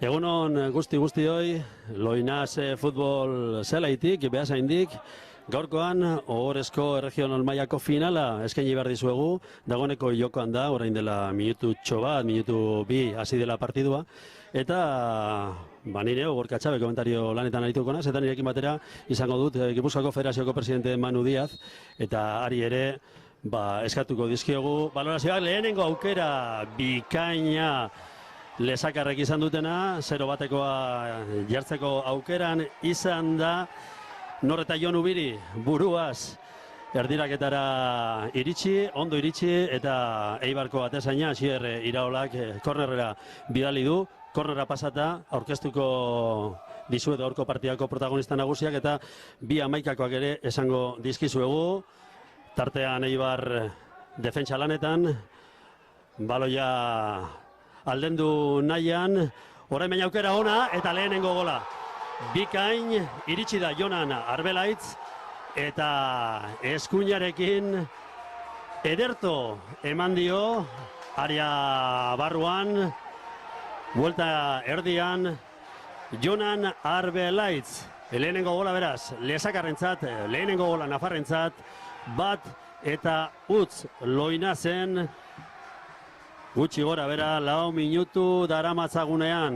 Egunon guzti-guztioi, Loinaz futbol zelaitik, behasaindik, gaurkoan ohorezko erregional mailako finala eskaini behar dizuegu, dagoeneko jokoan da, orain dela minututxo bat, minutu bi hasi dela partidua, eta nire Gorka Txabe komentario lanetan arituko naz, eta nirekin batera izango dut Gipuzkoako Federazioko presidente Manu Díaz, eta ari ere eskatuko dizkiogu balorazioak lehenengo aukera bikaina Lesakarrek izan dutena, 0-batekoa jartzeko aukeran izan da, Norreta Jon Ubiri buruaz erdiraketara iritsi, ondo iritsi, eta Eibarko atezaina, Asier Iraolak kornerrera bidali du, kornerra pasata, aurkeztuko dizuet gaurko partidako protagonista nagusiak, eta bi amaikakoak ere esango dizkizuegu, tartean Eibar defentsa lanetan, baloia aldendu nahian, orain baina aukera ona eta lehenengo gola. Bikain iritsi da Jonan Arbelaitz eta eskuinarekin ederto eman dio aria barruan, buelta erdian Jonan Arbelaitz. Lehenengo gola beraz, Lesakarrentzat, lehenengo gola Nafarrentzat, 1-0 Loinazen. Gutxi gora bera, 4 minutu daramatzagunean,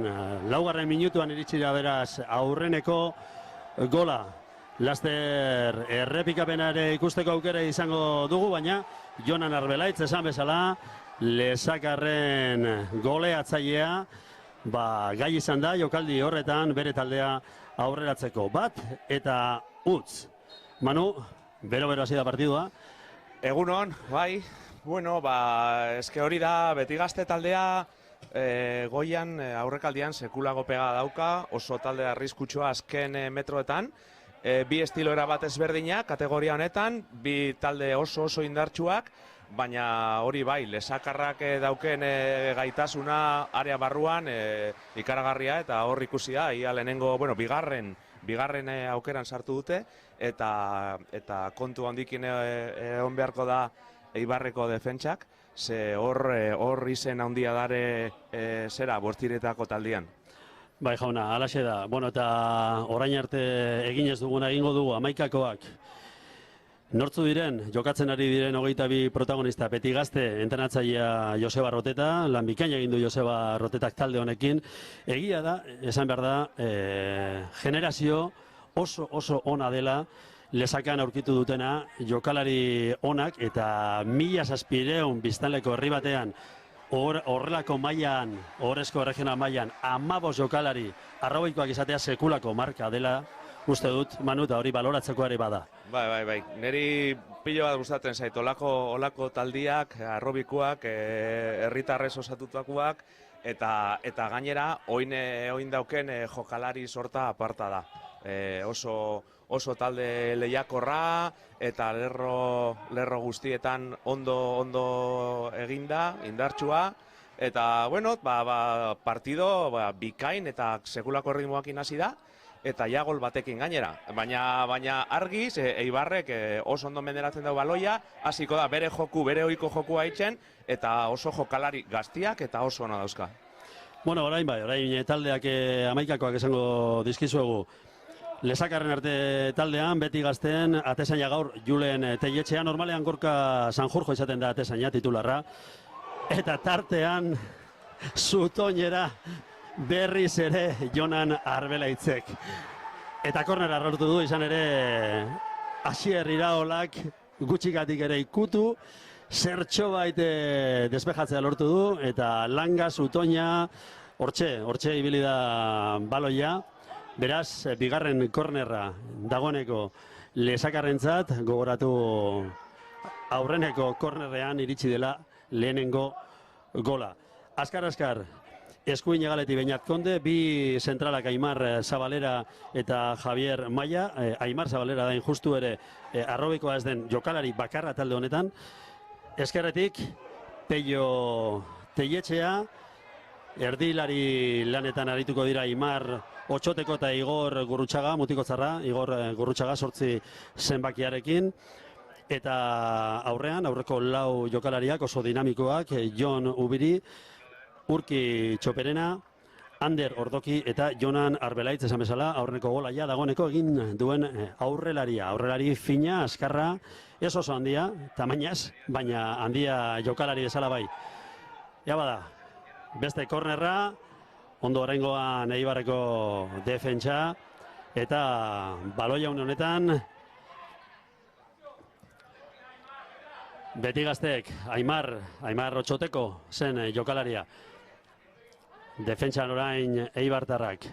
4. minutuan iritsi da beraz aurreneko gola. Laster errepikapenare ikusteko aukera izango dugu, baina Jonan Arbelaitz esan bezala, Lesakarren goleatzailea, gai izan da, jokaldi horretan bere taldea aurreratzeko. 1-0. Manu, bero-bero hasi da partidua. Egunon, bai. Bueno, eske hori da, beti gazte taldea goian aurrekaldian sekulago pega dauka, oso talde arriskutsua azken metroetan, bi estiloera bat ezberdina kategoria honetan, bi talde oso indartsuak, baina hori bai, Lesakarrak dauken gaitasuna area barruan ikaragarria, eta hor ikusi da, ia lehenengo, bigarren aukeran sartu dute, eta kontu handikin egon beharko da Eibarreko defentsak, ze hor izen handia dare bortiretako taldean. Bai jauna, alaxe da. Bueno, eta orain arte egin ez duguna egingo dugu, amaikakoak. Nortzu diren, jokatzen ari diren 22 protagonista, beti gazte entrenatzailea Joseba Roteta, lan bikaina egin du Joseba Rotetak talde honekin. Egia da, esan behar da, generazio oso ona dela, Lesakan aurkitu dutena, jokalari onak, eta 1700 biztanleko herri batean, horrelako mailan, ohorezko regional mailan, 15 jokalari arroboikoak izatea sekulako marka dela, uste dut, Manu, eta hori baloratzeko ere bada. Bai. Neri pilo bat gustatzen zait, olako taldiak, arrobikoak, herritarrez osatutakoak, eta gainera, oin dauken jokalari sorta aparta da. Oso talde lehiakorra eta lerro guztietan ondo eginda, indartsua. Eta, partido bikain eta sekulako ritmoakin hasi da, eta ja gol batekin gainera. Baina argiz, Eibarrek oso ondo menderatzen dau baloia, hasiko da bere ohiko jokua itzen, eta oso jokalari gaztiak eta oso ona dauzka. Bueno, orain taldeak amaikakoak esango dizkizuegu. Lesakarren arte taldean, beti gazten, atezaina gaur Julen Teietxea, normalean Gorka Sanjurjo izaten da atezaina titularra, eta tartean zutoinera berriz ere Jonan Arbelaitzek. Eta kornera lortu du, izan ere Asier Iraolak gutxikatik ere ikutu, zertxo baite despejatzea lortu du, eta langa zutoina, hortxe ibili da baloia. Beraz, bigarren kornerra dagoeneko Lesakarrentzat, gogoratu aurreneko kornerrean iritsi dela lehenengo gola. Azkar, eskuin egaleti Beñat Konde, bi zentralak Aimar Zabalera eta Javier Maia. Aimar Zabalera da injustu ere arrobikoa ez den jokalari bakarra talde honetan. Ezkerretik, Pello Telletxea, erdilari lanetan arituko dira Aimar Otxoteko eta Igor Gurrutxaga, mutikotzarra, Igor Gurrutxaga 8 zenbakiarekin. Eta aurreko lau jokalariak oso dinamikoak, Jon Ubiri, Urki Txoperena, Ander Ordoki eta Jonan Arbelaitz esan bezala, aurreneko golaia dagoeneko egin duen aurrelaria. Aurrelari fina, askarra, ez oso handia, tamainaz, baina handia jokalari bezala bai. Ja bada, beste kornerra, ondo oraingoan Eibarreko defentsa, eta baloia honetan, beti gazteek, Aimar Otxoteko zen jokalaria. Defentsan orain Eibartarrak.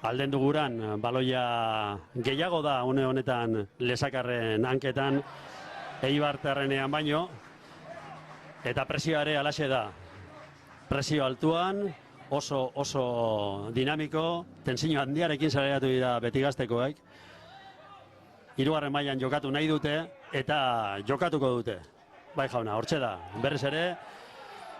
Alden duguran, baloia gehiago da une honetan lesakarren hanketan Eibartarrenean baino. Eta presioa ere alaxe da. Presio altuan, oso dinamiko, tensio handiarekin saleratu dira beti gaztekoek. Hirugarren mailan jokatu nahi dute eta jokatuko dute. Bai jauna, hortxe da. Berriz ere,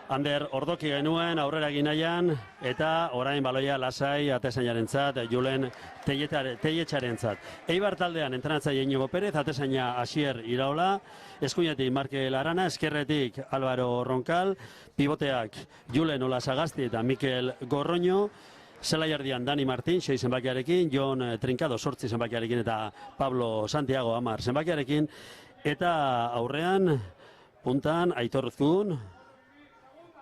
Ander Ordoki genuen aurrera egin nahian eta orain baloia lasai atezainarentzat, Julen Telletxarentzat. Eibar taldean entrenatzaile Iñigo Perez, atezaina Asier Iraola, eskuinetik Markel Arana, eskerretik Álvaro Roncal, pivoteak Julen Olasagasti eta Mikel Gorroño, zelaiardian Dani Martín, 6 zenbakiarekin, Jon Trincado 8 zenbakiarekin eta Pablo Santiago 10 zenbakiarekin, eta aurrean, puntan, Aitor Uzkun,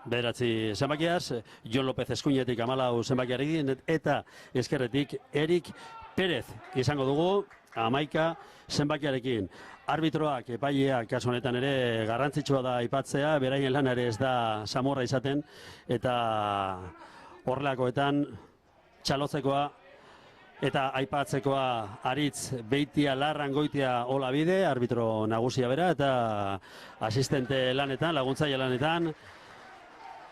9 zenbakiaz, Jon López eskuinetik 14 zenbakiarekin, eta eskerretik Erik Pérez izango dugu 11 zenbakiarekin. Arbitroak, epaileak, kasu honetan ere garrantzitsua da aipatzea, beraien lan ere ez da samorra izaten, eta horrelakoetan txalotzekoa eta aipatzekoa Aritz Beitia Larrangoitia Olabide, arbitro nagusia bera, eta asistente lanetan, laguntzaile lanetan,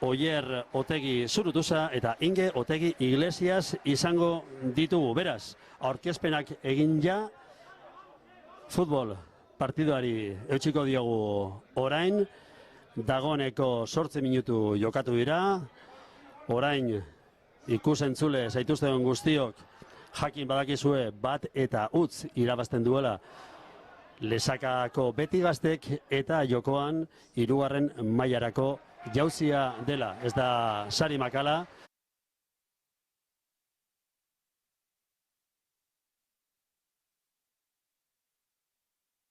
Oier Otegi Zurutuza eta Inge Otegi Iglesias izango ditugu. Beraz, aurkezpenak egin ja, futbol partiduari eutxiko diogu orain, dagoeneko 8 minutu jokatu dira, orain ikusentzule zaituzten guztiok jakin badakizue bat eta utz irabazten duela Lesakako beti gaztek eta jokoan 3. mailarako jauzia dela, ez da sari makala.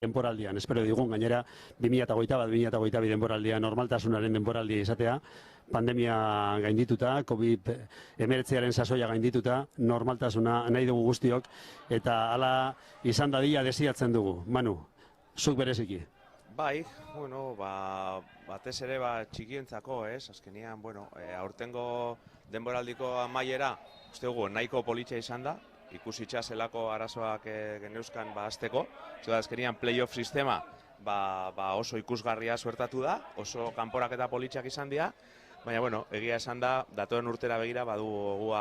Denboraldian, espero digun, gainera 2021-2022 denboraldia normaltasunaren denboraldia izatea, pandemia gaindituta, COVID-19 sasoia gaindituta, normaltasuna nahi dugu guztiok, eta hala izan dadila desiatzen dugu. Manu, zuk bereziki. Bai, bueno, batez ere txikientzako, azkenian, aurtengo denboraldiko amaiera, uste dugu, nahiko politxa izan da, ikusitza zelako arazoak geneuzkan azteko, azkenian playoff sistema oso ikusgarria suertatu da, oso kanporak eta politxak izan dira, baina, egia esan da, datoren urtera begira badu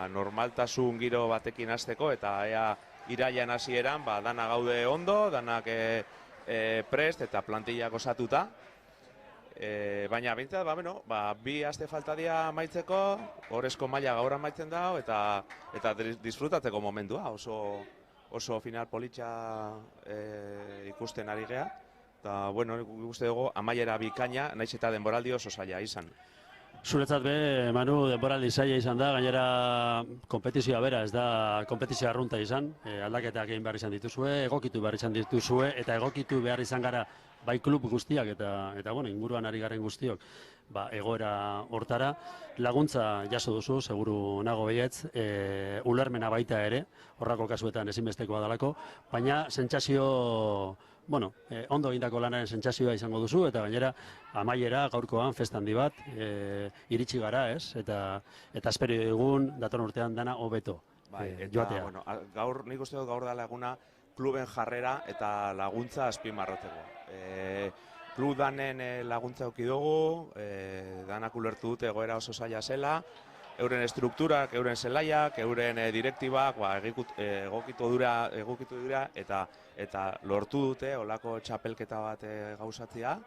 normaltasun giro batekin azteko, eta ea irailan hasieran, dana gaude ondo, danak prest eta plantillak osatuta. Baina, bintzat, bi aste falta dira maitzeko, horrezko maila gaur amaitzen da, eta disfrutatzeko momentua, oso final politxa ikusten ari geha. Eta, ikuste dugu, amaiera bikaina, naiz eta denboraldi oso zaila izan. Zuretzat be, Manu, denboraldi zaila izan da, gainera kompetizioa bera, ez da kompetizioa arrunta izan, aldaketak egin behar izan dituzue, egokitu behar izan dituzue, eta egokitu behar izan gara bai klub guztiak eta inguruan ari garen guztiok egoera hortara. Laguntza jaso duzu, seguru nago behietz, ulermena baita ere, horrako kasuetan ezinbestekoa dalako, baina sentsazio, ondo egindako lanaren sentsazioa izango duzu, eta gainera amaiera gaurkoan festa handi bat, iritsi gara, eta espero egun datorren urtean dana hobeto joatea. Gaur, nik uste dut gaur da laguna kluben jarrera eta laguntza azpimarratzeko. klub danen laguntza eduki dugu, danak ulertu dute egoera oso zaila zela, euren estrukturak, euren zelaiak, euren direktibak egokitu dira eta lortu dute olako txapelketa bat gauzatzea,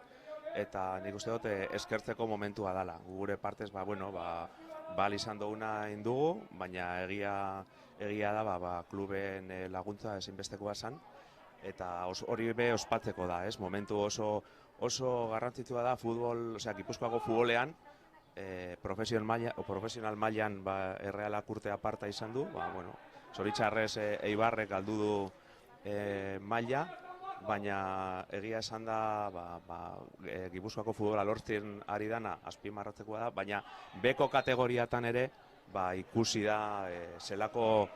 eta nik uste dut eskertzeko momentua dela. Gure partez, bal izan duguna indugu, baina egia da kluben laguntza ezinbestekoa zen, eta hori be ospatzeko da, ez? Momentu oso garrantzitsua da Gipuzkoako futbolean, profesional mailan Errealak urte aparta izan du, zoritxarrez Eibarrek galdu du maila, baina egia esan da Gipuzkoako futbola lortzen ari dana azpimarratzekoa da, baina beko kategoriatan ere ikusi da zelako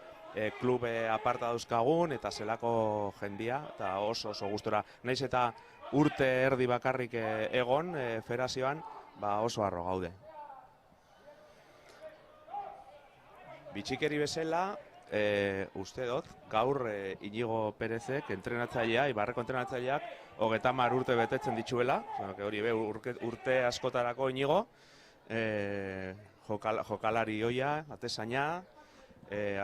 klube aparta dauzkagun eta zelako jendia, eta oso gustora. Naiz eta urte erdi bakarrik egon federazioan, oso harro gaude. Bitxikeri bezala, uste dut, gaur Inigo Perezek, entrenatzailea, Ibarreko entrenatzaileak, 30 urte betetzen dituela, hori urte askotarako Inigo, jokalari oia, atezaina,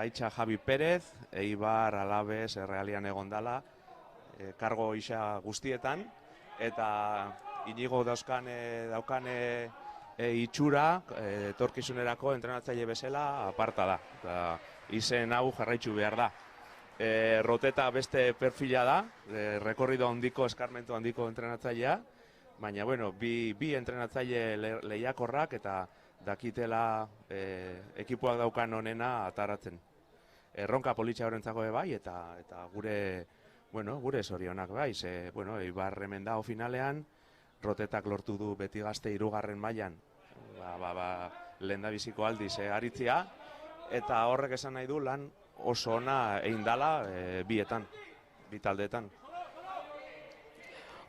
Aitza Javi Perez, Eibar, Alabes, Errealian egondala, kargo isa guztietan, eta Inigo daukan itxura, etorkizunerako entrenatzaile bezala aparta da. Izen hau jarraitzu behar da. Roteta beste perfila da, rekorrido handiko, eskarmentu handiko entrenatzailea, baina, bi entrenatzaile lehiakorrak eta dakitela ekipuak daukan honena ataratzen. Erronka politxa horrentzako bai, eta gure zorionak bai. Eibar hemen dago finalean, Rotetak lortu du beti gazte 3. mailan, lehendabiziko aldiz aritzia, eta horrek esan nahi du lan oso ona egin dala bi taldeetan.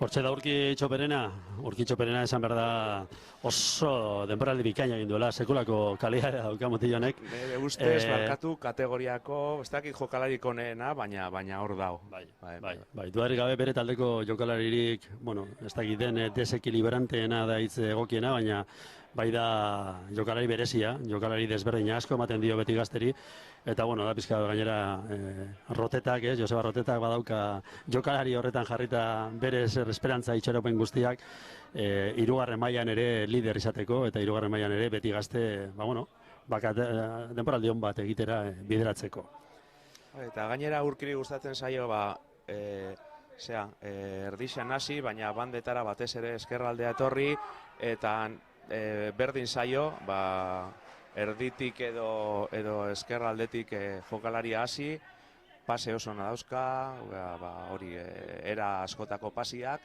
Hortxe da Urki Txoperena esan behar da oso denboraldi bikaina egin duela, sekulako kalia dauka mutil honek. Nire ustez barkatu kategoriako, ez dakit jokalarik onena, baina hor dago. Bai, dudarik gabe bere taldeko jokalaririk, ez dakit den desekilibranteena da hitz egokiena, baina bai da jokalari berezia, jokalari desberdina asko ematen dio beti gazteri, eta da pizka gainera Rotetak, Joseba Rotetak badauka jokalari horretan jarrita berez esperantza itxaropen guztiak, 3. mailan ere lider izateko, eta 3. mailan ere beti gazte, denboraldi on bat egitera bideratzeko. Eta gainera Urkiri gustatzen zaio, erdixan hasi, baina bandetara batez ere eskerraldea etorri, eta berdin zaio, erditik edo eskerraldetik jokalaria hasi, pase oso nadauzka, hori era askotako pasiak,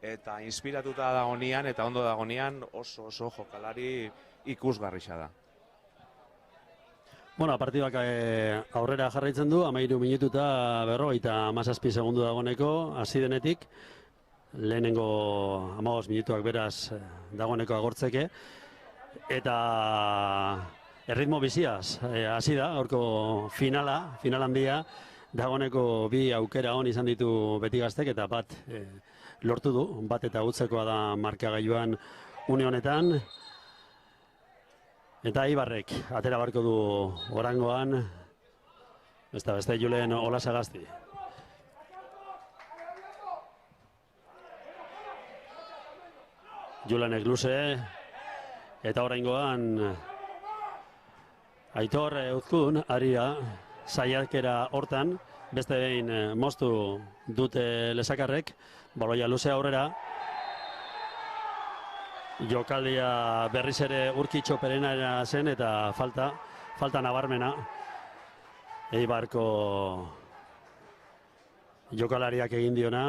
eta inspiratuta dagonean eta ondo dagonean oso jokalari ikusgarrisa da. Partidak aurrera jarraitzen du, 13 minututa 57 segundu dagoeneko, hasi denetik, lehenengo 15 minutuak beraz dagoeneko agortzeke, eta erritmo biziaz hasi da, gaurko finala handia, dagoeneko bi aukera on izan ditu beti gaztek, eta bat lortu du, bat eta gutzekoa da markagailuan une honetan, eta Ibarrek atera barko du orangoan, beste Julen Olasagasti. Julenek luze, eta oraingoan Aitor Uzkun aria saiakera hortan, beste behin moztu dute lesakarrek, baloia luze aurrera, jokaldia berriz ere Urki Txoperena zen, eta falta nabarmena Eibarko jokalariak egin diona,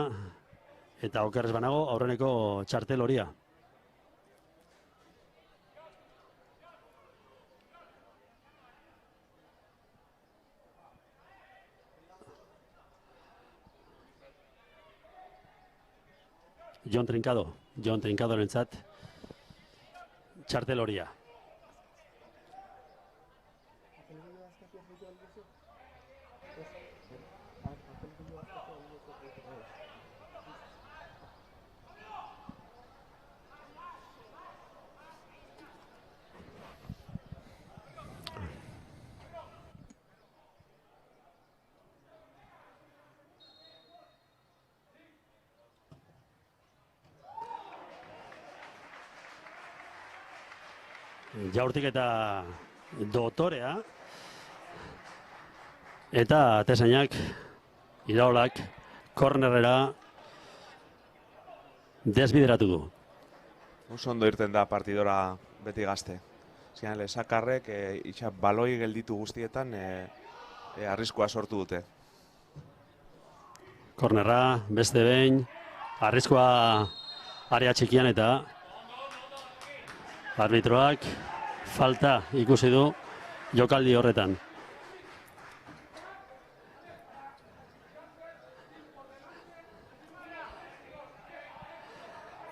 eta okerrez banago aurreneko txartel horia. Jon Trinkadorentzat txartel horia. jaurtik eta dotorea. Eta atezainak, Iraolak, kornerrera desbideratu du. Oso ondo irten da partidora beti gazte. Zian, Lesakarrek baloi gelditu guztietan arriskua sortu dute. Kornerra, beste behin, arriskua area txikian eta arbitroak falta ikusi du jokaldi horretan.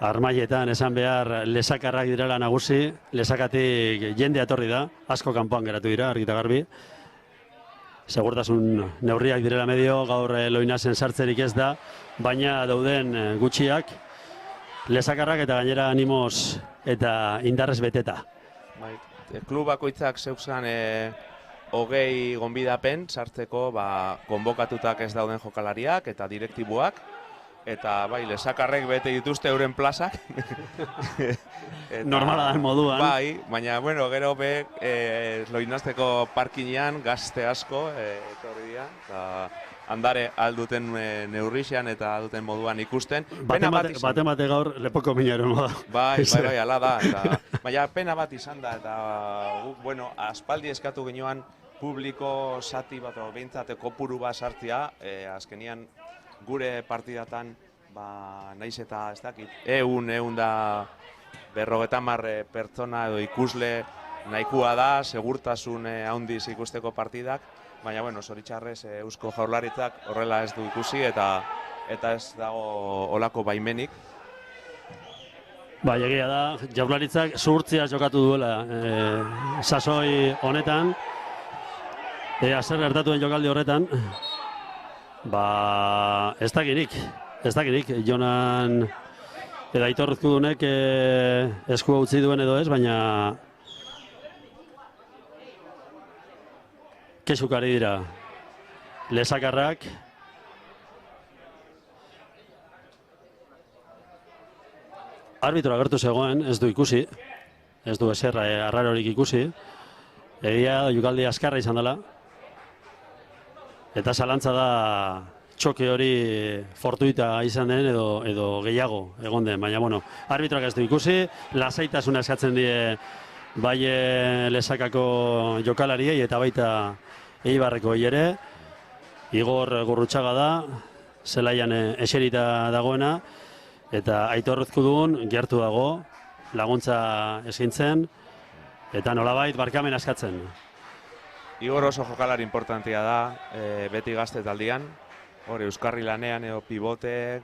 Armaietan esan behar Lesakarrak direla nagusi, Lesakatik jende atorri da, asko kanpoan geratu dira, argi eta garbi. Segurtasun neurriak direla medio, gaur Loinasen sartzerik ez da, baina dauden gutxiak Lesakarrak eta gainera animoz eta indarrez beteta. Klub bakoitzak zeuzkan 20 gonbidapen sartzeko konbokatutak ez dauden jokalariak eta direktiboak. Eta bai, Lesakarrek bete dituzte euren plazak. Normala da moduan. Bai, baina, bueno, gero Loinasteko parkinean gazte asko etorri dira. Handare alduten neurrixean eta alduten moduan ikusten. Bate gaur lepoko minaren moda. Bai, ala da. Baina pena bat izan da, eta bueno, aspaldi eskatu genioan publiko zati bat, behintzate kopuru bat sartzea, azkenian gure partidatan, naiz eta ez dakit, egun da 50 pertsona edo ikusle nahikoa da, segurtasun handiz ikusteko partidak, baina, bueno, zoritxarrez Eusko Jaurlaritzak horrela ez du ikusi eta ez dago olako baimenik. Bai, egia da, Jaurlaritzak zuhurtziaz jokatu duela sasoi honetan, zer gertatuen jokaldi horretan, ez dakirik, Jonan eta Aitor Urkudunek eskua utzi duen edo ez, baina kexukari dira Lesakarrak. Arbitro agertu zegoen, ez du ikusi, ez du ezer arrarorik ikusi, egia jokaldi askarra izan dela. Eta zalantza da txoke hori fortuita izan den edo gehiago egon den. Baina, bueno, arbitroak ez du ikusi, lasaitasuna eskatzen die bai Lesakako jokalariei eta baita Eibarreko ere. Igor Gurrutxaga da, zelaian eserita dagoena, eta Aitor Urkudun gertu dago, laguntza eskaintzen, eta nolabait barkamen askatzen. Igor oso jokalari importantia da, beti gazte taldian, hori euskarri lanean edo pivote,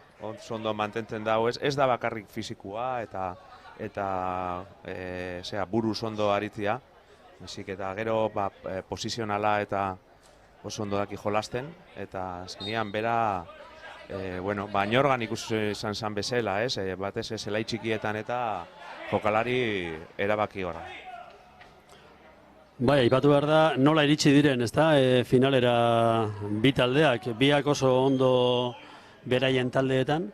ondo mantentzen dago, ez da bakarrik fizikua eta buruz ondo aritzia, eta gero posizionala eta oso ondo daki jolasten, eta azkenean bera, inorgan ikusi izan bezala, batez zelai txikietan eta jokalari erabaki gora. Bai, aipatu behar da, nola iritsi diren, ezta, finalera bi taldeak, biak oso ondo beraien taldeetan,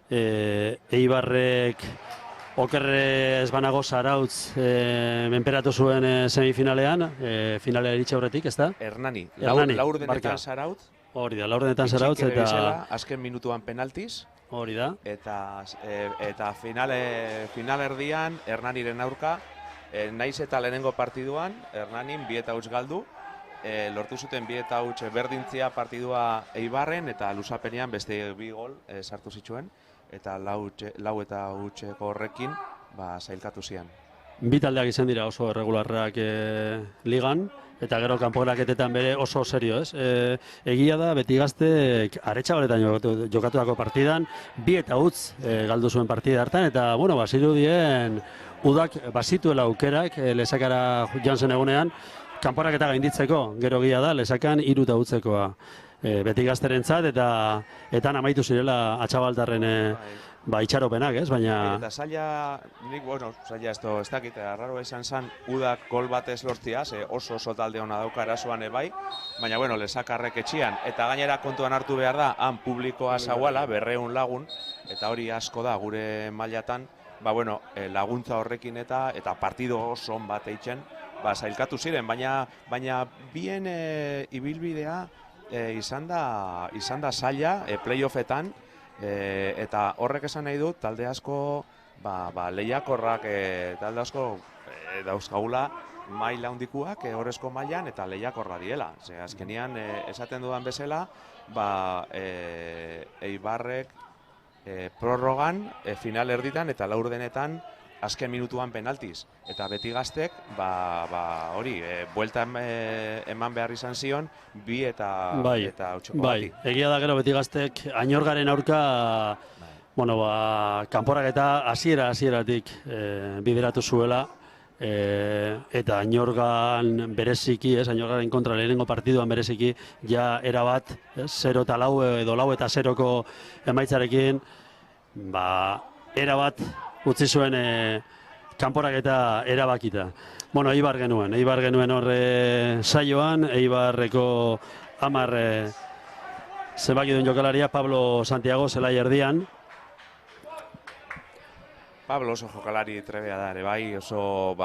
Eibarrek okerre ez banago Zarautz menperatu zuen semifinalean, finalera iritsi aurretik, ezta? Hernani, laurdenetan Zarautz. Hori da, laurdenetan Zarautz eta... Azken minutuan penaltiz. Hori da. Eta final erdian Hernaniren aurka, naiz eta lehenengo partiduan, Hernanin 2-0 galdu, lortu zuten 2-0 berdintzia partidua Eibarren, eta luzapenean beste 2 gol sartu zituen, eta 4-0 horrekin sailkatu zian. Bi taldeak izan dira oso erregularrak ligan, eta gero kanporaketetan bere oso serio, ez? Egia da, beti gaztek Aretxabaletan jokatuako partidan, 2-0 galdu zuen partida hartan, eta, bueno, bazirudien udak bazituela aukerak Lesakara joan zen egunean, kanporaketa gainditzeko, gero egia da, Lesakan 3-0 beti gazterentzat, eta amaitu zirela Atxabaltarren itxaropenak, ez? Baina... Eta zaila, ez dakit, arraro izan zen, udak gol batez lortzia, oso talde hona dauka erasoan bai, baina, bueno, Lesakarrek etxian, eta gainera kontuan hartu behar da, han publikoa zauala, 200 lagun, eta hori asko da gure mailatan, bueno, laguntza horrekin eta partido oso on bat eitzen, zailkatu ziren, baina bien ibilbidea izan da zaila playoffetan, eta horrek esan nahi dut, talde asko lehiakorrak talde asko dauzkagula maila handikuak horrezko mailan eta lehiakorra diela. Azkenean, esaten dudan bezala, Eibarrek prorrogan, final erditan eta laurdenetan azken minutuan penaltiz. Eta beti gaztek, hori, buelta eman behar izan zion, bi eta txoko bati. Egia da gero beti gaztek, Añorgaren aurka, kanporak eta hasieratik bideratu zuela, eta Añorgan bereziki, Añorgaren kontra lehenengo partiduan bereziki, ja erabat, 0 eta 4 edo 4 eta 0ko emaitzarekin, erabat utzi zuen kanporak eta erabakita. Eibar genuen horre saioan, Eibarreko 10 zenbaki duen jokalaria, Pablo Santiago, zelai erdian. Pablo oso jokalari trebea da ere bai, oso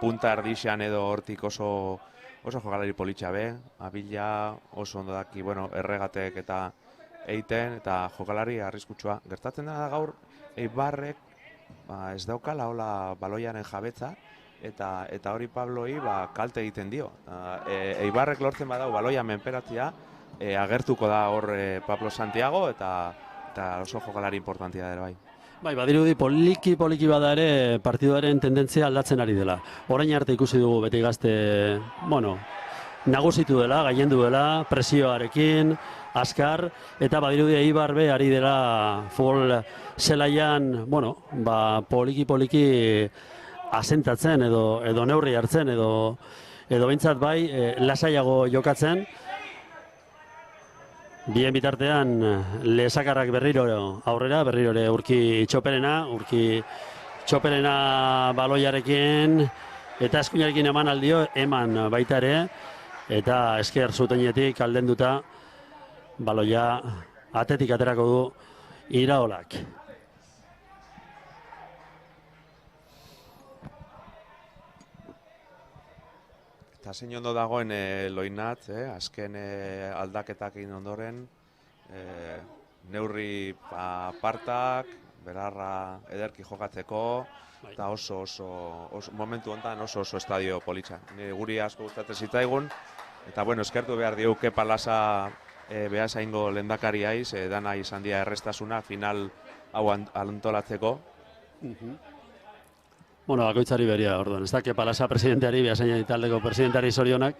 punta erdixan edo hortik oso jokalari politxa be, abila oso ondo daki, erregatek eta eiten, eta jokalari arriskutsua. Gertatzen da gaur, Eibarrek ez daukala hola baloiaren jabetza, eta hori Pabloi kalte egiten dio. Eibarrek lortzen badau baloia menperatzea, agertuko da hor Pablo Santiago, eta oso jokalari importantia da ere bai. Badirudi poliki bada ere partiduaren tendentzia aldatzen ari dela. Orain arte ikusi dugu beti gazte, nagusitu dela, gailendu dela, presioarekin, azkar, eta badirudi Eibar be ari dela futbol zelaian, poliki asentatzen edo neurri hartzen edo behintzat lasaiago jokatzen. Bien bitartean lesakarrak berriro aurrera, berriro ere Urki Txoperena baloiarekin eta eskuinarekin eman baita ere, eta esker zutenetik aldenduta baloia atetik aterako du Iraolak. Eta zein ondo dagoen Loinat, azken aldaketak egin ondoren, neurri partak, berarra ederki jokatzeko, eta oso momentu honetan oso estadio politxa. Guri asko gustatzen zitzaigun, eta eskertu behar diu Kepa Lasa behasaingo lehendakari aiz, dana izan dira errestasuna final hau antolatzeko. Bakoitzari beria, orduan, ez da, Kepa Lasa presidenteari, behasain taldeko presidentari zorionak,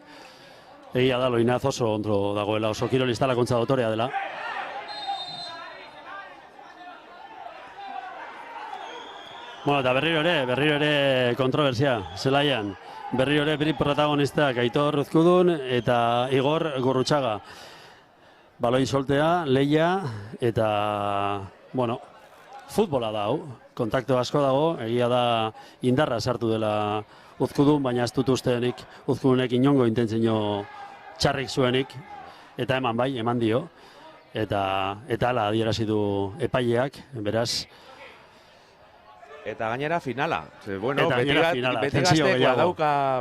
egia da, Loinaz oso ondro dagoela, oso kirol instalakuntza dotorea dela. Eta berriro ere kontroversia, zelaian. Berriro ere bi protagonistak Aitor Uzkudun eta Igor Gurrutxaga. Baloi soltea, leia, eta, futbola da, kontaktu asko dago, egia da indarra sartu dela Uzkudun, baina ez dut ustenik Uzkudunek inongo intentzio txarrik zuenik, eta eman dio, eta hala adierazi du epaileak, beraz. Eta gainera finala. Beti gaztek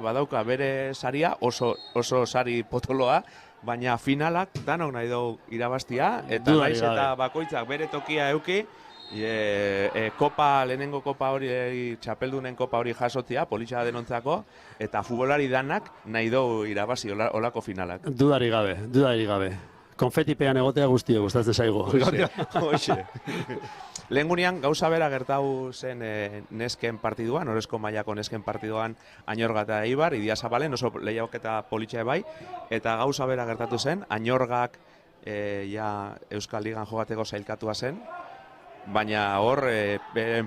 badauka bere saria, oso sari potoloa, baina finalak danok nahi dugu irabaztia, eta naiz eta bakoitzak bere tokia euki, lehenengo kopa hori, txapeldunen kopa hori jasotzea, politxa denontzako, eta futbolari danak nahi dugu irabazi olako finalak. Dudari gabe. Konfetipean egotea guztio gustatzen zaigu. Hoxe. Lehengunean gauza bera gertatu zen nesken partiduan, orezko mailako nesken partiduan Añorga eta Eibar, Idia Zabalen, oso lehiaketa politxe bai, eta gauza bera gertatu zen, Añorgak Euskal Ligan jogateko zailkatua zen, baina hor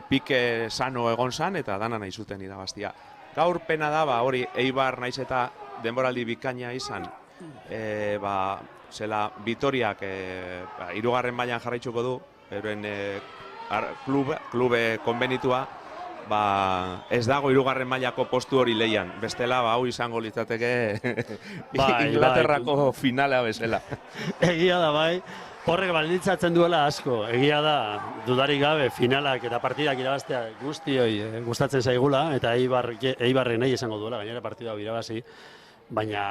pike sano egon zan eta dana nahi zuten irabaztia. Gaur pena da, hori Eibar naiz eta denboraldi bikaina izan, zela Vitoriak hirugarren mailan jarraituko du, euren klube konbenitua, ez dago hirugarren mailako postu hori leian. Bestela, hau izango litzateke Inglaterrako finalea bezala. Egia da bai, Horrek baldintzatzen duela asko, egia da, dudarik gabe, finalak eta partidak irabaztea guztioi gustatzen zaigula, eta Eibarren nahi esango duela, gainera partida irabazi, baina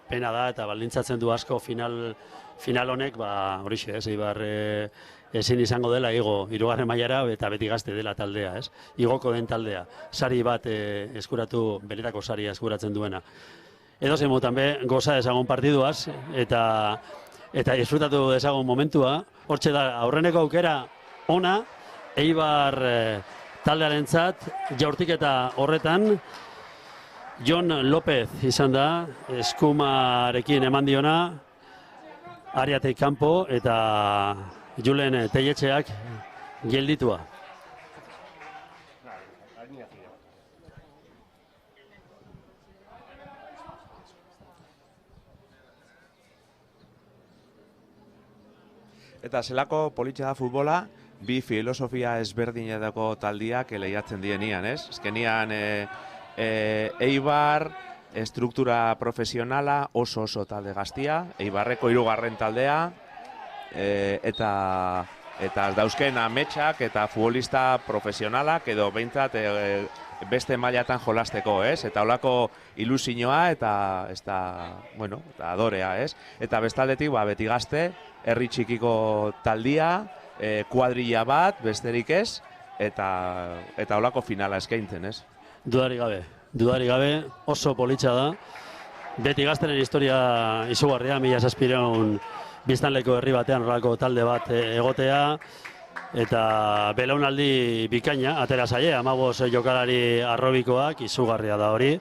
pena da eta baldintzatzen du asko final honek, horixe, Eibar ezin izango dela igo hirugarren mailara eta beti gazte dela taldea, igoko den taldea, sari bat eskuratu, benetako saria eskuratzen duena. Edozein motan be, goza dezagun partiduaz, eta disfrutatu dezagun momentua. Hortxe da, aurreneko aukera ona, Eibar taldearentzat jaurtiketa horretan, Jon López izan da, eskumarekin eman diona, ariatik kanpo eta Julen Telletxeak gelditua. Eta zelako politxe da futbola, bi filosofia ezberdinetako taldiak lehiatzen dienian, ez? Ezkenian Eibar, estruktura profesionala, oso talde gaztia, Eibarreko hirugarren taldea, eta dauzken ametsak eta futbolista profesionalak edo behintzat beste mailatan jolasteko, ez? Eta holako ilusioa eta adorea, ez? Eta bestaldetik, beti gazte, herri txikiko taldia, kuadrilla bat, besterik ez, eta holako finala eskaintzen, ez? Dudarik gabe, oso politxa da. Beti gazteren historia izugarria, 1700 biztanleko herri batean horrelako talde bat egotea, eta belaunaldi bikaina, atera zaie, 15 jokalari arrobikoak, izugarria da hori,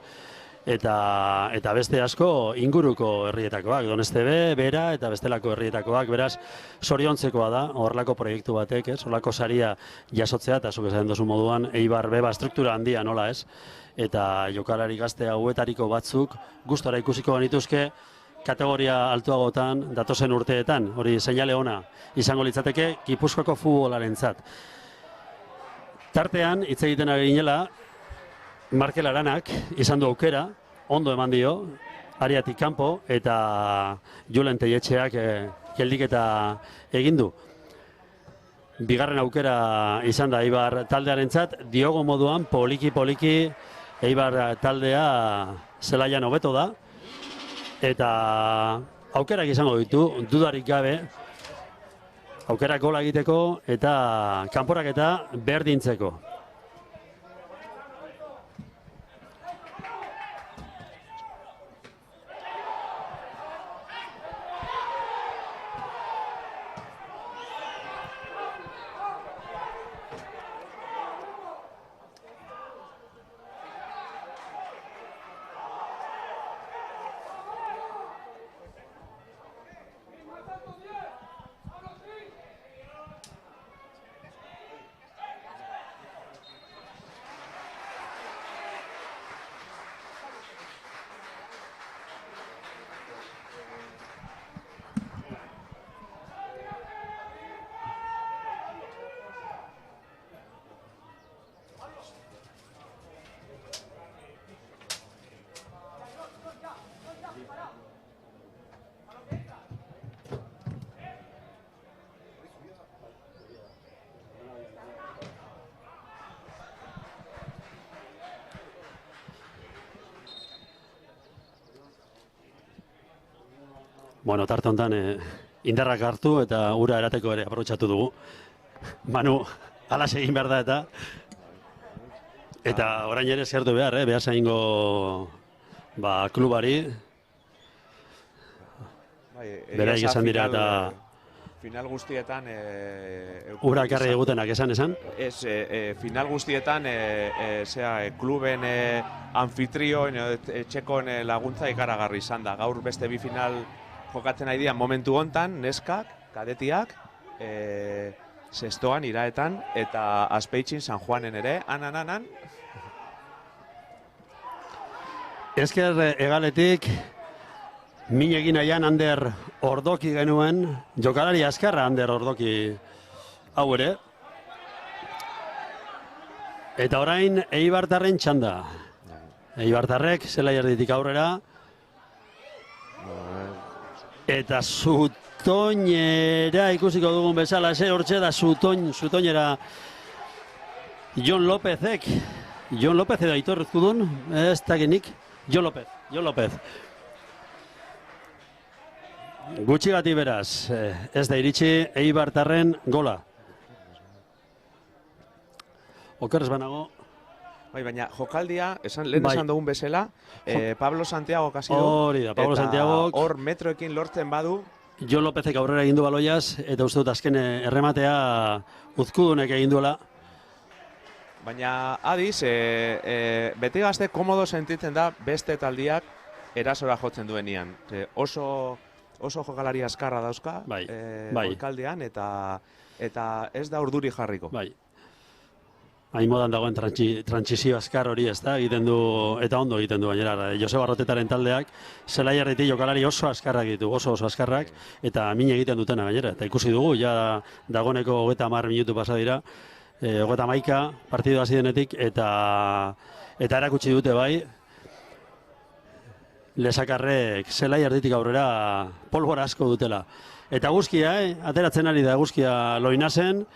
eta beste asko inguruko herrietakoak, Donestebe, Bera eta bestelako herrietakoak, beraz, zoriontzekoa da, horrelako proiektu batek, horrelako saria jasotzea, eta zuk esaten duzu moduan, Eibar beba struktura handia nola ez, eta jokalari gazte hauetariko batzuk gustora ikusiko genituzke kategoria altuagotan datozen urteetan, hori seinale ona izango litzateke Gipuzkoako futbolarentzat. Tartean, hitz egiten ari ginela, Markel Aranak izan du aukera, ondo eman dio, ariatik kanpo, eta Julen Telletxeak geldiketa egin du. Bigarren aukera izan da Eibar taldearentzat, diogo moduan poliki Eibar taldea zelaian hobeto da, eta aukerak izango ditu, dudarik gabe, aukerak gola egiteko eta kanporaketa berdintzeko. Bueno, tarte honetan indarrak hartu eta ura erateko ere aprobetxatu dugu. Manu, alas egin behar da eta orain ere zertu behar, behar zaingo klubari. Bera esan dira eta... Final guztietan... Ura ekarri egutenak esan? Ez, final guztietan kluben anfitrioen, etxekon laguntza ikaragarri izan da. Gaur beste bi final jokatzen nahi dian momentu hontan, neskak, kadetiak, zestoan, iraetan, eta Azpeitxin, San Juanen ere, anan. Ezker egaletik, min egin aian Ander Ordoki genuen, jokalari azkarra Ander Ordoki hau ere. Eta orain Eibartarren txanda. Eibartarrek zelai erditik aurrera. Eta zutoinera ikusiko dugun bezala, hortxe da zutoinera Jon Lopezek. Jon Lopez edo Aitor Uzkudun, ez dakinik. Jon Lopez. Gutxigati beraz, ez da iritsi Eibartarren gola. Okerrez banago. Baina jokaldia, lehen esan dugun bezala, Pablo Santiago kasi du. Hori da, Pablo Santiago. Hor metroekin lortzen badu. Jon Lopezek aurrera egin du baloiaz, eta uste dut azken errematea Uzkudunek egin duela. Baina adiz, beti gazte komodo sentitzen da beste taldiak erasora jotzen duenian. Oso jokalari askarra dauzka, goikaldean, eta ez da urduri jarriko. Hain modan dagoen trantsizio azkar hori ez da, egiten du, eta ondo egiten du gainera. Joseba Arrotetaren taldeak, zelaiarretik jokalari oso askarrak ditu, oso askarrak, eta min egiten dutena gainera. Eta ikusi dugu, ja dagoeneko 30 minutu pasa dira, 31 partidu hasi denetik, eta erakutsi dute bai, lesakarrek zelaiarretik aurrera polbora asko dutela. Eta guzkia, ateratzen ari da guzkia Loinasen,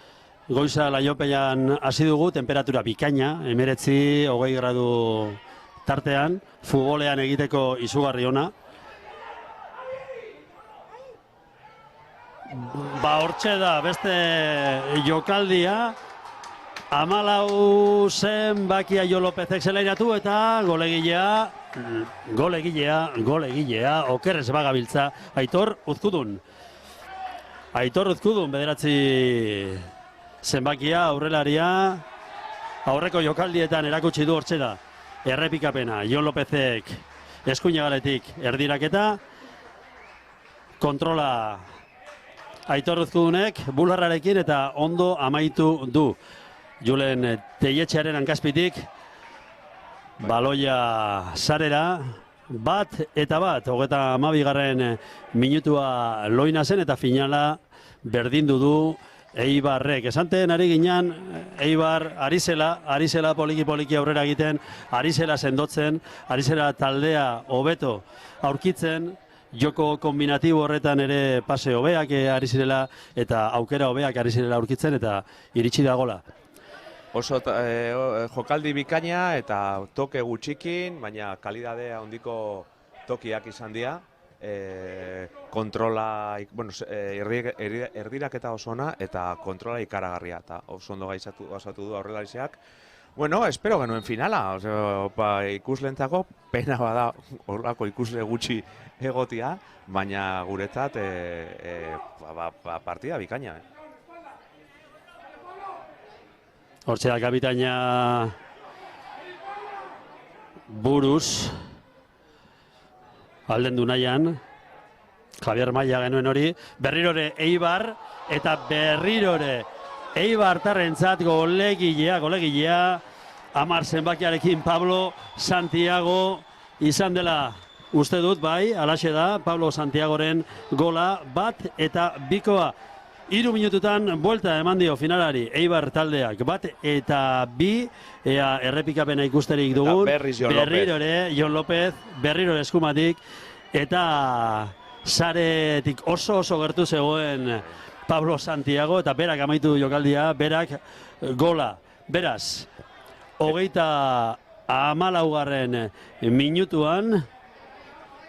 goiza Laiopean hasi dugu, temperatura bikaina, 19, 20 gradu tartean, futbolean egiteko izugarri ona. Hortxe da, beste jokaldia, 14 zenbakia Jon Lopezek zelairatu eta golegilea, okerrez bagabiltza, Aitor Uzkudun. Aitor Uzkudun, 9 zenbakia, aurrelaria, aurreko jokaldietan erakutsi du hortxe da. Errepikapena, Jon Lopezek eskuinagaletik erdiraketa, kontrola Aitor Uzkudunek bularrarekin eta ondo amaitu du. Julen Teietxearen hankazpitik, baloia sarera, bat, 32. Minutua Loinasen eta finala berdindu du Eibarrek. Esanten ari ginen, Eibar ari zela poliki aurrera egiten, ari zela sendotzen, ari zela taldea hobeto aurkitzen, joko kombinatibo horretan ere pase hobeak ari zirela eta aukera hobeak ari zirela aurkitzen eta iritsi da gola. Oso jokaldi bikaina eta toke gutxikin, baina kalidadea handiko tokiak izan dira. Kontrola, erdiraketa oso ona eta kontrola ikaragarria eta oso ondo gauzatu du aurrelariak. Bueno, espero genuen finala, ikuslentzako pena bada horrako ikusle gutxi egotia, baina guretzat partida bikaina. Hortxe da kapitaina buruz, aldendu nahian, Javier Maia genuen hori, berrirore Eibar, eta berrirore Eibartarrentzat golegilea, 10 zenbakiarekin Pablo Santiago izan dela uste dut, bai, alaxe da, Pablo Santiagoren gola, 1 eta 2. 3 minututan buelta eman dio finalari Eibar taldeak, 1 eta 2, ea errepikapena ikusterik dugun, berrirore Jon Lopez, berrirore eskumatik, eta saretik oso gertu zegoen Pablo Santiago, eta berak amaitu jokaldia, berak gola. Beraz, 34. minutuan,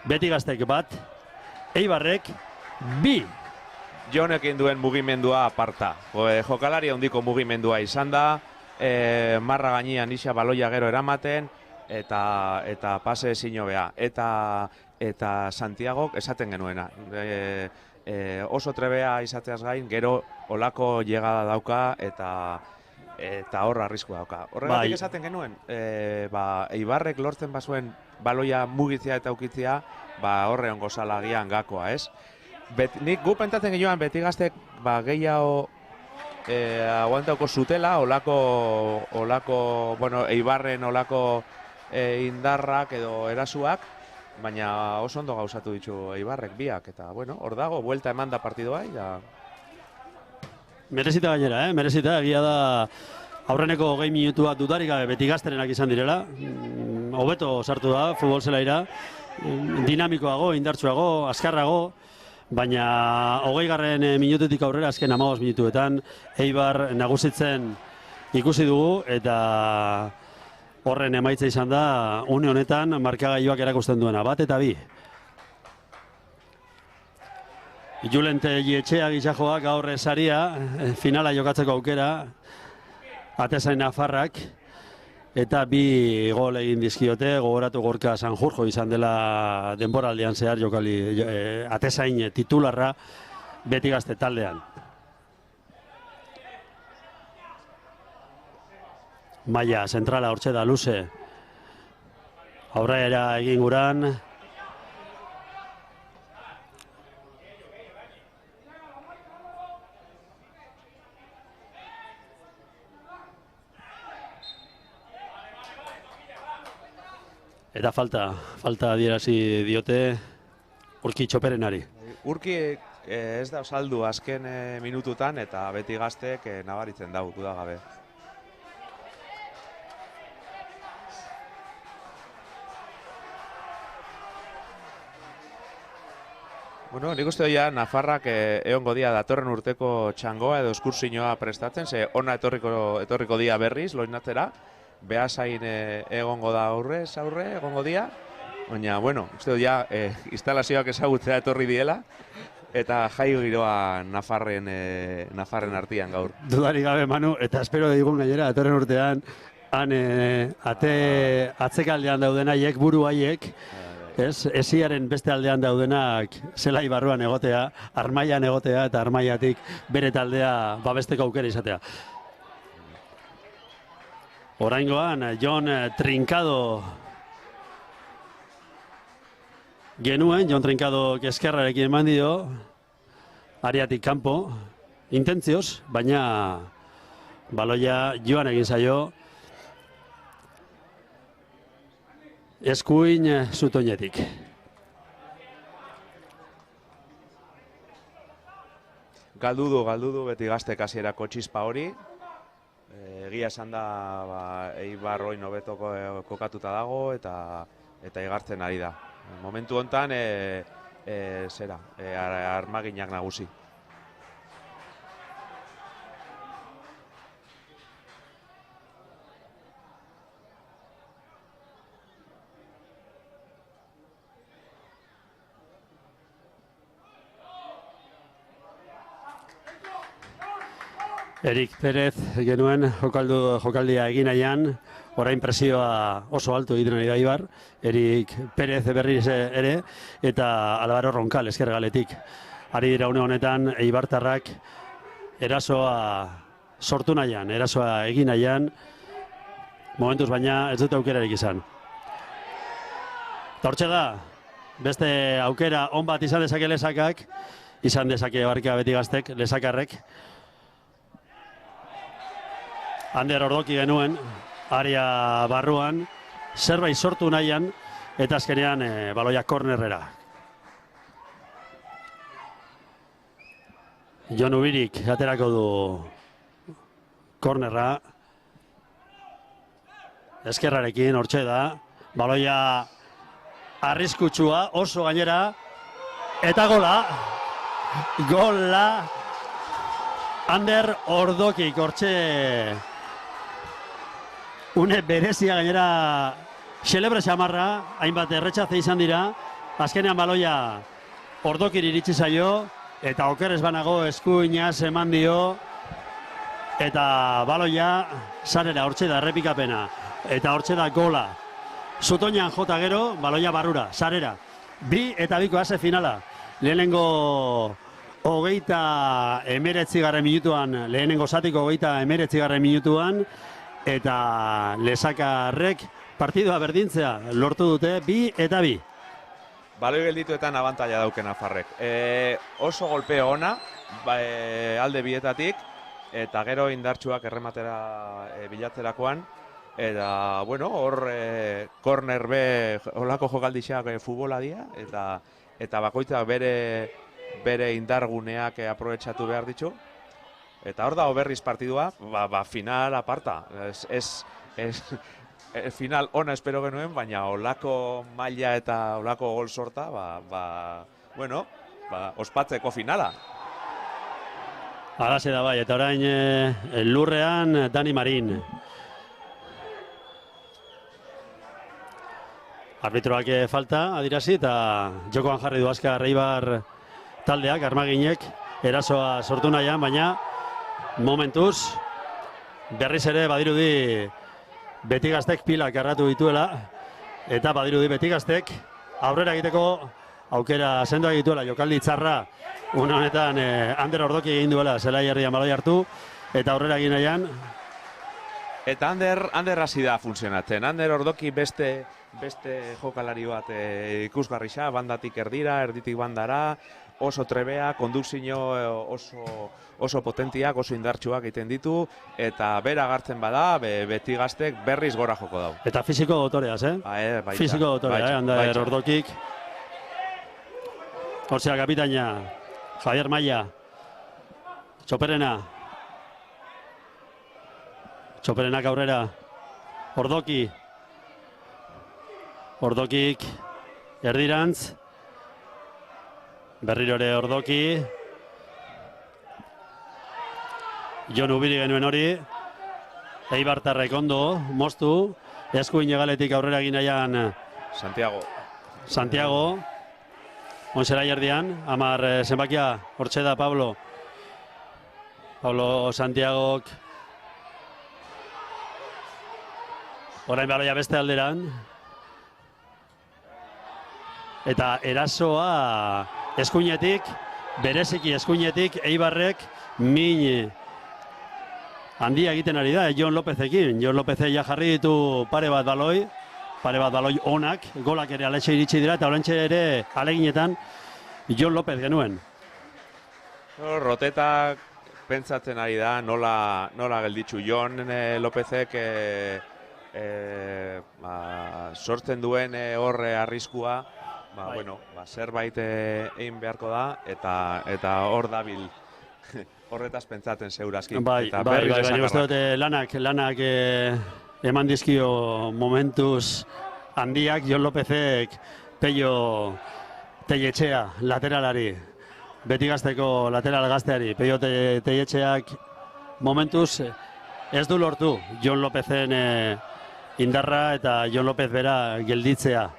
Beti Gaztek 1, Eibarrek 2. Jonekin duen mugimendua aparta. Jokalari handiko mugimendua izan da, marra gainean isa baloia gero eramaten, eta pase ezin hobea. Eta Santiagok esaten genuena. Oso trebea izateaz gain, gero olako llegada dauka eta hor arriskua dauka. Horregatik esaten genuen, Eibarrek lortzen bazuen baloia mugitzea eta ukitzea, horre ongo zalagian gakoa, ez? Nik gu pentatzen genioan Beti Gaztek gehiago aguantauko zutela, Eibarren olako indarrak edo erasuak, baina oso ondo gauzatu ditu Eibarrek biak, eta hor dago, buelta eman da partidua. Merezita gainera, merezita, egia da aurreneko 20 minutua dudarik gabe Beti Gazterenak izan direla, hobeto sartu da futbol zelaira, dinamikoago, indartsuago, azkarrago, baina 20. Minututik aurrera azken 15 minutuetan Eibar nagusitzen ikusi dugu eta horren emaitza izan da une honetan markagailuak erakusten duena, 1 eta 2. Julente Etxea Gizajoak gaur saria, finala jokatzeko aukera, Atezain Nafarrak, eta 2 gol egin dizkiote, gogoratu Gorka Sanjurjo izan dela denboraldian zehar jokali Atezain titularra Beti Gazte taldean. Maia zentrala hortxe da luze, aurrera egin guran, eta falta adierazi diote Urki Txoperenari. Urki ez da saldu azken minututan eta Beti Gaztek nabaritzen dau, dudagabe. Bueno, nik uste doia Nafarrak egongo dia datorren urteko txangoa edo eskursioa prestatzen, ze ona etorriko dia berriz, loinatzera. Beasain egongo da aurre, egongo dia. Baina, bueno, uste dut ja, instalazioak ezagutzea etorri diela. Eta jai giroa Nafarren artean gaur. Dudarik gabe, Manu, eta espero digun gainera, datorren urtean, han atzekaldean dauden haiek, buru haiek, esiaren beste aldean daudenak zelai barruan egotea, Armaian egotea eta Armaiatik bere taldea babesteko aukera izatea. Oraingoan, Jon Trincado genuen, Jon Trincado eskerrarekin eman dio, ariatik kanpo, intentzioz, baina baloia joan egin zaio, eskuin zutoinetik. Galdu Beti Gaztek hasierako txispa hori. Egia esan da Eibar hori hobeto kokatuta dago eta igartzen ari da. Momentu hontan armaginak nagusi. Erik Pérez genuen jokaldia egin nahian, orain presioa oso alto egiten ari da Eibar, Erik Pérez berriz ere, eta Alvaro Ronkal eskergaletik. Ari dira une honetan Eibartarrak erasoa sortu nahian, erasoa egin nahian, momentuz baina ez dute aukerarik izan. Eta hortxe da, beste aukera on bat izan dezake Lesakak, izan dezake Barka Beti Gaztek, Lesakarrek. Ander Ordoki genuen, aria barruan, zerbait sortu nahian, eta azkenean baloia kornerrera. Jon Ubirik aterako du kornerra. Eskerrarekin, hortxe da. Baloia arriskutsua, oso gainera. Eta gola. Gola. Ander Ordokik, hortxe. Une berezia gainera xelebre xamarra, hainbat erretxatze izan dira, azkenean baloia Ordokir iritsi zaio, eta okerrez banago eskuinaz eman dio, eta baloia sarera, hortxe da errepikapena, eta hortxe da gola. Zutoinan jota gero, baloia barrura, sarera. 2 eta 2 ase finala. Lehenengo 39. minutuan, lehenengo zatiko 39. minutuan, eta Lesakarrek partidua berdintzea lortu dute 2 eta 2. Baloi geldituetan abantaila dauken Nafarrek. Oso golpeo ona, alde bietatik, eta gero indartsuak errematera bilatzerakoan. Eta, bueno, hor korner be olako jokaldixak futbola dira, eta bakoitzak bere indarguneak aprobetxatu behar ditu. Eta hor dago berriz partidua, final aparta. Final ona espero genuen, baina olako maila eta olako gol sorta, bueno, ospatzeko finala. Halaxe da bai, eta orain lurrean Dani Marin. Arbitroak falta adirazi eta jokoan jarri du Azkar Eibar taldeak, armaginek, erasoa sortu nahian, baina momentuz berriz ere badirudi Betigaztek pilak erratu dituela eta badirudi Betigaztek aurrera egiteko aukera sendoa dituela, jokaldi txarra une honetan Ander Ordoki egin duela Zelai herrian baloi hartu eta aurrera egin nahian. Eta Ander hasi da funtzionatzen. Ander Ordoki beste jokalari bat ikusgarrisa, bandatik erdira, erditik bandara, oso trebea, kondukzio oso potentiak, oso indartsuak egiten ditu, eta bera agartzen bada, Betigaztek berriz gora joko dau. Eta fisiko dotoreaz, Baita, fisiko dotorea, Ander Ordokik. Horzea kapitaina, Javier Maia, Txoperenak aurrera, Ordokik erdirantz, berrirore Ordoki, Jon Ubiri genuen hori, Eibartarrek ondo, moztu, eskuin egaletik aurrera egin nahian Santiago, onzera erdian, 10 zenbakia, hortxe da Pablo Santiagok, orain baloia beste alderan, eta erasoa eskuinetik, bereziki eskuinetik, Eibarrek min handia egiten ari da, Jon Lopezekin. Jon Lopezek ja jarri ditu pare bat baloi onak, golak ere aletxe iritsi dira, eta orantxe ere aleginetan Jon Lopez genuen. Rotetak pentsatzen ari da, nola gelditzu Jon Lopezek sortzen duen horre arriskua, zerbait egin beharko da, eta hor dabil horretaz pentsatzen zeurazkin. Baina uste dute lanak eman dizkio momentuz handiak Jon Lopezek Pello Telletxea lateralari, Betigazteko lateral gazteari, Pello Telletxeak momentuz ez du lortu Jon Lopezen indarra eta Jon Lopez bera gelditzea.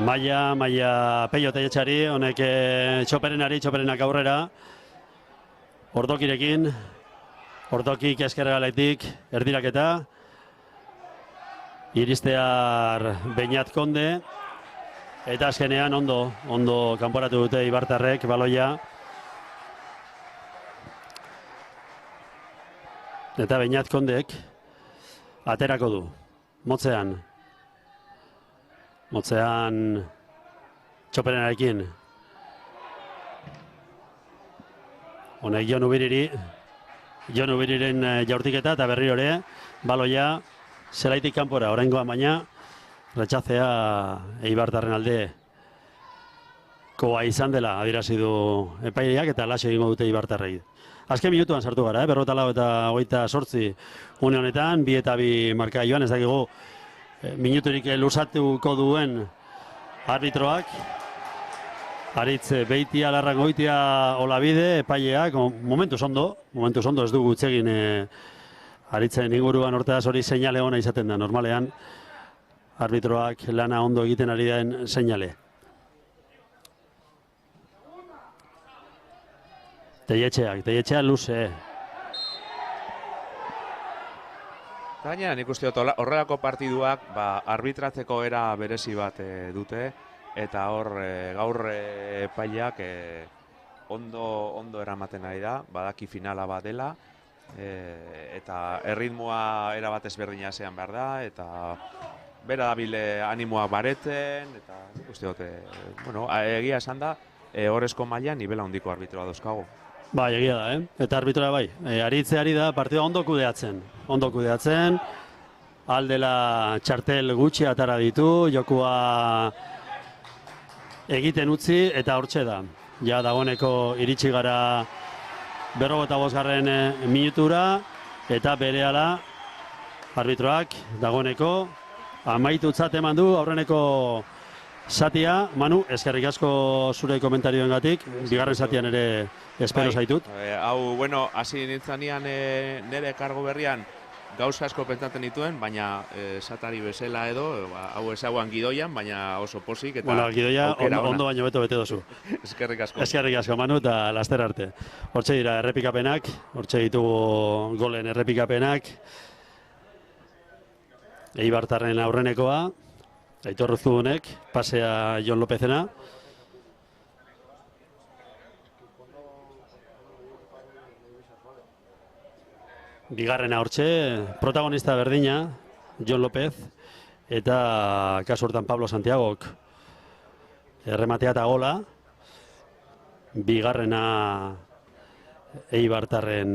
Maia Pello Telletxeari, honek Txoperenak aurrera, Ordokirekin, Ordokik eskerregaletik erdiraketa, iristear Beñat Konde, eta azkenean ondo kanporatu dute Eibartarrek baloia. Eta Beñat Kondek aterako du, motzean Txoperenarekin. Honek Jon Ubiriren jaurtiketa eta berri hori baloia zelaitik kanpora, oraingoan baina retxazea Eibartarren alde koa izan dela adierazi du epaileak eta laxe egingo dute Eibartarrei. Azken minutuan sartu gara, 44 eta 28 une honetan, 2 eta 2 marka joan, ez dakigu minuturik luzatuko duen arbitroak. Aritz Beitia, Larrangoitia, Olabide, epaileak, momentuz ondo ez dugu utzegin Aritzen inguruan hortaz hori seinale ona izaten da, normalean arbitroak lana ondo egiten ari den seinale. Telletxeak luze. Gaina nik uste dut horrelako partiduak arbitratzeko era berezi bat dute, eta hor gaur epaileak ondo eramaten ari da, badaki finala bat dela, eta erritmoa erabat ezberdina zean behar da, eta bera dabile animoa baretzen, eta nik uste dut, egia esan da, horrezko mailan nibela handiko arbitroa dauzkagu. Bai, egia da, eta arbitroa bai. Aritzeari da partida ondo kudeatzen, aldela txartel gutxi atara ditu, jokua egiten utzi eta hortxe da. ja dagoeneko iritsi gara 45. minutura, eta berehala arbitroak dagoeneko amaitutzat eman du aurreneko zatia. Manu, eskerrik asko zure komentarioengatik, bigarren zatian ere espero zaitut. Hau, bueno, hasi nintzanean nire kargo berrian gauza asko pentsatzen dituen, baina satari bezala edo, hau ezaguan gidoian, baina oso posik. Eta bueno, gidoia ondo baino beto bete dozu. Eskerrik asko. Eskerrik asko, Manu, eta laster arte. Hortxe dira errepikapenak, hortxe ditugu golen errepikapenak. Eibartarren aurrenekoa, Aitor Urzudunek, pasea Jon Lopezena. Bigarrena hortxe, protagonista berdina, Jon Lopez, eta kasu hortan Pablo Santiagok errematea eta gola. Bigarrena Eibartarren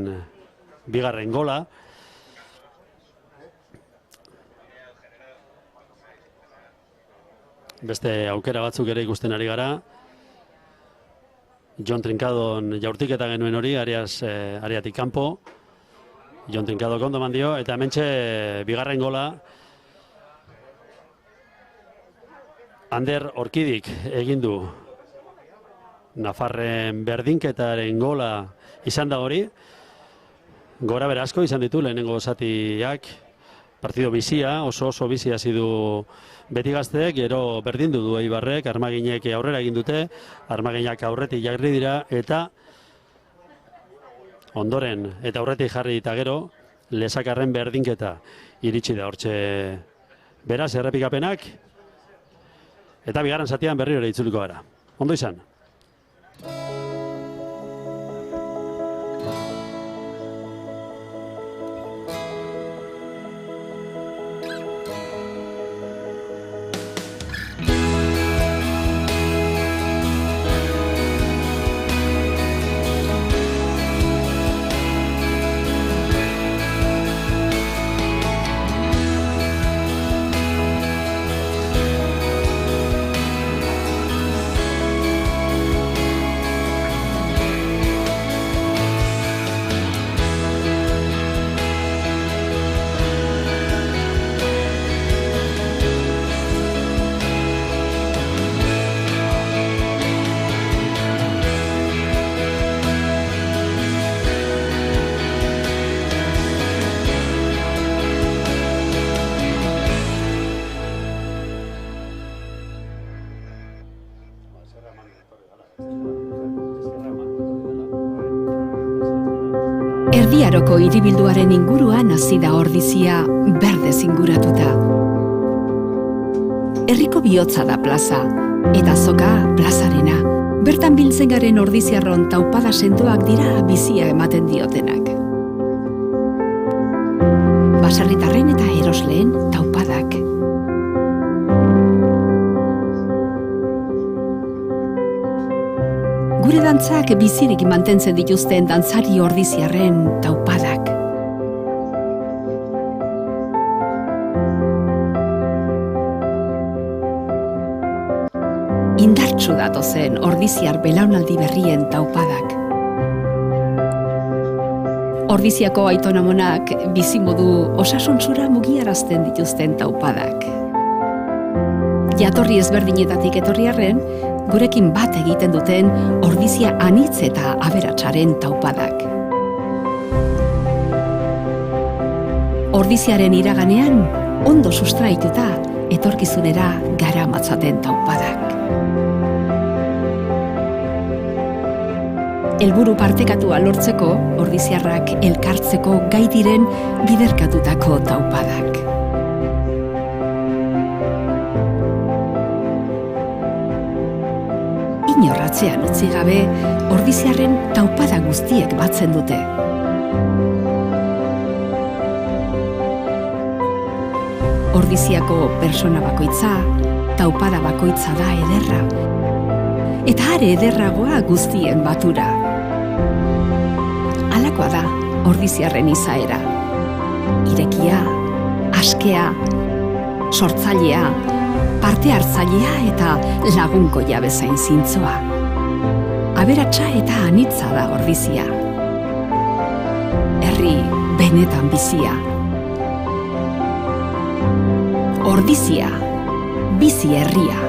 bigarren gola. Beste aukera batzuk ere ikusten ari gara. Jon Trincadon jaurtiketa genuen hori, areatik kanpo. Jon Trincado ondo eman dio, eta hementxe bigarren gola Ander Orkidik egin du. Nafarren berdinketaren gola izan da hori. Gora bera asko izan ditu lehenengo zatiak. Partido bizia, oso bizia hasi du beti gazteek, gero berdindu du Eibarrek, Armaginek aurrera egin dute, Armaginak aurretik jarri dira, eta ondoren eta aurretik jarri eta gero, Lesakarren berdinketa iritsi da hortxe. Beraz, errepikapenak, eta bigarren zatian berriro ere itzuliko gara. Ondo izan. Erdiaroko hiribilduaren inguruan hasi da ordizia berdez inguratuta. Herriko bihotza da plaza, eta azoka plazarena. Bertan biltzen garen ordiziarron taupada sendoak dira bizia ematen diotenak. Baserritarren eta erosleen taupadak. Gure dantzak bizirik mantentzen dituzten dantzari ordiziarren taupadak. Indartsu datozen ordiziar belaunaldi berrien taupadak. Ordiziako aitonamonak bizimodu osasuntsura mugiarazten dituzten taupadak. Jatorri ezberdinetatik etorri arren, gurekin bat egiten duten ordizia anitz eta aberatsaren taupadak. Ordiziaren iraganean, ondo sustraituta, etorkizunera garamatzaten taupadak. Helburu partekatua lortzeko, ordiziarrak elkartzeko gai diren biderkatutako taupadak. Inorratzean utzi gabe, ordiziarren taupada guztiek batzen dute. Ordiziako persona bakoitza, taupada bakoitza da ederra. Eta are ederragoa guztien batura. Halakoa da ordiziarren izaera. Irekia, askea, sortzailea, parte hartzailea eta lagunkoia bezain zintzoa. aberatsa eta anitza da Ordizia. Herri benetan bizia. Ordizia, bizi herria.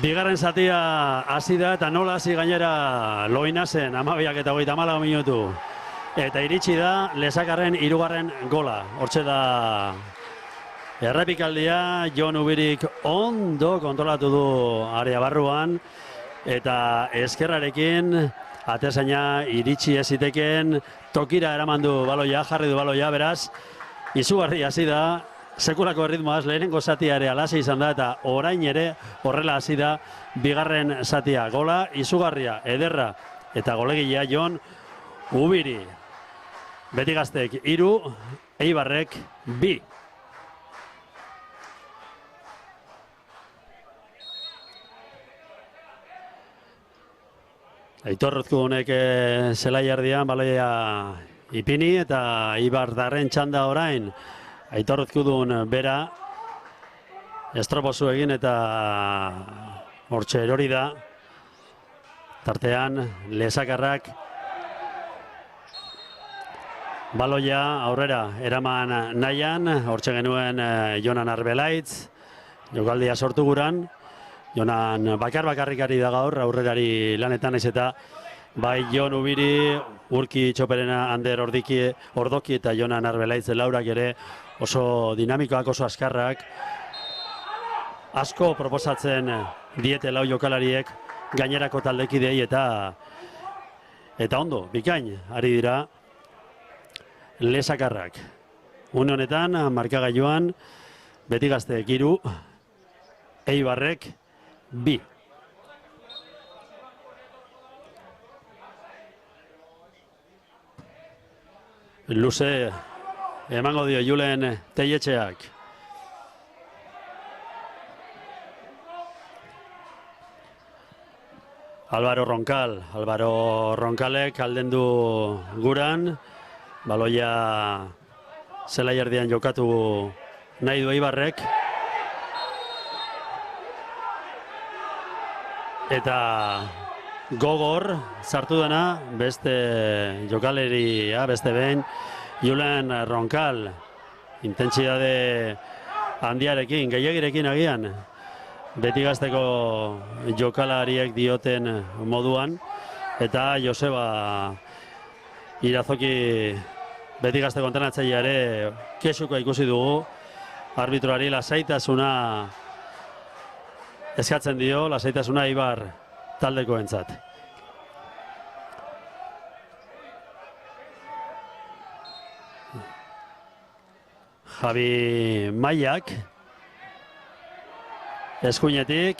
Bigarren zatia hasi da eta nola hasi gainera Loinasen 12 eta 34 minutu. Eta iritsi da Lesakarren 3. gola. Hortxe da errepikaldia, Jon Ubirik ondo kontrolatu du area barruan eta eskerrarekin atezaina iritsi eziteken tokira eraman du baloia, jarri du baloia, beraz, izugarri hasi da. Sekulako erritmoaz lehenengo zatia ere alasi izan da eta orain ere horrela hasi da bigarren zatia. Gola izugarria, ederra eta golegilea Jon Ubiri. Beti Gaztek 3, Eibarrek 2. Aitor Rozkudunek zelai erdian baloia ipini eta Eibardarren txanda orain. Aitor Rozkudun bera estropozu egin eta hortxe erori da. Tartean Lesakarrak baloia aurrera eraman nahian, hortxe genuen Jonan Arbelaitz, jokaldia sortu guran. Jonan bakarrik ari da gaur, aurrerari lanetan naiz eta bai Jon Ubiri, Urki Txoperena, Ander Ordoki eta Jonan Arbelaitz laurak ere oso dinamikoak, oso askarrak. Asko proposatzen diete lau jokalariek gainerako taldekidei eta ondo, bikain ari dira Lesakarrak. Une honetan, markagailuan, Beti Gaztek 3, Eibarrek 2. Luze emango dio Julen Teietxeak. Álvaro Ronkalek alden du guran. Baloia zelai erdian jokatu nahi du Eibarrek. Eta gogor sartu dena beste jokaleria, beste behin Julen Ronkal. Intentsitate handiarekin, gehiagirekin agian. Beti Gazteko jokalariek dioten moduan. Eta Joseba Irazoki Beti Gazteko entrenatzailea ere kexuko ikusi dugu. Arbitroari lasaitasuna eskatzen dio, lasaitasuna Eibar taldekoentzat. Javi Maiak eskuinetik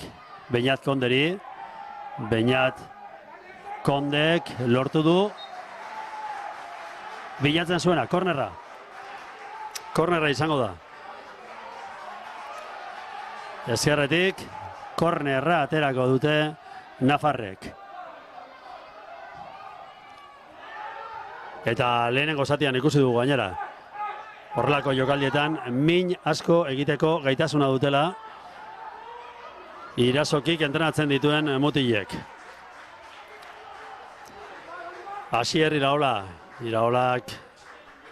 Beñat Konderi. Beñat Kondek lortu du bilatzen zuena, kornerra. Kornerra izango da. Ezkerretik kornerra aterako dute Nafarrek. Eta lehenengo zatian ikusi dugu gainera. Horrelako jokaldietan min asko egiteko gaitasuna dutela Irasokik entrenatzen dituen mutilek. Asier Iraolak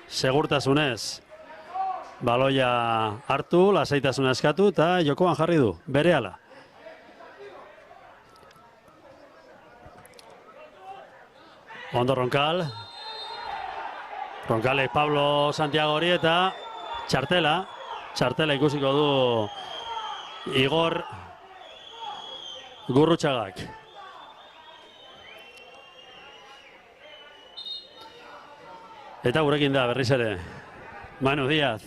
segurtasunez baloia hartu, lasaitasuna eskatu eta jokoan jarri du, berehala. Ondo Ronkal. Ronkalek Pablo Santiago hori eta txartela ikusiko du Igor Gurrutxagak. Eta gurekin da berriz ere Manu Díaz.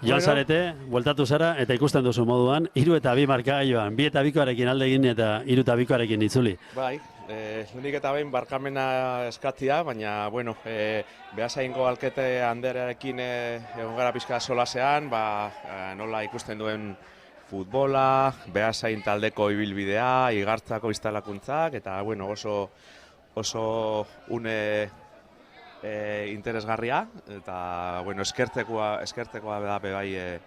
Joan zarete, bueltatu zara eta ikusten duzu moduan 3 eta 2 markagailuan, 2 eta 2koarekin alde egin eta 3 eta 2koarekin itzuli. Bai, lehenik eta behin barkamena eskatzia, baina, bueno, Beasaingo Alkete Anderearekin egon gara pixka solasean, nola ikusten duen futbola, Beasain taldeko ibilbidea, igartzako instalakuntzak, eta, bueno, oso une interesgarria, eta, bueno, eskertekoa da bai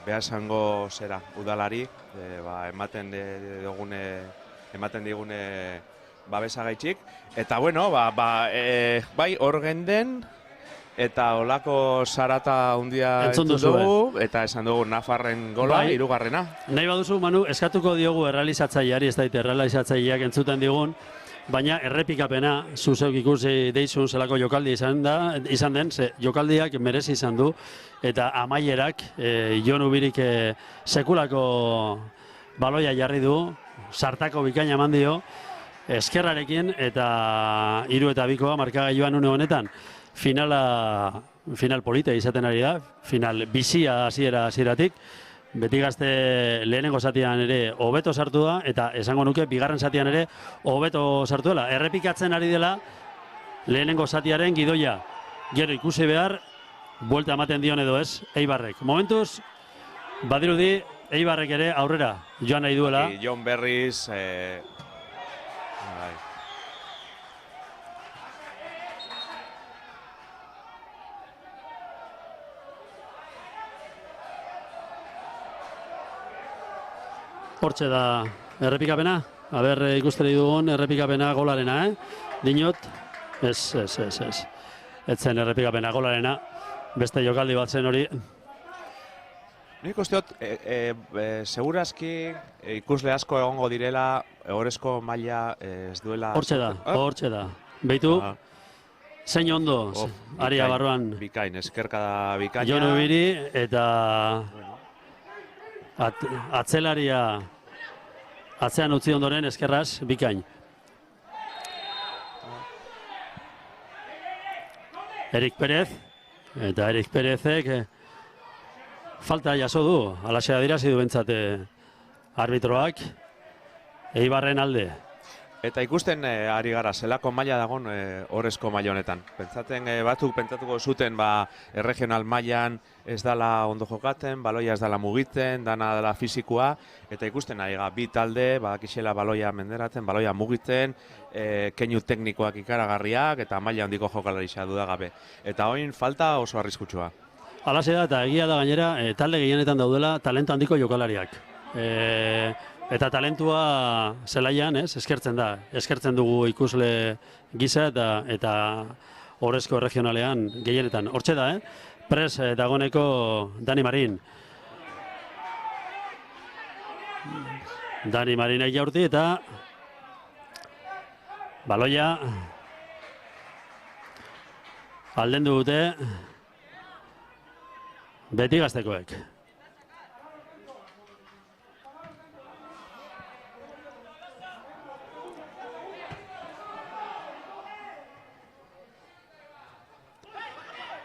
Beasaingo udalari, ematen digune babesagaitxik, eta, bueno, bai, hor genden, eta olako sarata hundia Entzun entzun duzue. dugu, eta esan dugu Nafarren gola, Bai. hirugarrena. Nahi baduzu, Manu, eskatuko diogu errealizatzaileari, ez daite errealizatzaileak entzuten digun, baina errepikapena zuzeuk ikusi deizun zelako jokaldi izan den, ze jokaldiak merezi izan du, eta amaierak Jon Ubirik sekulako baloia jarri du, sartako bikaina eman dio, eskerrarekin eta 3-2 markagailuan une honetan. Final polita izaten ari da, final bizia hasieratik, beti gazte lehenengo zatian ere hobeto sartu da, eta esango nuke bigarren zatian ere hobeto sartu dela. Errepikatzen ari dela lehenengo zatiaren gidoia. Gero ikusi behar, buelta ematen dion edo ez, Eibarrek. Momentuz, badirudi, Eibarrek ere aurrera joan nahi duela. Jon Berriz... Hortxe da errepikapena, aber ikusteri dugun errepikapena golarena, Dinot, ez. Etzen errepikapena golarena, beste jokaldi bat zen hori. Nik usteot, segurazki ikusle asko egongo direla, ohorezko maila ez duela... Hortxe da. Beitu, zein ondo, aria barruan. Bikain, eskerkada bikaina. Jon Ubiri eta atzelaria atzean utzi ondoren eskerraz bikain. Erik Perez, eta Erik Perezek falta jaso du, alaxe adirazi du bentsate arbitroak, Eibarren alde. Eta ikusten ari gara, zelako maila dagon horrezko maila honetan. Batzuk pentsatuko zuten regional mailan ez dala ondo jokaten, baloia ez dala mugitzen, dana dela fizikoa, eta ikusten ari gara, bi talde, badakixela baloia menderatzen, baloia mugitzen, keinu teknikoak ikaragarriak, eta maila handiko jokalari du da gabe. Eta oin falta oso arriskutsua. Alaxe da, eta egia da gainera, talde gehienetan daudela talento handiko jokalariak. Eta talentua zelaian, eskertzen da. Eskertzen dugu ikusle gisa eta horrezko regionalean gehienetan. Hortxe da, pres dagoneko Dani Marin. Dani Marinek jaurti eta baloia aldendu dute beti gaztekoek.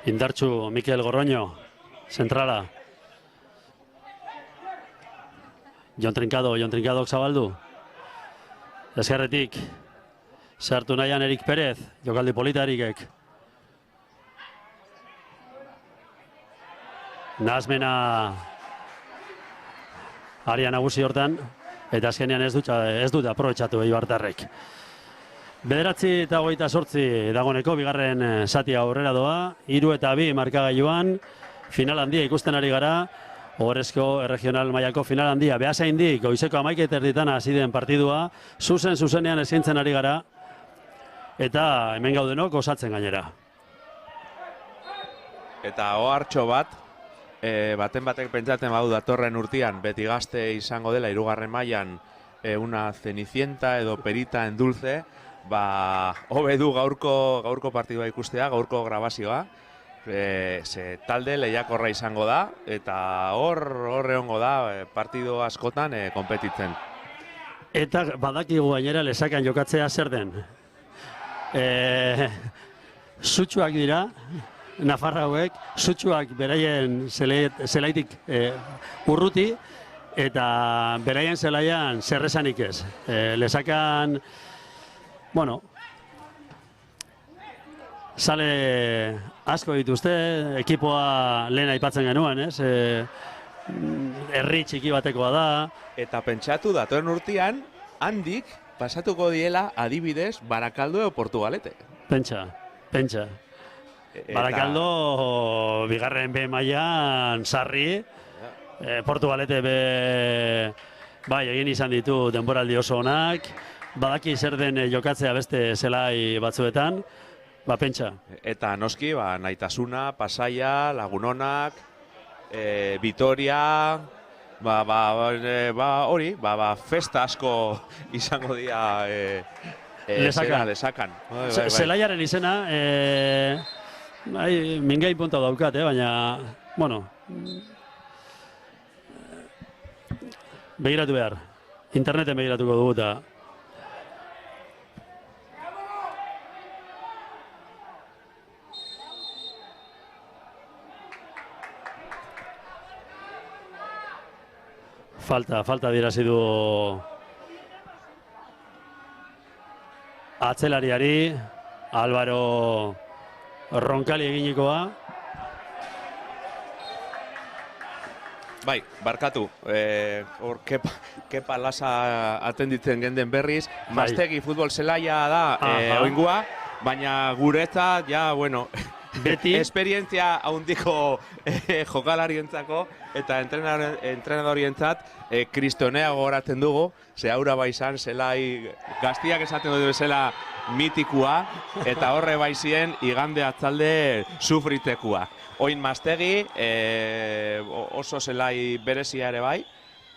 Indartxu Mikel Gorroño, zentrala. Jon Trinkadok zabaldu. Ezkerretik, sartu nahian Erik Perez, jokaldi polita Erikek. Nahazmena aria nagusi hortan, eta azkenean ez dut aprobetxatu eibartarrek. 9:28 dagoneko bigarren zatia aurrera doa, 3-2 markagailuan, final handia ikusten ari gara, ohorezko erregional mailako final handia. Beasaindik, goizeko 11:00 hasi den partidua, zuzenean eskaintzen ari gara, eta hemen gaudenok osatzen gainera. Eta ohartxo bat, baten batek pentsatzen badu datorren urtean, beti gazte izango dela 3. mailan una cenicienta edo perita en dulce, hobe du gaurko partidua ikustea, gaurko grabazioa, ze talde lehiakorra izango da, eta hor egongo da partido askotan konpetitzen. Eta badakigu gainera lesakan jokatzea zer den. Sutsuak dira, Nafarra hauek, sutsuak beraien zelaitik urruti, eta beraien zelaian zerrezanik ez. Lesakan, bueno, sale asko dituzte, ekipoa lehen aipatzen genuen, ez? Herri txiki batekoa da. Eta pentsatu datorren urtean, handik pasatuko diela adibidez Barakaldo edo Portugalete. Pentsa. Barakaldo bigarren B mailan sarri, Portugalete be bai egin izan ditu denboraldi oso onak, badaki zer den jokatzea beste zelai batzuetan, Pentsa. Eta noski, Naitasuna, Pasaia, Lagunonak, Vitoria, hori, festa asko izango dira lesakan. Zelaiaren izena, mingai punta daukat, baina, bueno, begiratu behar. Interneten begiratuko dugu eta falta dirazi du atzelariari, Álvaro Roncali eginikoa. Bai, barkatu, hor kepa lasa atenditzen genden berriz, Mastegi futbol zelaia da oingua, baina guretzat, ja, bueno, beti esperientzia haundiko jokalarientzako eta entrenadorientzat kristonea gogoratzen dugu, ze aurra baizan, zelai gaztiak esaten dut bezala mitikua, eta horre baizien igande atzalde sufritekua. Oin Mastegi, oso zelai berezia ere bai,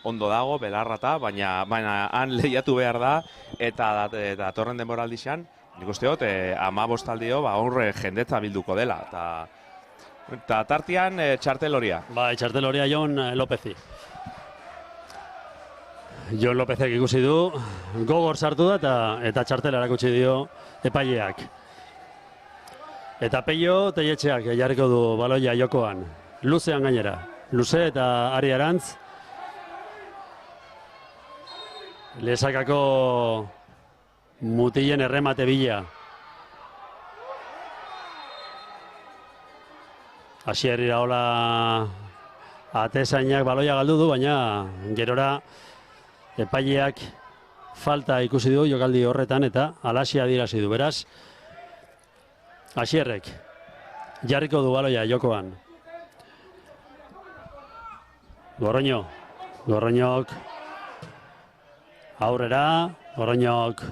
ondo dago, belarrata, baina han lehiatu behar da, eta datorren denboraldixan, nik uste dut, 15 aldio, horre jendetza bilduko dela, eta tartian txarteloria. Bai, txarteloria Jon Lopezi. Jon Lopezek ikusi du, gogor sartu da eta txartela erakutsi dio epaileak. Eta Peio Teietxeak jarriko du baloia jokoan. Luzean gainera. Luze eta Ari Arantz. Lesakako mutilen erremate bila. Asier Iraola atezainak baloia galdu du, baina gerora epaileak falta ikusi du jokaldi horretan eta alaxia adierazi du. Beraz, Asierrek jarriko du baloia jokoan. Gorroñok aurrera, Gorroñok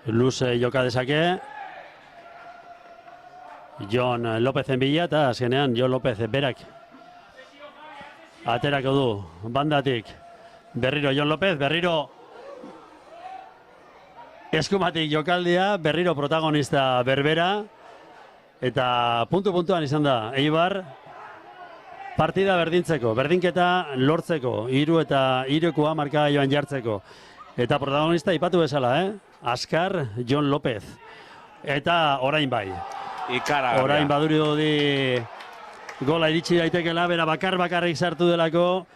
luze joka dezake. Jon Lopezen bila eta azkenean Jon Lopez berak aterako du bandatik. Berriro Jon Lopez, berriro eskumatik jokaldia, berriro protagonista berbera. Eta puntuan izan da, Eibar partida berdintzeko, berdinketa lortzeko, 3 eta 3koa markagailuan jartzeko. Eta protagonista ipatu bezala, Azkar Jon Lopez. Eta orain bai. Orain baduri di gola iritsi daitekela, bera bakarrik sartu delako.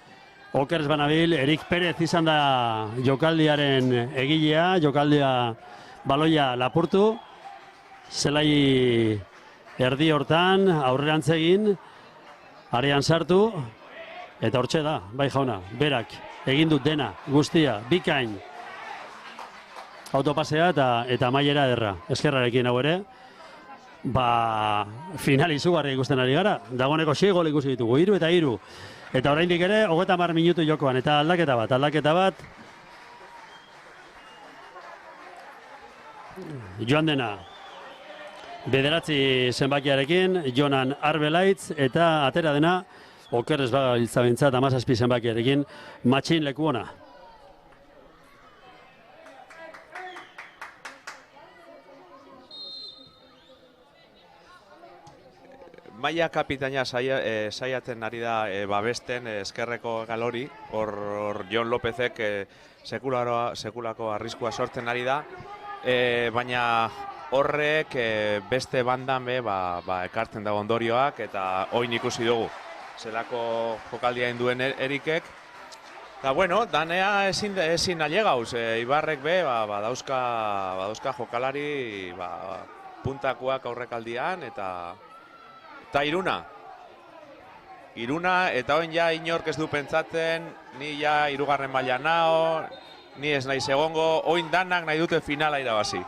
Okerz banabil, Erik Perez izan da jokaldiaren egilea, jokaldia baloia lapurtu. Zelai erdi hortan, aurrerantz egin, arean sartu, eta hortxe da, bai jauna, berak, egin dut dena, guztia, bikain. Autopasea eta maiera ederra, eskerrarekin hau ere. Final izugarri ikusten ari gara, dagoeneko 6 gol ikusi ditugu, 3 eta 3. Eta oraindik ere, 30 minutu jokoan, eta aldaketa bat. Joan dena. 9 zenbakiarekin, Jonan Arbelaitz, eta atera dena, okerrez bagaltza bintzat, 17 zenbakiarekin, Matxin Lekuona. Maia kapitaina saiatzen ari da babesten eskerreko galori, hor Jon Lopezek sekulako arriskua sortzen ari da, baina horrek beste bandan ekartzen dago ondorioak, eta oin ikusi dugu zelako jokaldia induen Erikek. Eta bueno, danea ezin ailegauz, Ibarrek badauzka jokalari puntakoak aurrekaldian, eta Iruna, eta oin ja inork ez du pentsatzen, ni ja 3. maila nao, ni ez naiz egongo, oin danak nahi dute finala irabazi.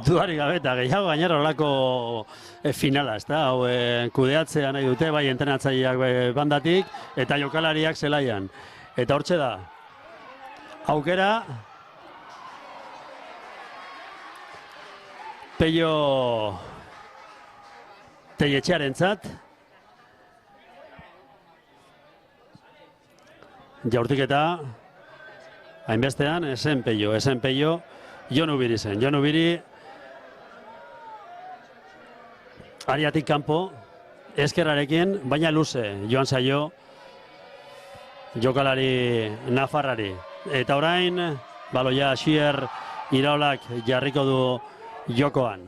Dudarik gabe eta gehiago gainera horrelako finala, ezta? Hau kudeatzea nahi dute, bai entrenatzaileak bandatik, eta jokalariak zelaian. Eta hortxe da, aukera, Pello Telletxearentzat. Jaurtiketa hainbestean esen Pello Jon Ubiri zen. Jon Ubiri ariatik kanpo eskerrarekin, baina luze joan zaio jokalari nafarrari. Eta orain baloia Xier Iraolak jarriko du jokoan.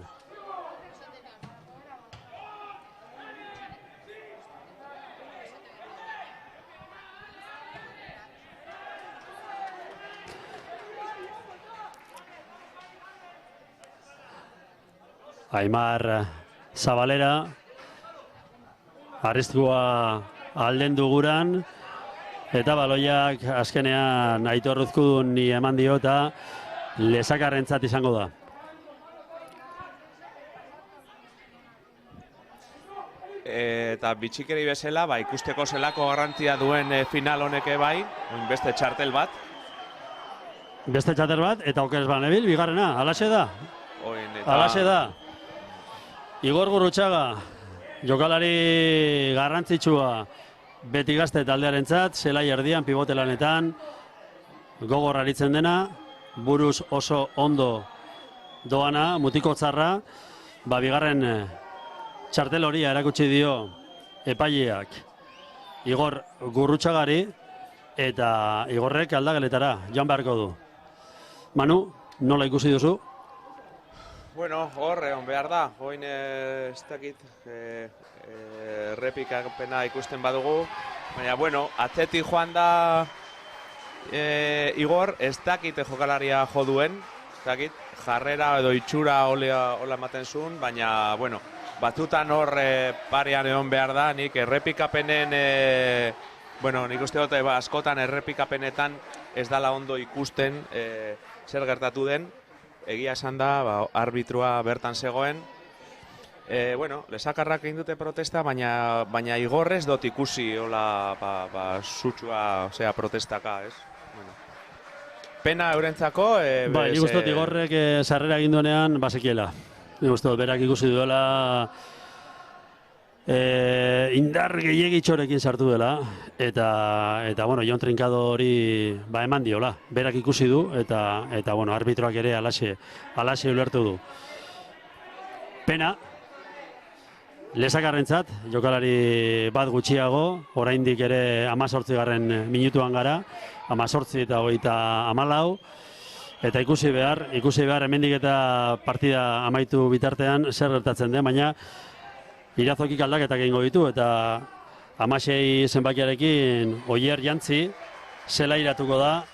Aimar Zabalera arriskua aldendu guran eta baloiak azkenean Aitor Urruzkudun ni eman dio eta Lesakarrentzat izango da. Eta bitxikeri bezala, ikusteko zelako garrantzia duen final honeke bai, beste txartel bat. Beste txartel bat, eta okeres banebil, bigarrena, alaxe da. Alaxe da. Igor Gurrutxaga, jokalari garrantzitsua beti gazte taldearentzat, zelai erdian, pivote lanetan, gogor aritzen dena, buruz oso ondo doana, mutiko txarra, bigarren txartel horia erakutsi dio epaileak Igor Gurrutxagari, eta Igorrek aldageletara joan beharko du. Manu, nola ikusi duzu? Bueno, hor, egon behar da, hoin ez dakit errepikapena ikusten badugu, baina, bueno, atzetik joan da Igor, ez dakit jokalaria jo duen, ez dakit, jarrera edo itxura hola ematen zuen, baina, bueno, batzutan hor parean egon behar da, nik errepikapenen, bueno, nik uste dut askotan errepikapenetan ez dala ondo ikusten zer gertatu den, egia esan da, arbitrua bertan zegoen. Bueno, Lesakarrak egin dute protesta, baina Igorrez dut ikusi hola sutsua, protestaka, ez? Pena eurentzako... Nik uste dut Igorrek sarrera egin duenean basekiela. Nik uste dut berak ikusi duela indar gehiagitxorekin sartu dela, eta bueno, Jon Trinkado hori eman diola, berak ikusi du, eta bueno, arbitroak ere alaxe ulertu du. Pena, Lesakarrentzat, jokalari bat gutxiago, oraindik ere 18. minutuan gara, 18 eta 34, eta ikusi behar, hemendik eta partida amaitu bitartean zer gertatzen den, baina Irazokik aldaketak egingo ditu, eta 16 zenbakiarekin Oier Jantzi zela iratuko da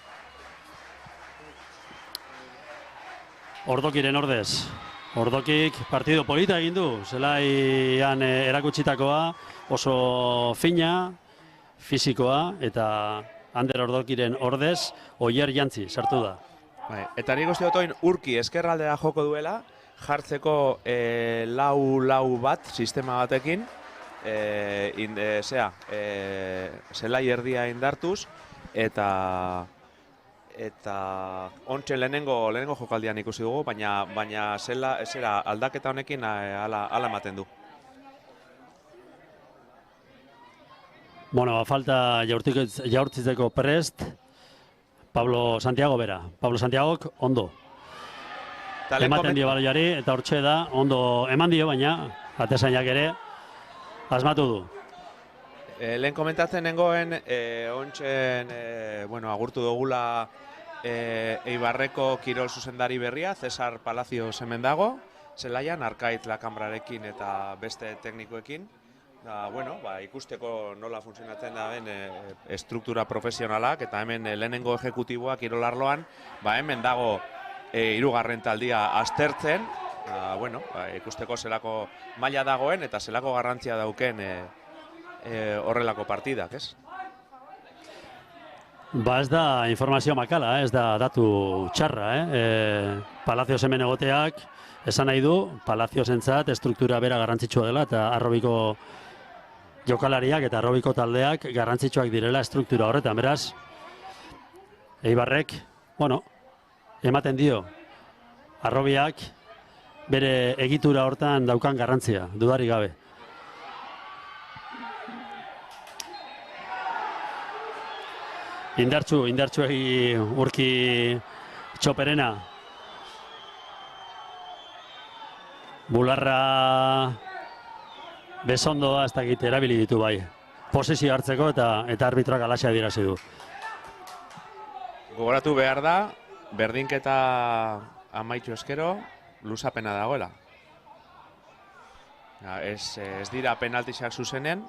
Ordokiren ordez. Ordokik partido polita egin du, zelaian erakutsitakoa, oso fina, fisikoa, eta Ander Ordokiren ordez Oier Jantzi sartu da. Eta nik uste dut oin Urki eskerraldea joko duela, jartzeko lau bat sistema batekin, zelai erdia indartuz, eta ontxe lehenengo jokaldian ikusi dugu, baina zera aldaketa honekin ala ematen du. Bueno, falta jaurtitzeko prest, Pablo Santiago bera. Pablo Santiagok ondo. Ematen dio baloiari, eta hortxe da, ondo eman dio, baina atezainak ere asmatu du. Lehen komentatzen nengoen, ontsen, agurtu dugula Eibarreko kirol zuzendari berria, Cesar Palacio hemen dago, zelaian, Arkaitz Lakambrarekin eta beste teknikoekin. Ikusteko nola funtzionatzen da den estruktura profesionalak, eta hemen lehenengo ejekutiboak kirolarloan, hemen dago hirugarren taldia aztertzen, ikusteko zelako maila dagoen eta zelako garrantzia dauken horrelako partidak, ez? Ez da informazio makala, ez da datu txarra, Palacios hemen egoteak esan nahi du, Palaciosentzat estruktura bera garrantzitsua dela, eta arrobiko jokalariak eta arrobiko taldeak garrantzitsuak direla estruktura horretan, beraz, Eibarrek, ematen dio, arrobiak bere egitura hortan daukan garrantzia, dudarik gabe. Indartsu egi Urki Txoperena. Bularra bezondoa ez dakit erabili ditu bai. Posizio hartzeko eta arbitroak alaxea dirazi du. Gogoratu behar da, berdinketa amaitu eskero, luzapena dagoela. Ez dira penaltixak zuzenen,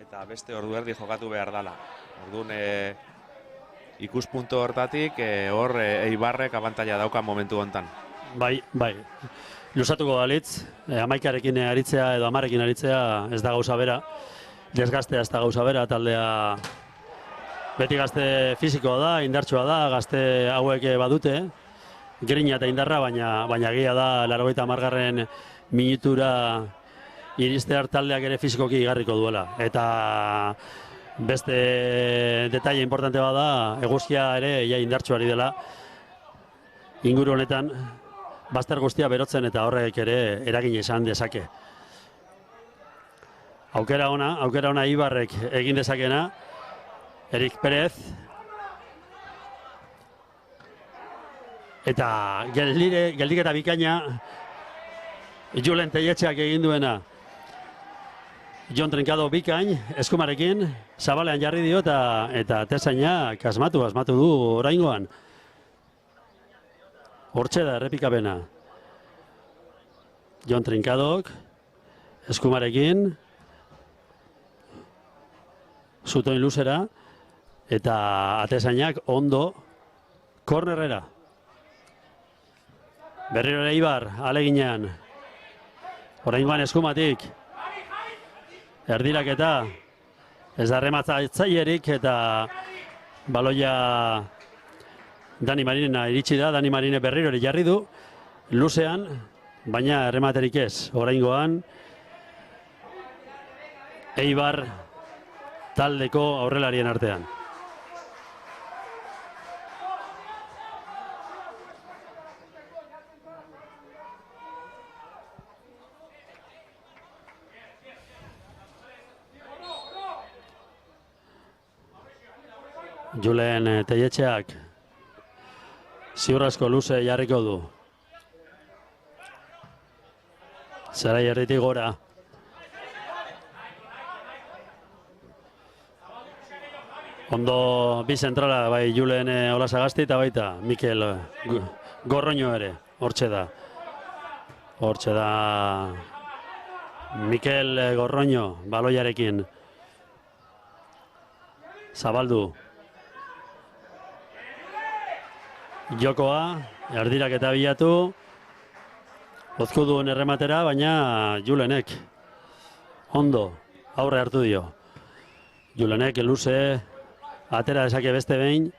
eta beste ordu erdi jokatu behar dela. Orduan ikuspuntu hortatik hor Eibarrek abantaila dauka momentu hontan. Bai. Luzatuko balitz, 11arekin aritzea edo 10arekin aritzea ez da gauza bera. Desgaztea ez da gauza bera, taldea beti gazte fisikoa da, indartsua da, gazte hauek badute, grina eta indarra, baina egia da 80. minutura iristear taldeak ere fisikoki igarriko duela. Eta beste detaile importante bada, eguzkia ere indartsuari dela inguru honetan, bazter guztia berotzen eta horrek ere eragin izan dezake. Aukera ona Eibarrek egin dezakena, Erik Perez. Eta geldiketa bikaina Julen Telletxeak egin duena. Jon Trinkado bikain, eskumarekin, zabalean jarri dio eta tesainak asmatu du oraingoan. Hortxe da errepikapena. Jon Trinkadok, eskumarekin, zutoin luzera, eta atesainak ondo kornerrera. Berriro ere Eibar, aleginean. Oraingoan eskumatik. Erdiraketa. Ez da rematzailerik eta baloia Dani Marinena iritsi da. Dani Marine berriro ere jarri du. Luzean, baina errematerik ez. Oraingoan Eibar taldeko aurrelarien artean. Julen Telletxeak ziurrasko luze jarriko du. Zerai erditik gora. Ondo bi zentrala, bai Julen Olasagasti eta baita Mikel Gorroño ere, hortxe da. Hortxe da Mikel Gorroño, baloiarekin. Zabaldu. Jokoa, erdirak eta bilatu. Ozku duen errematera, baina Julenek ondo aurre hartu dio. Julenek luze atera dezake beste behin,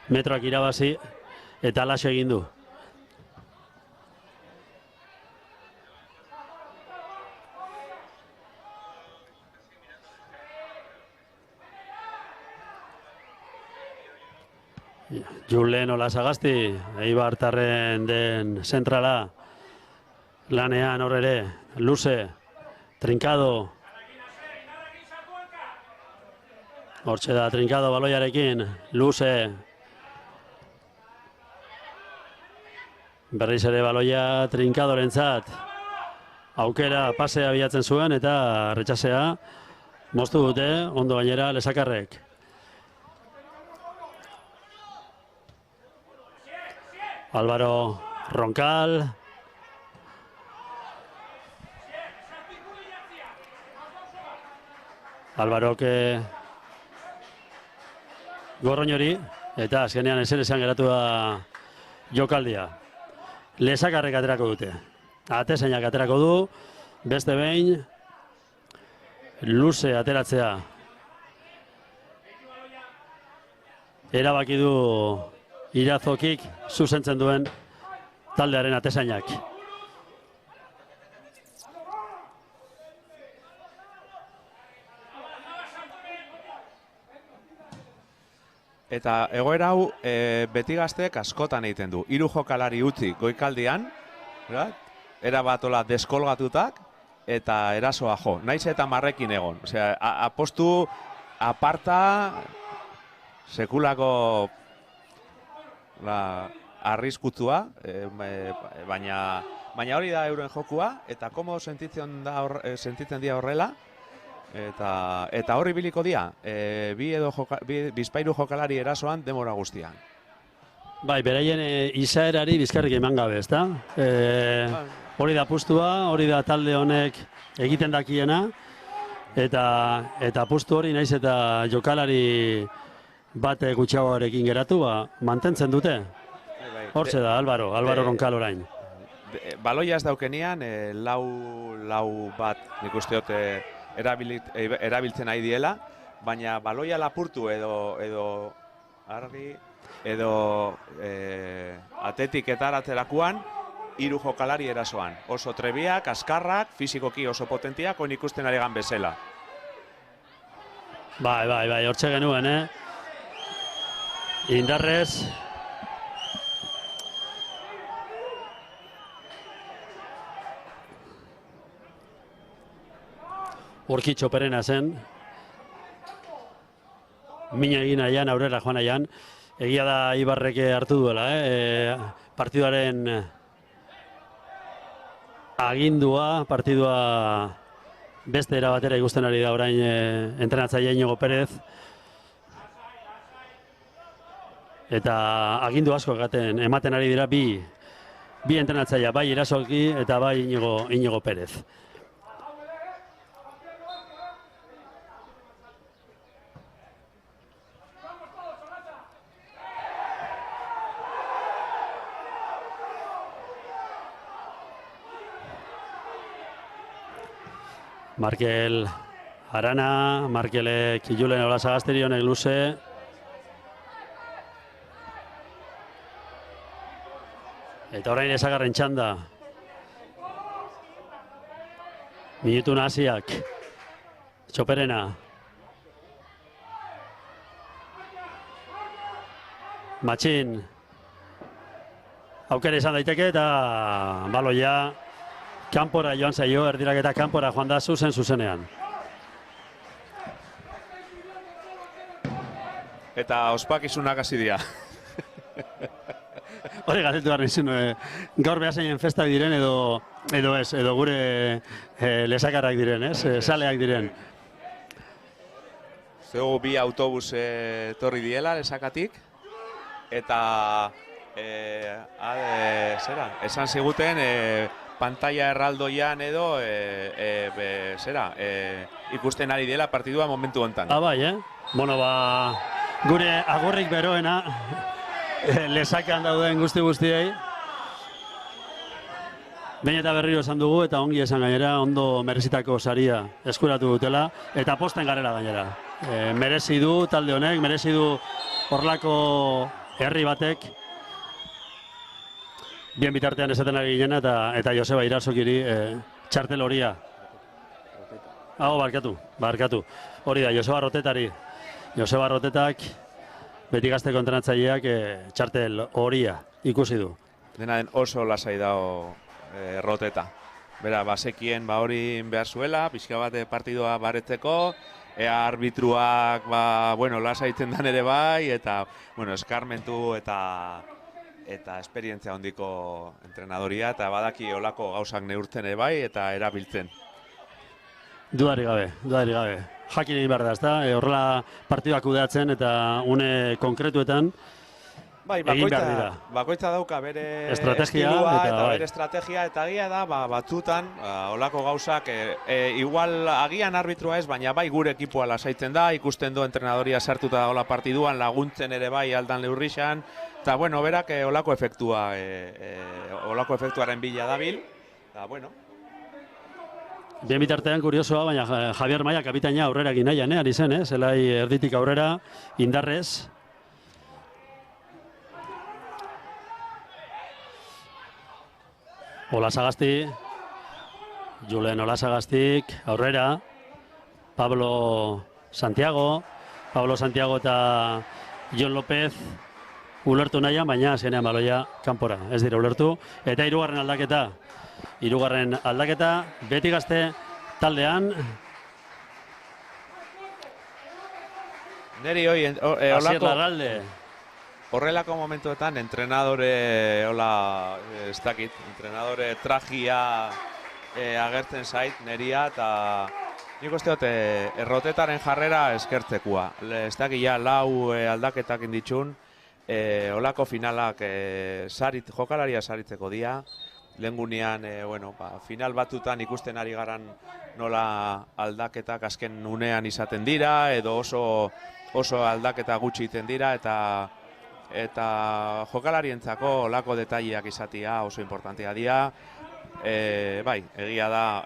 metroak irabazi eta alaxe egin du. Julen Olasagasti, Eibartarren den zentrala, lanean hor ere, luze, Trinkado. Hortxe da, Trinkado baloiarekin, luze. Berriz ere baloia Trinkadorentzat. Aukera pasea bilatzen zuen eta retxasea moztu dute, ondo gainera lesakarrek. Álvaro Roncal. Álvaro Gorroñori eta azkenean esan geratu da jokaldia. Lesakarrek aterako dute. Atesainak aterako du, beste behin luze ateratzea. Erabaki du Irazokik zuzentzen duen taldearen atesainak. Eta egoera hau beti gazteek askotan egiten du. 3 jokalari utzi goikaldian, erabatola deskolgatutak eta erasoa jo, naiz eta marrekin egon. Osea, apostu aparta sekulako arriskutua, baina hori da euren jokua, eta komo sentitzen dira horrela, eta horri biliko dira, bizpairu jokalari erasoan demora guztian. Bai, beraien izaerari bizkarrik eman gabe, ezta? Hori da apustua, hori da talde honek egiten dakiena, eta apustu hori naiz eta jokalari bat gutxiagoarekin geratu, mantentzen dute. Hortze da, Álvaro Roncal orain. Baloia ez daukenian, lau bat nik usteot erabiltzen ari diela, baina baloia lapurtu edo atetik eta aratzerakuan, 3 jokalari erasoan. Oso trebiak, askarrak, fizikoki oso potentiak, oin ikusten ari gan bezala. Bai, hortxe genuen, Indarrez. Urki Txoperena zen. Mina egin aian, aurrera joan aian. Egia da Ibarreke hartu duela, partiduaren agindua, partidua beste era batera ikusten ari da orain entrenatzaile Iñigo Pérez. Eta agindu asko ematen ari dira bi entrenatzailea, bai Irasolki eta bai Iñigo Pérez. Markel Arana, Markelek Julen Olasagasteri honek luze. Eta orain ezagarren txanda. Minutu naziak. Txoperena. Matxin. Aukera izan daiteke eta baloia kanpora joan zaio, erdiraketa kanpora joan da zuzenean. Eta ospakizunak hasi dira. Hori galdetu behar nizun, gaur behazeinen festak diren edo ez, edo gure lesakarrak diren, saleak diren. Zego bi autobus torri diela lesakatik, eta esan ziguten pantalla erraldoian edo ikusten ari dela partidua momentu hontan. Bai, Bueno, gure agurrik beroena lesakan dauden guztiei. Behin eta berriro esan dugu eta ongi esan gainera, ondo merezitako saria eskuratu dutela eta posten garela gainera. Merezi du talde honek, merezi du horlako herri batek. Bien bitartean esaten ari ginena eta Joseba Irasokiri txartel horia. Barkatu. Hori da, Joseba Rotetari. Joseba Rotetak, beti gazteko entrenatzaileak txartel horia ikusi du. Dena den oso lasai dago Roteta. Bera, basekien hori behar zuela, pixka bat partidua baretzeko, arbitruak lasaitzen dan ere bai, eta eskarmentu eta esperientzia hondiko entrenadoria, eta badaki olako gauzak neurtzen ere bai, eta erabiltzen. Dudari gabe. Jakin egin behar da, ezta? Horrela partiduak kudeatzen eta une konkretuetan egin behar dira. Bakoitza dauka bere estrategia eta bere estrategia, eta agia da batzutan olako gauzak igual agian arbitrua ez, baina bai gure ekipoa lasaitzen da, ikusten du entrenadoria sartuta hola partiduan, laguntzen ere bai aldan neurrixan, eta berak olako efektuaren bila dabil, eta Bien bitartean kuriosoa, baina Javier Maia kapitaina aurrera egin nahian, ari zen, zelai erditik aurrera, Indarrez. Olasagasti, Julen Olasagastik, aurrera, Pablo Santiago eta Jon López ulertu nahian, baina azkenean baloia kanpora, ez dira ulertu. Eta hirugarren aldaketa, hirugarren aldaketa, Beti Gazte taldean. Neri hoi, Asier Larralde. Horrelako momentuetan, entrenadore, ez dakit, entrenadore tragia agertzen zait, neria, eta nik uste dut, errotetaren jarrera eskertzekua. Ez dakit, ja, lau aldaketak inditxun, olako finalak jokalaria saritzeko dia, lehengunean, final batutan ikusten ari garan nola aldaketak azken unean izaten dira, edo oso aldaketa gutxi iten dira, eta jokalarientzako olako detaileak izatea oso importantea dira. Bai, egia da,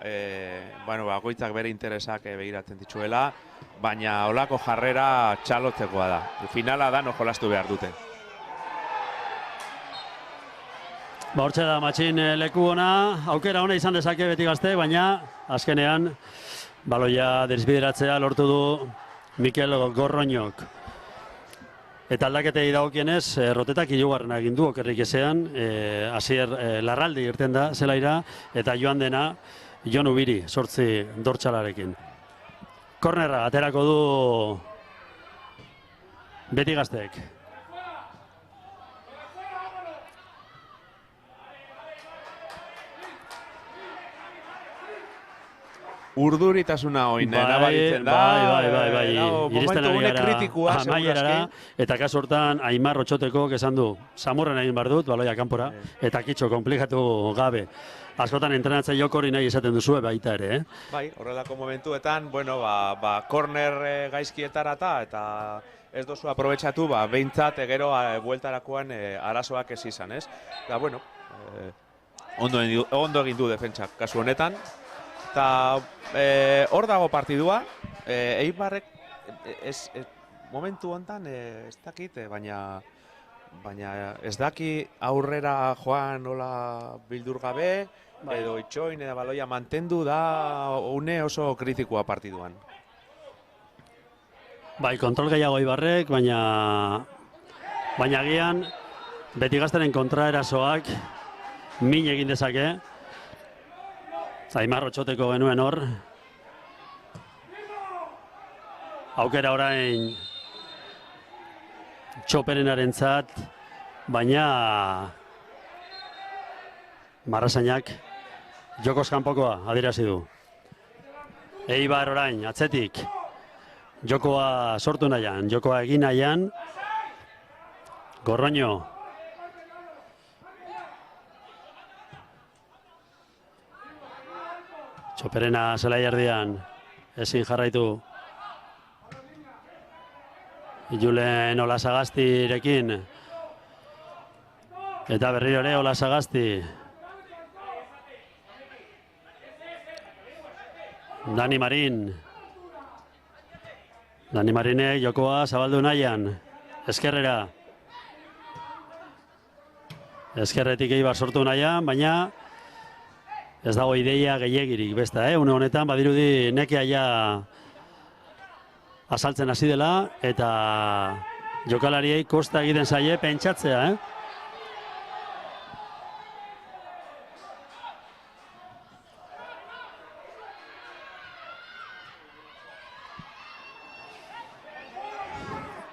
bakoitzak bere interesak begiratzen dituela, baina olako jarrera txalotzekoa da. Finala da, no jolastu behar dute. Hortxe da, Matxin leku ona, aukera ona izan dezake Beti Gazte, baina azkenean baloia desbideratzea lortu du Mikel Gorroñok. Eta aldaketei dagokienez, rotetak hirugarrena egin du okerrik ezean, Asier Larralde irten da zelaira, eta joan dena Jon Ubiri, 8 dortxalarekin. Kornerra aterako du Beti Gazteek. Urduritasuna hori nabaritzen da. Bai. Iristen ari gara amaierara, eta kasu hortan Aimar Otxoteko esan du, Zamorren egin bar dut, baloia kanpora, eta kitxo komplikatu gabe. Askotan entrenatza jokori nahi esaten duzue baita ere, Bai, horrelako momentuetan, korner gaizkietarata, eta ez dozu aprobetxatu, behintzat gero bueltarakoan arazoak ez izan, ez? Da, ondo egin du defentsak kasu honetan. Eta hor dago partidua, Eibarrek momentu honetan ez dakit, baina ez daki aurrera joan nola bildur gabe, edo itxoin eta baloia mantendu da une oso kritikoa partiduan. Bai, kontrol gehiago Eibarrek, baina agian Beti Gazteren kontraerasoak min egin dezake. Aimar Otxoteko genuen hor. Aukera orain Txoperenarentzat, baina Marrasainak jokoz kanpokoa adierazi du. Eibar orain atzetik jokoa sortu nahian, jokoa egin nahian. Gorroño. Txoperena zelai erdian, ezin jarraitu. Julen Olasagaztirekin. Eta berriro ere Olasagazti. Dani Marin. Dani Marinek jokoa zabaldu nahian. Ezkerrera. Ezkerretik Eibar sortu nahian, baina ez dago ideia gehiagirik besta, une honetan badirudi nekea ja azaltzen hasi dela, eta jokalariei kosta egiten zaie pentsatzea,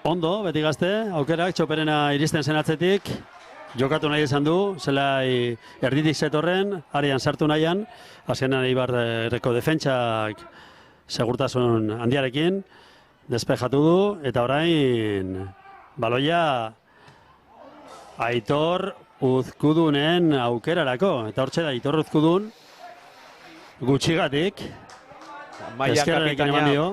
Ondo, Beti Gazte, aukerak Txoperena iristen zen atzetik. Jokatu nahi izan du, zelai erditik zetorren, arian sartu nahian, azkenan Eibarreko defentsak segurtasun handiarekin, despejatu du, eta orain baloia Aitor Uzkudunen aukerarako. Eta hortxe da, Aitor Uzkudun gutxigatik, ezkerrarekin eman dio.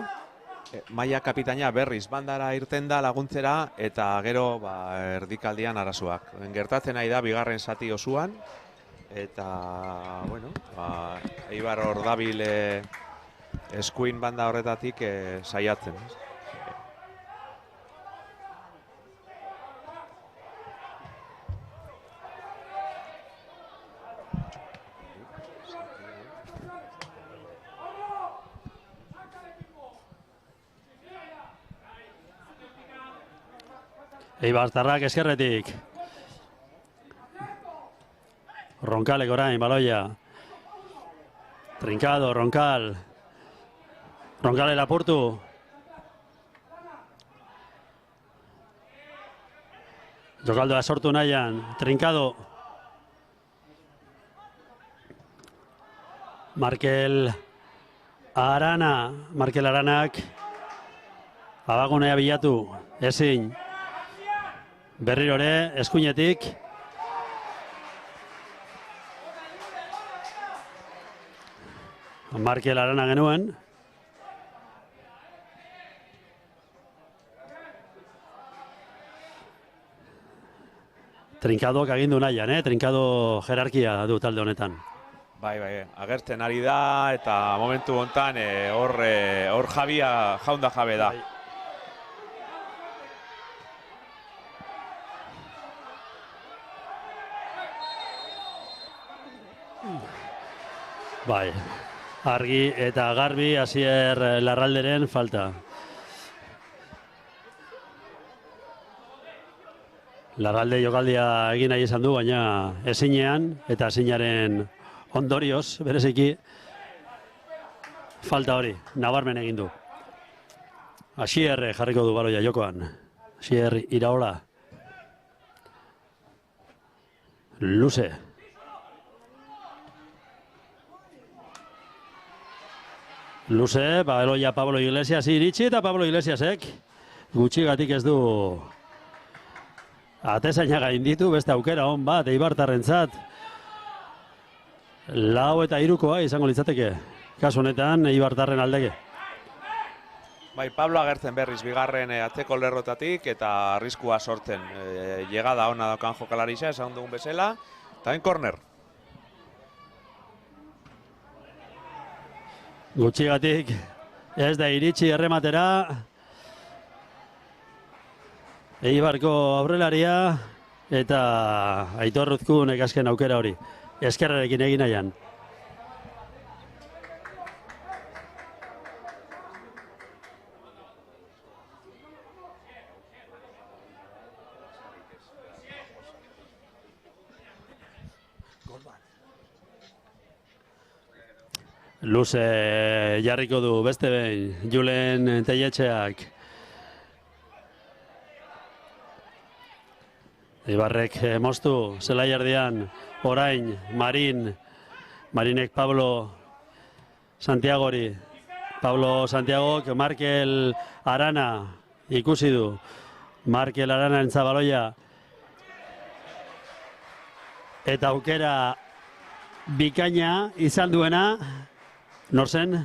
Maia kapitaina berriz bandara irten da laguntzera, eta gero erdikaldian arazoak. Gertatzen nahi da bigarren zati osuan, eta Eibar hor dabil eskuin banda horretatik saiatzen. Eibartarrak eskerretik. Ronkalek orain, baloia. Trincado, Roncal. Roncal Lapurtu. Jokaldoa sortu nahian. Trincado. Markel Arana. Markel Aranak. Abagunea bilatu. Ezin. Berrirore, eskuinetik. Markel Arana genuen. Trinkadok agindu nahian, Trinkado jerarkia du talde honetan. Bai, agertzen ari da eta momentu hontan hor Javia jaunda jabe da. Bai, argi eta garbi Asier Larralderen falta. Larralde jokaldia egin nahi izan du, baina ezinean eta ezinaren ondorioz, bereziki, falta hori, nabarmen egin du. Asier jarriko du baloia jokoan. Asier Iraola. Luze. Luze, baloia Pablo Iglesias iritsi eta Pablo Iglesiasek gutxigatik ez du atezaina gainditu, beste aukera hon bat, Eibartarrentzat. 4 eta 3 izango litzateke. Kasu honetan, Eibartarren aldeke. Bai, Pablo agertzen berriz bigarren atzeko lerrotatik eta arriskua sortzen. Llegada ona daukan jokalarisa, esan dugun bezala, eta en korner. Gutxigatik ez da iritsi errematera. Eibarko aurrelaria eta Aitor Ruzkunek azken aukera hori. Eskerrarekin egin nahian. Luze jarriko du beste behin, Julen Teietxeak. Eibarrek moztu, zelai erdian, orain, Marinek Pablo Santiagori. Pablo Santiagok, Markel Arana ikusi du. Markel Arana entzabaloia. Eta aukera bikaina izan duena, nor zen?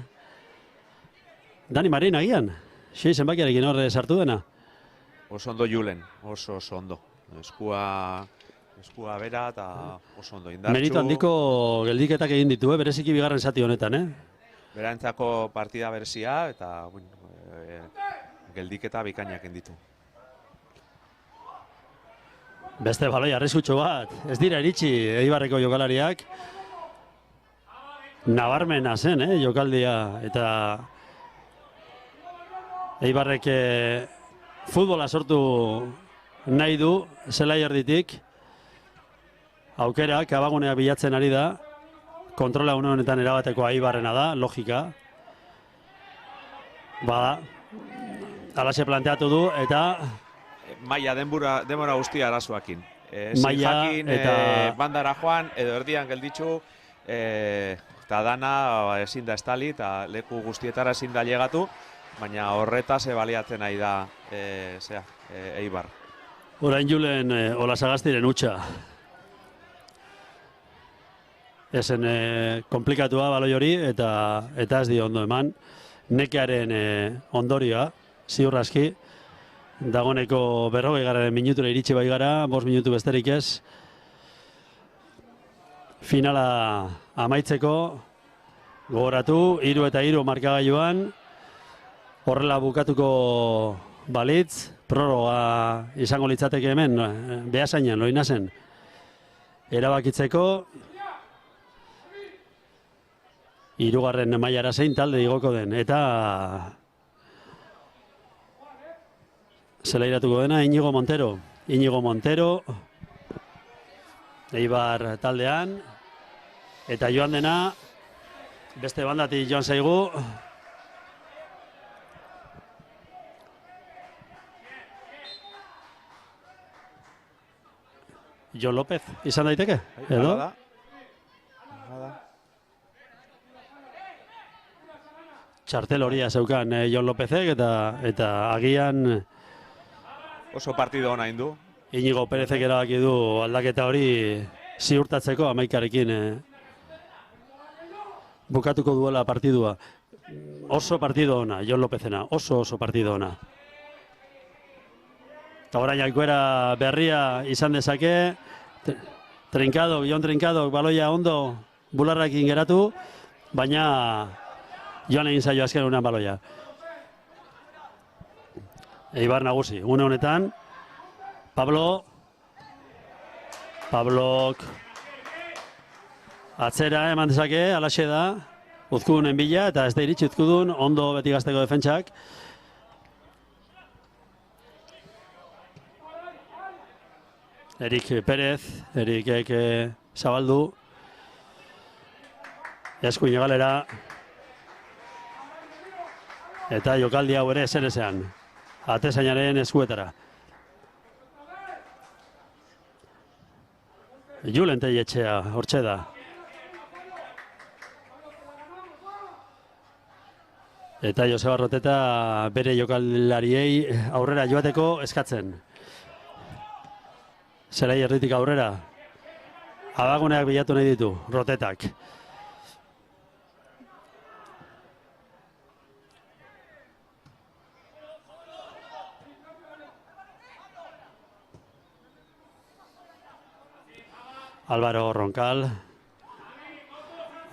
Dani Marin agian, zenbakiarekin horre sartu dena. Oso ondo Julen, oso ondo. Eskua bera eta oso ondo indartsu. Merito handiko geldiketak egin ditu, bereziki bigarren zati honetan, Berantzako partida berezia eta geldiketa bikainak egin ditu. Beste baloi arriskutxo bat, ez dira iritsi Eibarreko jokalariak. Nabarmena zen, jokaldia, eta Eibarrek futbola sortu nahi du, zelai erditik. Aukerak, abagunea bilatzen ari da. Kontrola une honetan erabateko Eibarrena da, logika. Alaxe planteatu du, eta Maia denbora guztia arazoakin. Maia eta bandara joan, edo erdian gelditzu, eta dana ezin da estali, eta leku guztietara ezin da llegatu, baina horretaz baliatzen nahi da Eibar. Orain Julen Olasagastiren utxa. Ezen komplikatua baloi hori, eta ez di ondo eman. Nekearen ondorioa, ziur aski. Dagoneko 40. minutura iritsi bai gara, 5 minutu besterik ez. Finala amaitzeko, gogoratu, 3 eta 3 markagailuan. Horrela bukatuko balitz, prorroga izango litzateke hemen, Behasainan, Loinasen. Erabakitzeko, 3. mailara zein talde igoko den, eta zelairatuko dena Iñigo Montero, Eibar taldean, eta joan dena Beste bandatik joan zaigu. Jon López izan daiteke? Edo? Txartel horia zeukan Jon Lópezek eta agian Oso partido ona indu. Inigo Perezek erabaki du aldaketa hori ziurtatzeko 11arekin bukatuko duela partidua. Oso partido ona, Jon Lópezena, oso partido ona. Eta orain alkoera berria izan dezake, Jon Trinkadok baloia ondo bularrakin geratu, baina joan egin zaio azken unean baloia. Eibar nagusi, une honetan, Pablok atzera eman dezake, alaxe da, Uzkudunen bila, eta ez da iritsi Uzkudun, ondo beti gazteko defentsak. Erik Perez, Erikek zabaldu, eskuin egalera, eta jokaldi hau ere zerezean, atezainaren eskuetara. Julen Telletxea, hortxe da. Eta Joseba Roteta bere jokaldariei aurrera joateko eskatzen. Zelai erditik aurrera. Abaguneak bilatu nahi ditu, Rotetak. Álvaro Roncal.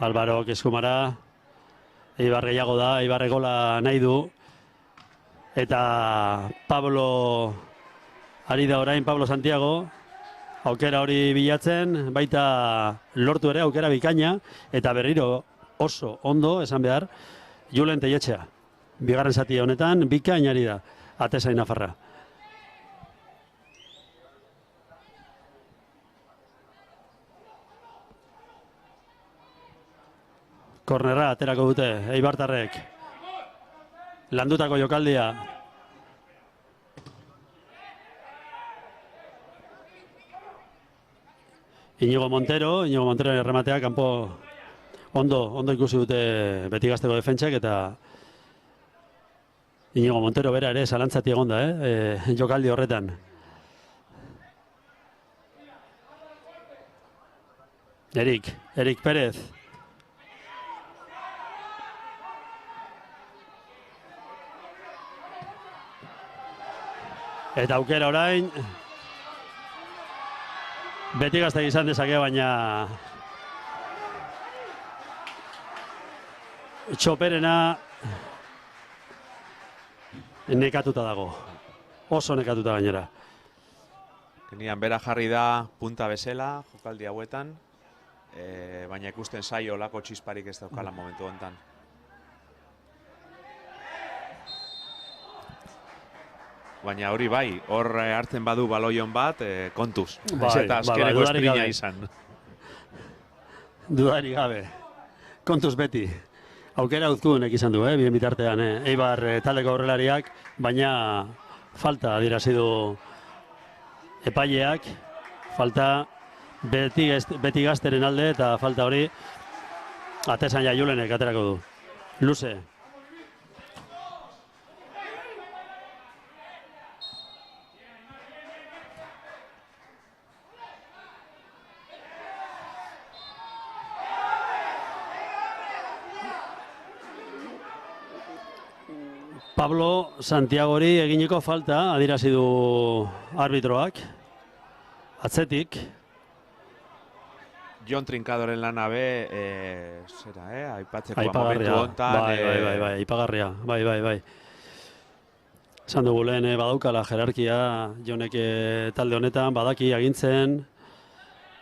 Álvaro eskumara. Eibar gehiago da, Eibar gola nahi du. Eta Pablo ari da orain, Pablo Santiago. Aukera hori bilatzen, baita lortu ere aukera bikaina. Eta berriro oso ondo, esan behar, Julen Telletxea. Bigarren zati honetan, bikainari da, atezain nafarra. Kornerra aterako dute, eibartarrek. Landutako jokaldia. Inigo Montero errematea kanpo ondo ikusi dute beti gazteko defentsak eta Inigo Montero bera ere zalantzati egonda, jokaldi horretan. Erik Perez. Eta aukera orain, beti gaztek izan dezake, baina Txoperena nekatuta dago, oso nekatuta gainera. Genian bera jarri da punta bezala, jokaldi hauetan, baina ikusten zaio olako txisparik ez daukala momentu honetan. Baina hori bai, hor hartzen badu baloion bat, kontuz. Eta azkeneko esprina izan. Dudari gabe. Kontuz beti. Aukera Uzkudunek izan du, bien bitartean. Eibar taldeko aurrelariak, baina falta adierazi du epaileak. Falta beti gazteren alde eta falta hori atezaina Julenek aterako du. Luze. Pablo Santiagori eginiko falta adierazi du arbitroak. Atzetik. Jon Trinkadoren lana be, aipatzeko momentu hontan. Bai, aipagarria, bai. Esan dugu lehen badaukala jerarkia, Jonek talde honetan badaki agintzen,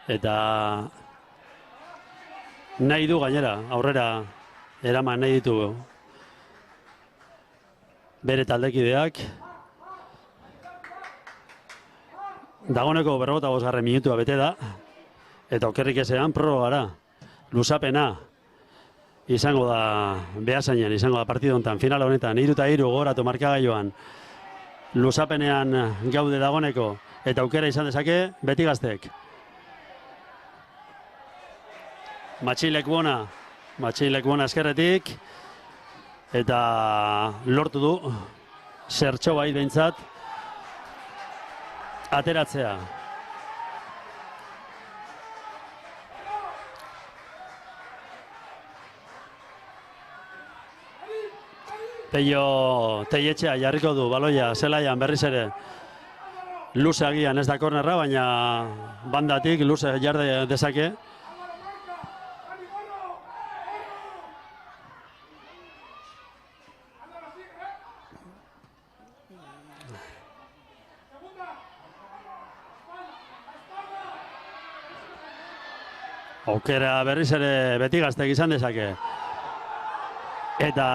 eta nahi du gainera, aurrera eraman nahi ditu bere taldekideak. Dagoneko 45 minutua bete da. Eta okerrik ezean prorrogara. Luzapena. izango da Beasainen, izango da partidu honetan, final honetan, 3-3 gogoratu markagailuan, luzapenean gaude dagoneko, eta aukera izan dezake, Beti Gaztek. Matxin Lekuona eskerretik, eta lortu du, zertxo bai behintzat, ateratzea. Peio Teietxea jarriko du baloia zelaian berriz ere. Luze agian ez da kornerra, baina bandatik luze jarde dezake. Aukera berriz ere Beti Gaztek izan dezake. Eta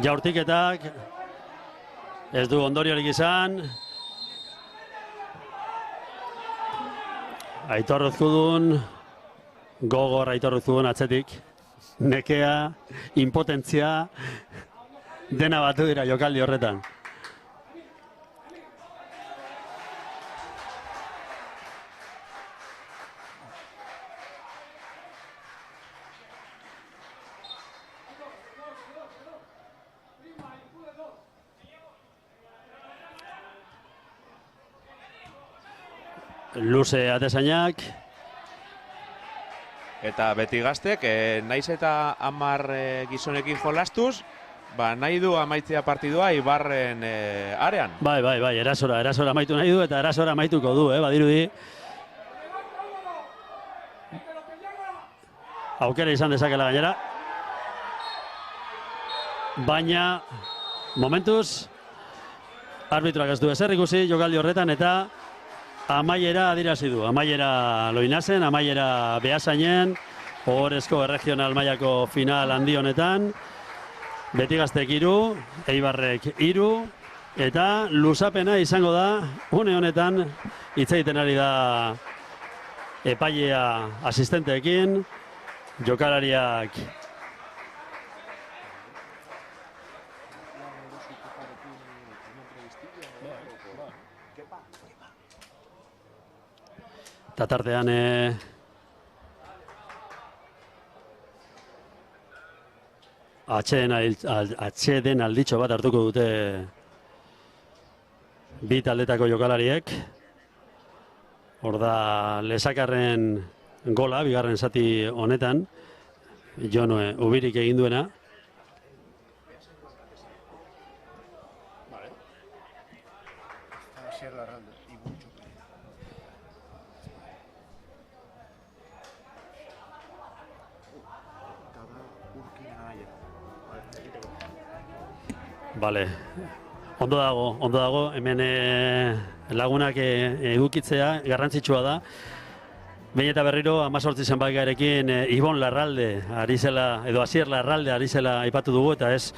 jaurtiketak ez du ondoriorik izan. Aitor Uzkudun, gogor Aitor Uzkudun atzetik. Nekea, impotentzia, dena batu dira jokaldi horretan. Luze atezainak. Eta Beti Gaztek, naiz eta 10 gizonekin jolastuz, nahi du amaitzea partidua Ibarren arean. Bai, erasora amaitu nahi du eta erasora amaituko du, badirudi. Aukera izan dezakela gainera. Baina, momentuz, arbitroak ez du ezer ikusi jokaldi horretan eta amaiera adirazi du. Amaiera Loinasen, amaiera Beasainen, ohorezko erregional mailako final handi honetan. Beti Gaztek 3, Eibarrek 3, eta luzapena izango da, une honetan, hitz egiten ari da epailea asistenteekin, jokalariak eta tartean atxeden alditxo bat hartuko dute bi taldetako jokalariek. Hor da Lesakarren gola, bigarren zati honetan, Jon Ubirik egin duena. Bale, ondo dago, hemen lagunak edukitzea garrantzitsua da. Behin eta berriro 18 zenbakarekin Ibon Larralde ari zela, edo Asier Larralde ari zela aipatu dugu, eta ez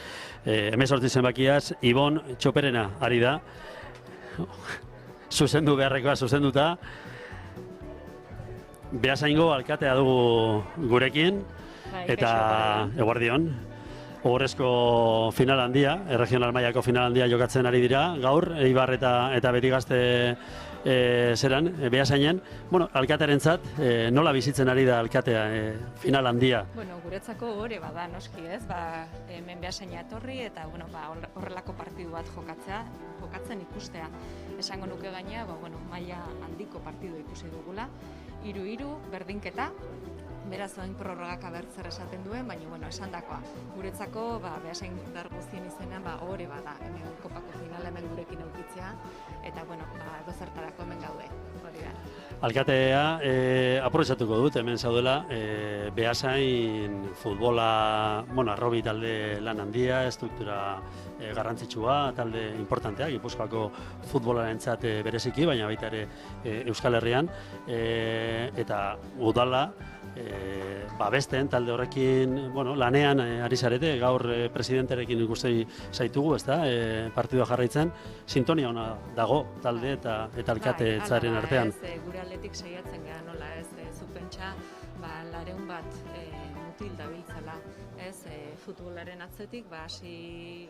18 zenbakiaz Ibon Txoperena ari da. Zuzendu beharrekoa zuzenduta. Beasaingo alkatea dugu gurekin, eta eguardion. Ohorezko final handia, regional mailako final handia jokatzen ari dira, gaur, Eibar eta Beti Gazte zeran, Beasainen. Bueno, alkatearentzat, nola bizitzen ari da alkatea final handia? Bueno, guretzako ohore bada, noski ez, hemen Beasaina etorri eta horrelako partidu bat jokatzen ikustea. Esango nuke gaina, maila handiko partidu ikusi dugula, 3-3, berdinketa, beraz oain prorrogak abertzer esaten duen, baina esan dakoa. Guretzako Beasain dar guztien izenean ohore bada, hemen kopako finala hemen gurekin aukitzea, eta edo zertarako hemen gaude, hori da. Alkatea aprobetxatuko dut, hemen zaudela, Beasain futbola, arrobi talde lan handia, estruktura garrantzitsua, talde importantea, Gipuzkoako futbolarentzat bereziki, baina baita ere Euskal Herrian, eta udala, babesten talde horrekin lanean ari zarete, gaur presidenterekin ikusten zaitugu, partidua jarraitzen, sintonia ona dago talde eta alkatetzaren artean. Gure aldetik saiatzen gara, nola ez, zu pentsa, lareun bat mutil dabiltzala, ez, futbolaren atzetik, hasi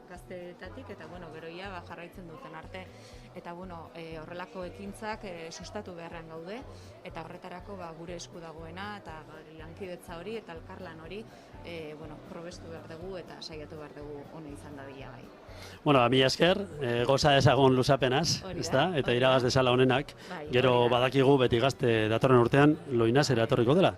gazteetatik, eta gero jarraitzen duten arte. Eta horrelako ekintzak sustatu beharrean gaude, eta horretarako gure esku dagoena, eta lankidetza hori, eta elkarlan hori, probestu behar dugu, eta saiatu behar dugu hone izan dadila bai. Mila esker, goza dezagun luzapenaz, eta iragaz dezala honenak. Gero badakigu beti gazte datorren urtean Loinaz ere atorriko dela.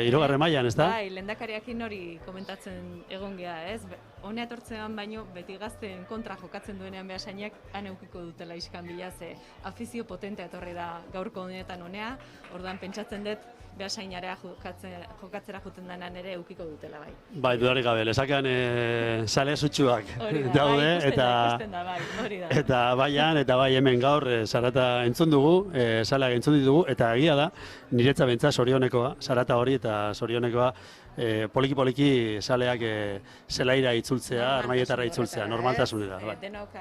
Hirugarren mailan, ez da? Bai, lehendakariakin hori komentatzen egon geha, ez? Hone atortzean baino beti gazten kontra jokatzen duenean Beasainak han eukiko dutela iskanbila, ze afizio potentea etorri da gaurko honetan honea, orduan pentsatzen dut Beasainara jokatzera juten denan ere eukiko dutela bai. Bai, dudarik gabe, lezakean sale zutsuak daude, eta baian, eta bai hemen gaur Sarata entzun dugu, saleak entzun ditugu, eta egia da, niretza bentza sorionekoa, Sarata hori eta sorionekoa, poliki-poliki saleak zelaira itzultzea, armaietarra itzultzea, normaltasunera. Denok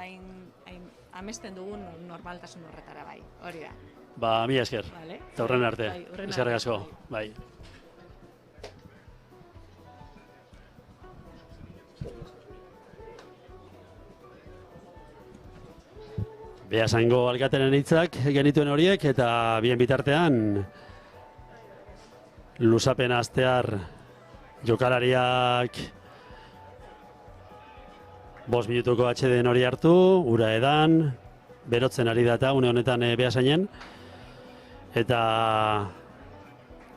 amesten dugun normaltasun horretara bai, hori da. Mila esker, eta horren arte, eskerrik asko, bai. Beasaingo alkatearen hitzak genituen horiek, eta bien bitartean luzapena astear jokalariak 5 minutuko atxeden hori hartu, ura edan, berotzen ari data une honetan Beasainen, eta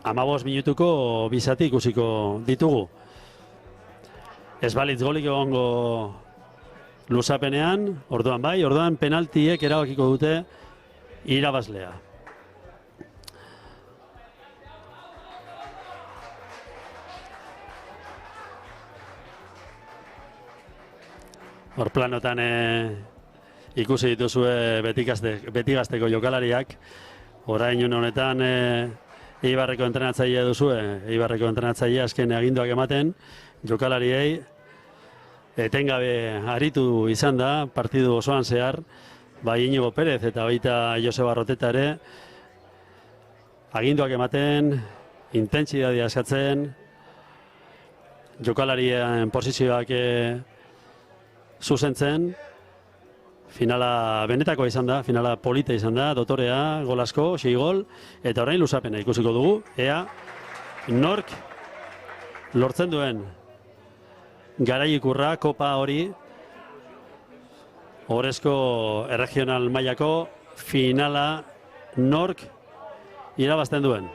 15 minutuko bizati ikusiko ditugu. Ez balitz golik egongo luzapenean, orduan penaltiek erabakiko dute irabazlea. Hor planotan ikusi dituzue betigazteko jokalariak, orain honetan Eibarreko entrenatzailea duzue, Eibarreko entrenatzailea azken aginduak ematen, jokalariei etengabe aritu izan da, partidu osoan zehar, bai Inigo Perez eta baita Joseba Arroteta ere, aginduak ematen, intentsidadia eskatzen, jokalarien posizioak zuzentzen, finala benetako izan da, finala polita izan da, dotorea, gol asko, 6 gol, eta orain luzapena ikusiko dugu, ea nork lortzen duen garaiikurra, kopa hori, Ohorezko erregional mailako finala nork irabazten duen.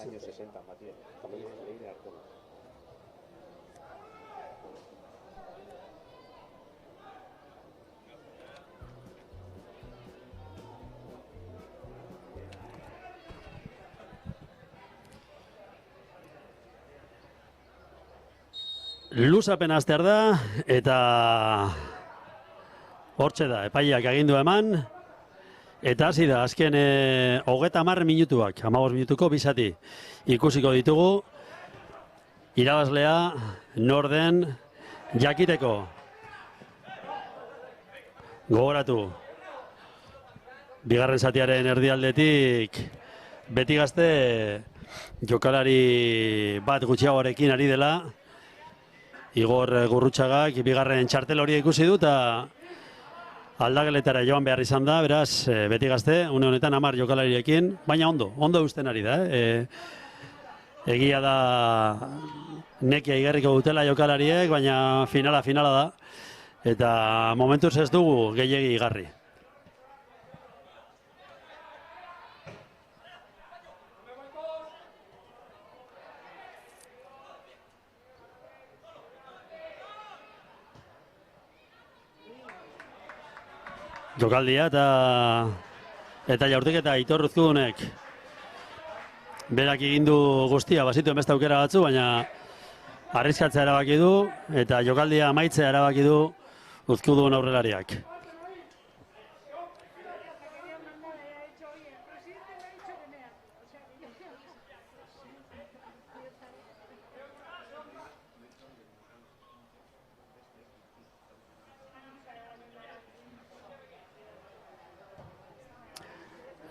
Años 60, Matías. Luzapen astear da, eta hortxe da, epaileak agindu eman, eta hasi da, azken 30 minutuak, 15 minutuko bizati ikusiko ditugu, irabazlea norden jakiteko. Gogoratu, bigarren zatiaren erdialdetik beti gazte jokalari bat gutxiagoarekin ari dela. Igor Gurrutxagak bigarren txartel hori ikusi du eta aldageletara joan behar izan da, beraz, beti gazte, une honetan 10 jokalariekin, baina ondo eusten ari da. Egia da nekia igarriko dutela jokalariek, baina finala da, eta momentuz ez dugu gehiegi igarri. Jokaldia eta jaurtiketa Aitor Uzkudunek berak egin du guztia, bazituen beste aukera batzu, baina arriskatzea erabaki du eta jokaldia amaitzea erabaki du Uzkudun aurrelariak.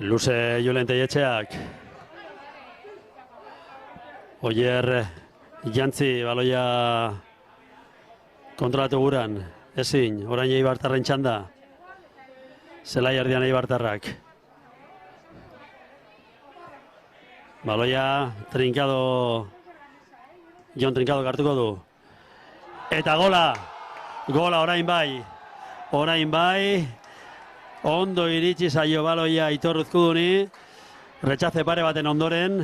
Luze Julen Teietxeak, Oier jantzi baloia kontrolatu guran, ezin, orain Eibartarren txanda, zelai erdian Eibartarrak. Baloia Jon Trinkado hartuko du. Eta gola orain bai. Ondo iritsi zaio baloia Aitor Uzkuduni, retxaze pare baten ondoren,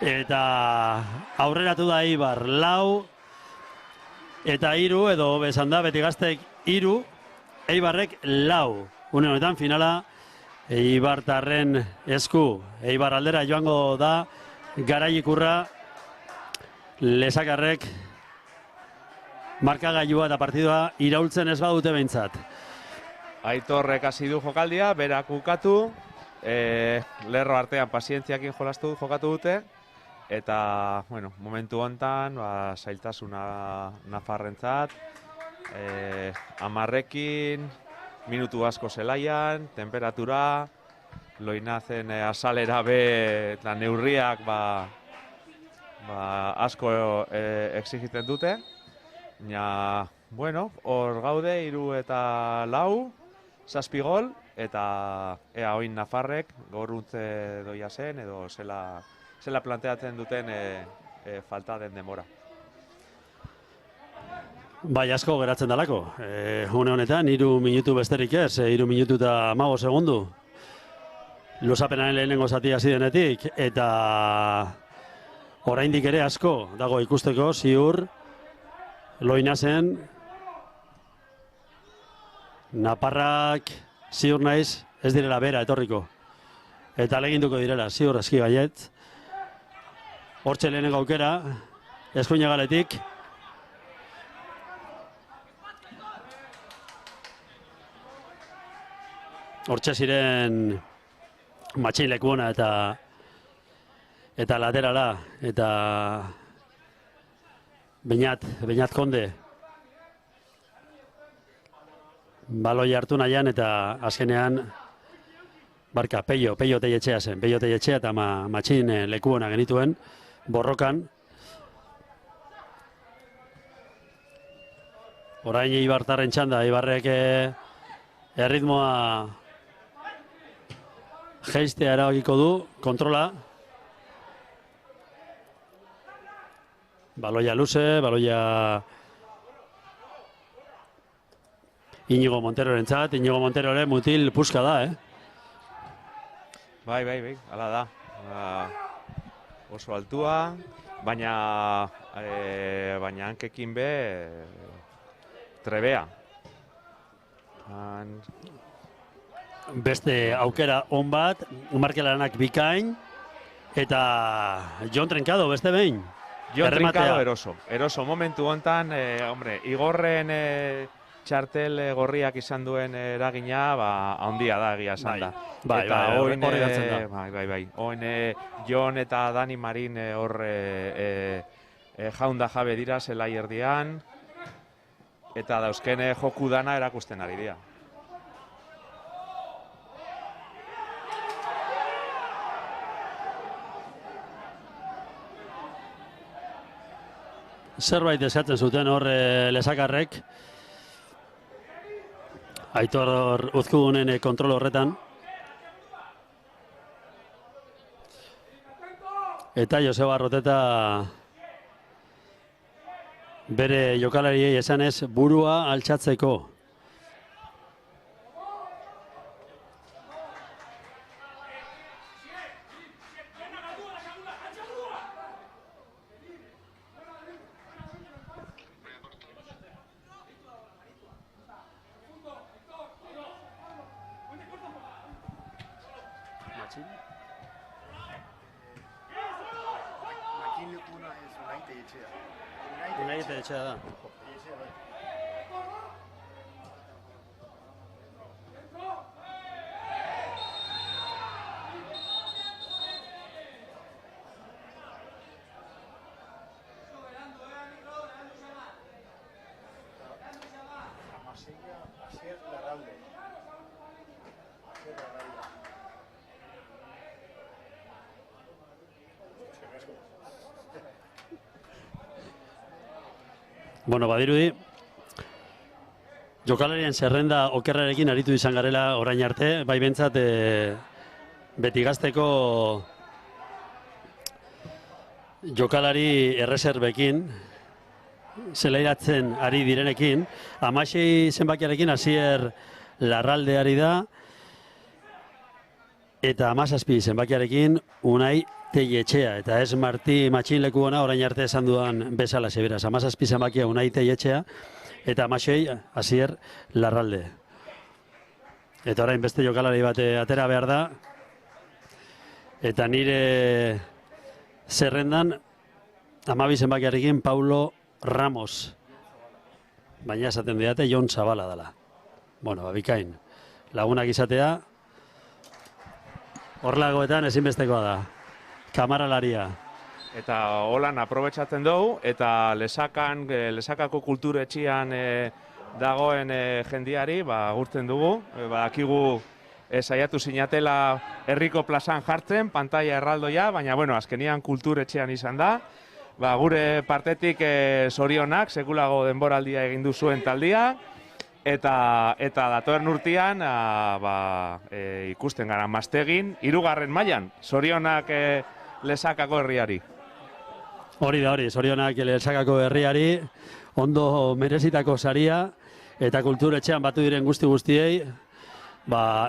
eta aurreratu da Eibar 4, eta 3, edo bezan da, beti gaztek 3, Eibarrek 4. Une honetan finala Eibartarren esku, Eibar aldera joango da, Garaikurra, Lesakarrek markagailua eta partidua iraultzen ez badute behintzat. Aitorrek hasi du jokaldia, berak ukatu, lerro artean pazientziakin jokatu dute, eta, bueno, momentu hontan, zailtasuna Nafarrentzat, 10ekin, minutu asko zelaian, temperatura, Loinazen azalera be, eta neurriak, asko exigiten dute, baina, bueno, hor gaude, 3 eta 4, 7 gol, eta ea oin Nafarrek gorruntze doia zen, edo zela planteatzen duten falta den denbora. Bai, asko geratzen dalako. Une honetan, 3 minutu besterik ez, 3 minutu eta 15 segundu. Luzapenaren lehenengo zati hasi denetik, eta oraindik ere asko dago ikusteko, ziur, Loinazen, Naparrak ziur naiz ez direla bera etorriko. Eta aleginduko direla, ziur eski gaiet. Hortxe lehenengo aukera, eskuina galetik. Hortxe ziren matxin lekuona eta laterala, eta Beñat Konde. Baloi hartu nahian eta azkenean Peio Teietxea zen. Peio Teietxea eta matxin lekuona genituen borrokan. Orain Eibartarren txanda, Eibarrek erritmoa jeistea erabakiko du, kontrola. Baloia luze, baloia Inigo Monterorentzat, Inigo Monterore mutil puska da, Bai, hala da. Oso altua, baina hankekin be trebea. Beste aukera on bat, markelanak bikain, eta Jon Trinkado beste behin. Jon Trinkado eroso momentu hontan, Igorren txartel gorriak izan duen eragina, handia da egia esan da. Bai, hori gatzen da. Bai. Oin Jon eta Dani Marin hor jaunda jabe dira zelai erdian, eta dauzken joku dana erakusten ari dira. zerbait eskatzen zuten hor lesakarrek. Aitor Uzkudunen kontrol horretan. Eta Joseba Arroteta bere jokalariei esanez burua altxatzeko. Unai Etxea da. Bueno, badirudi, jokalarien zerrenda okerrarekin aritu izan garela orain arte, bai bentsat beti gazteko jokalari erreserbekin, zelairatzen ari direnekin, 16 zenbakiarekin Asier Larraldeari da, eta 17 zenbakiarekin Unai Telletxea, eta ez Marti Matxinleku ona orain arte esan dudan bezala zeberaz. 17 zenbakia Unai Telletxea, eta 16 Asier Larralde. Eta orain beste jokalari bat atera behar da, eta nire zerrendan 12 zenbakiarekin Paulo Ramos. Baina esaten diate Jon Zabala dela. Bueno, bikain. Lagunak izatea, horlagoetan ezinbestekoa da. Kamaralaria. Eta holan aprobetxatzen dugu, eta lesakako kulturetxian dagoen jendiari, gurtzen dugu, badakigu saiatu sinatela herriko plazan jartzen, pantalla erraldoia, baina bueno, azkenian kulturetxean izan da. Gure partetik zorionak, sekulago denboraldia egin duzuen taldia, eta datorren urtean ikusten gara Mastegin, 3. mailan, zorionak Lesakako herriari. Hori da hori, zorionak Lesakako herriari, ondo merezitako saria, eta kulturetxean batu diren guztiei,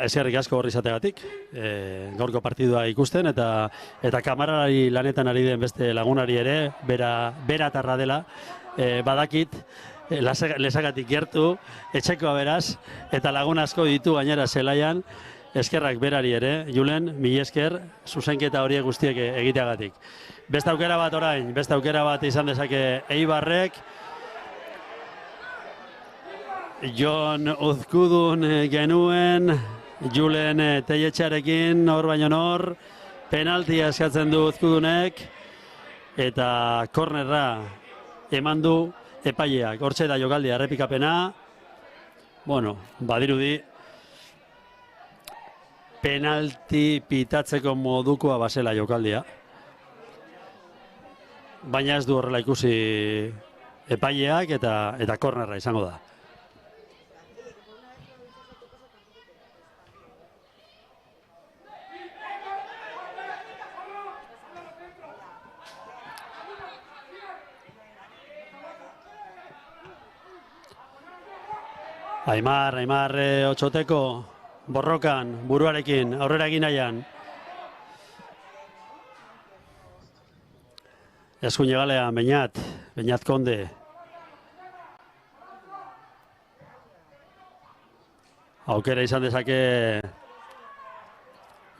eskerrik asko horri izategatik, gaurko partidua ikusten, eta kamaralari lanetan ari den beste lagunari ere, beratarra dela, badakit, Lesakatik gertu, etxekoa beraz, eta lagun asko ditu gainera zelaian, eskerrak berari ere, Julen, mila esker, zuzenketa horiek guztiek egiteagatik. Beste aukera bat orain, beste aukera bat izan dezake Eibarrek, Jon Uzkudun genuen, Julen Telletxearekin, hor baino nor, penaltia eskatzen du Uzkudunek, eta kornerra eman du epaileak. Hortxe da jokaldia errepikapena, bueno, badirudi, penalti pitatzeko modukoa basela jokaldia. Baina ez du horrela ikusi epaileak eta kornerra izango da. Aimar Otxoteko borrokan, buruarekin, aurrera egin nahian. Eskuin egalean, Beñat Konde. Aukera izan dezake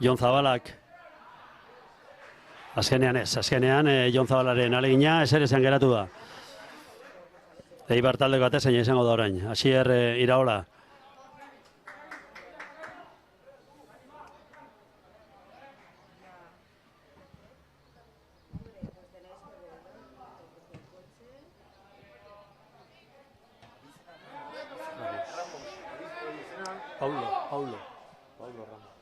Jon Zabalak. Azkenean Jon Zabalaren alegina ezer esan geratu da. Eibar taldeko atezaina izango da orain. Asier Iraola. Paulo Ramos.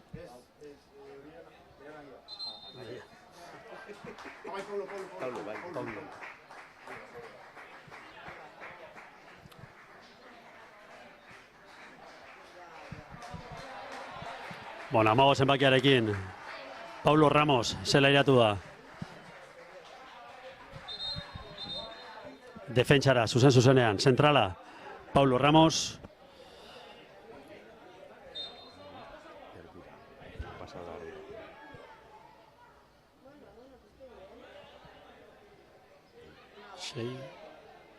Bueno, amago zenbakiarekin. Paulo Ramos, zela iratu da. Defentsara, zuzenean, zentrala. Paulo Ramos.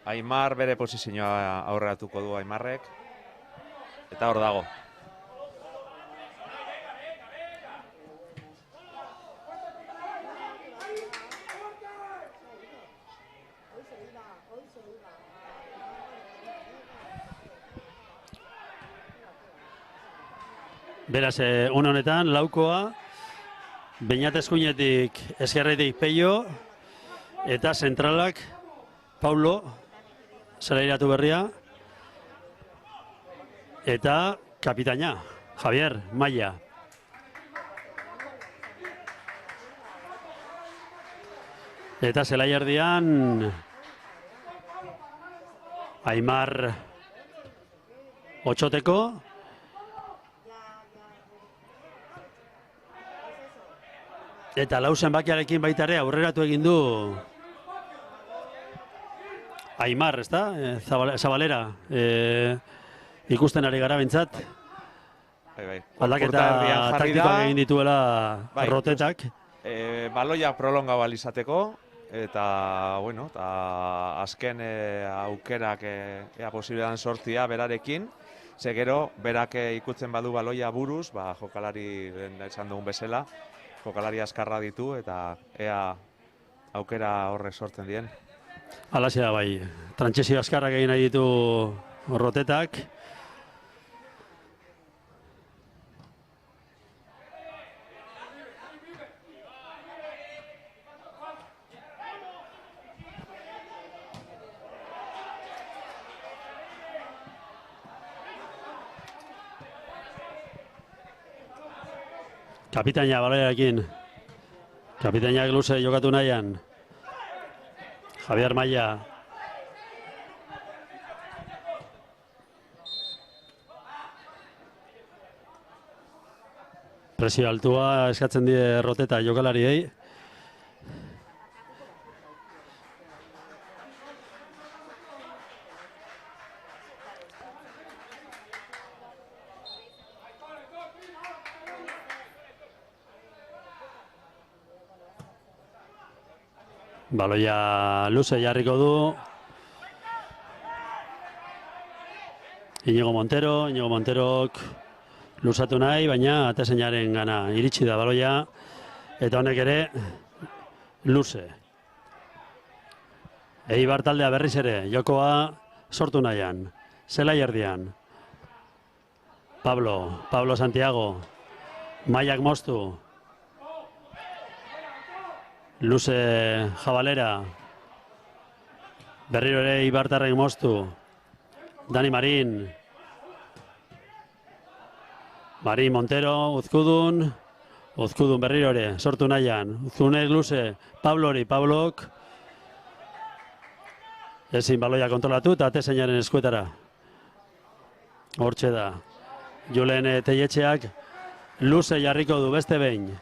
Aimar bere posizioa aurreratuko du Aimarrek. Eta hor dago. Beraz, une honetan, laukoa, Beñat eskuinetik eskerretik Peio, eta zentralak Paulo, zelairatu berria, eta kapitaina, Javier Maya. Eta zelai erdian, Aimar Otxoteko, eta lau zenbakiarekin baita ere aurreratu egin du Aimar, ezta? Zabalera. Ikusten ari gara bintzat. Aldaketa taktikoak egin dituela rotetak. Baloia prolonga balizateko, eta, bueno, azken aukerak ea posibilean sortzia berarekin, ze gero, berak ikutzen badu baloia buruz, jokalari esan dugun bezala, jokalari azkarra ditu eta ea aukera horre sortzen dien. Alaxe da bai, trantxezio azkarrak egin nahi ditu rotetak. Kapitaina baloiarekin. Kapitainak luze jokatu nahian. Javier Maya. Presio altua eskatzen die roteta jokalariei. Baloia luze jarriko du. Inigo Monterok luzatu nahi, baina atezeinaren gana iritsi da baloia. Eta honek ere luze. Eibar taldea berriz ere, jokoa sortu nahian. Zelai erdian. Pablo Santiago. Maiak moztu. Luze Jabalera. Berriro ere Ibartarren moztu. Dani Marin. Marin Montero, Uzkudun berriro ere, sortu nahian. Uzkudunek luze, Pablok. Ezin baloia kontrolatu eta atezeinaren eskuetara. Hortxe da. Julen Teietxeak luze jarriko du beste behin.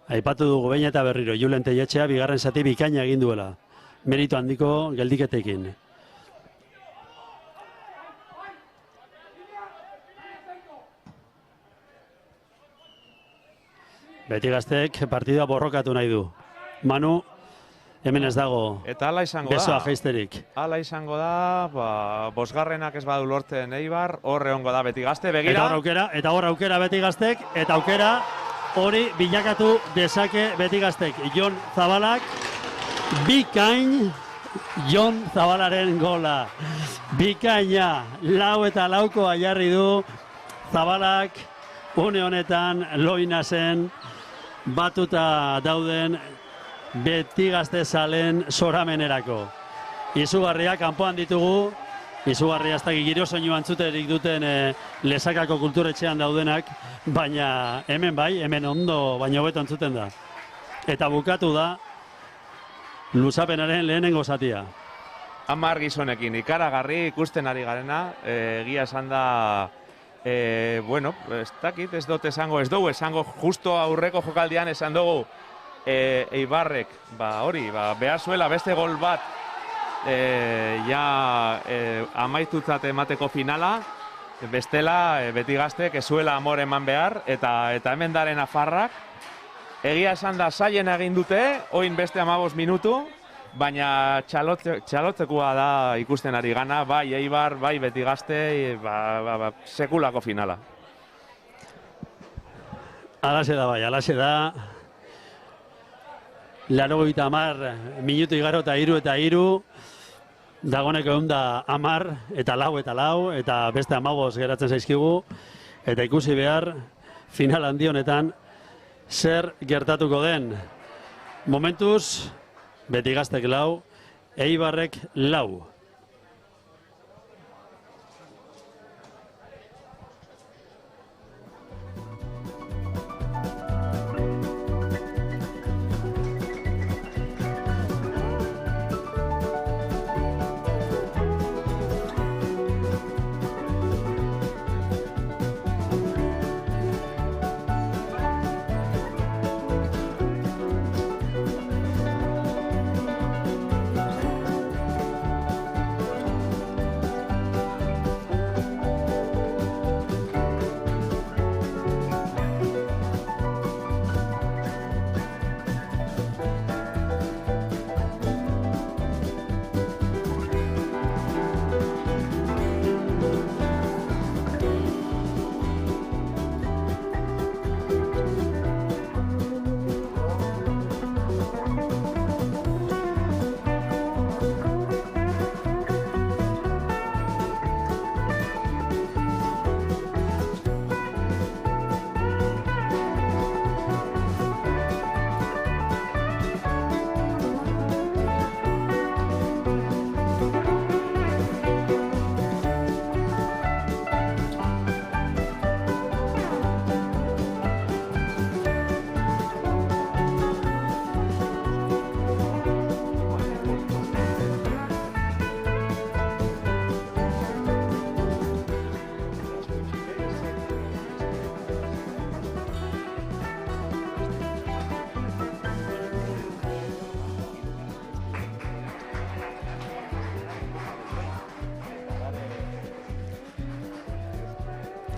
Aipatu dugu behin eta berriro, Julen Teietxea bigarren zati bikaina egin duela. Meritu handiko geldiketekin. Beti Gaztek partidua borrokatu nahi du. Manu, hemen ez dago. Eta hala izango da. Besoa jaisterik. Hala izango da, bosgarrenak ez badu lortzen Eibar, horre hongo da Beti Gazte, begira. Eta hor aukera Beti Gaztek, eta aukera hori bilakatu dezake Beti Gaztek. Jon Zabalak, bikain Jon Zabalaren gola. Bikaina, lau eta laukoa jarri du Zabalak, une honetan Loinasen batuta dauden Beti Gazte zalen zoramenerako. Izugarria, kanpoan ditugu, izugarria ez dakik giro soinu antzuterik duten Lesakako kulturetxean daudenak, baina hemen bai, hemen ondo baino hobeto entzuten da. Eta bukatu da luzapenaren lehenengo zatia. 10 gizonekin ikaragarri ikusten ari garena, egia esan da Bueno, ez dakit, ez dugu esango, justo aurreko jokaldian esan dugu Eibarrek, behar zuela beste gol bat amaitutzat emateko finala, bestela beti gaztek ez zuela amore eman behar, eta hemen daren afarrak, egia esan da zaien egin dute, oin beste 15 minutu, baina txalotzekoa da ikusten ari gana, bai Eibar, bai beti gazte, sekulako finala. Alaxe da. 80 minutu igaro eta 3 dagoneko egun da 10 eta 4 eta beste 15 geratzen zaizkigu, eta ikusi behar final handi honetan zer gertatuko den. Momentuz, beti gaztek 4, Eibarrek 4.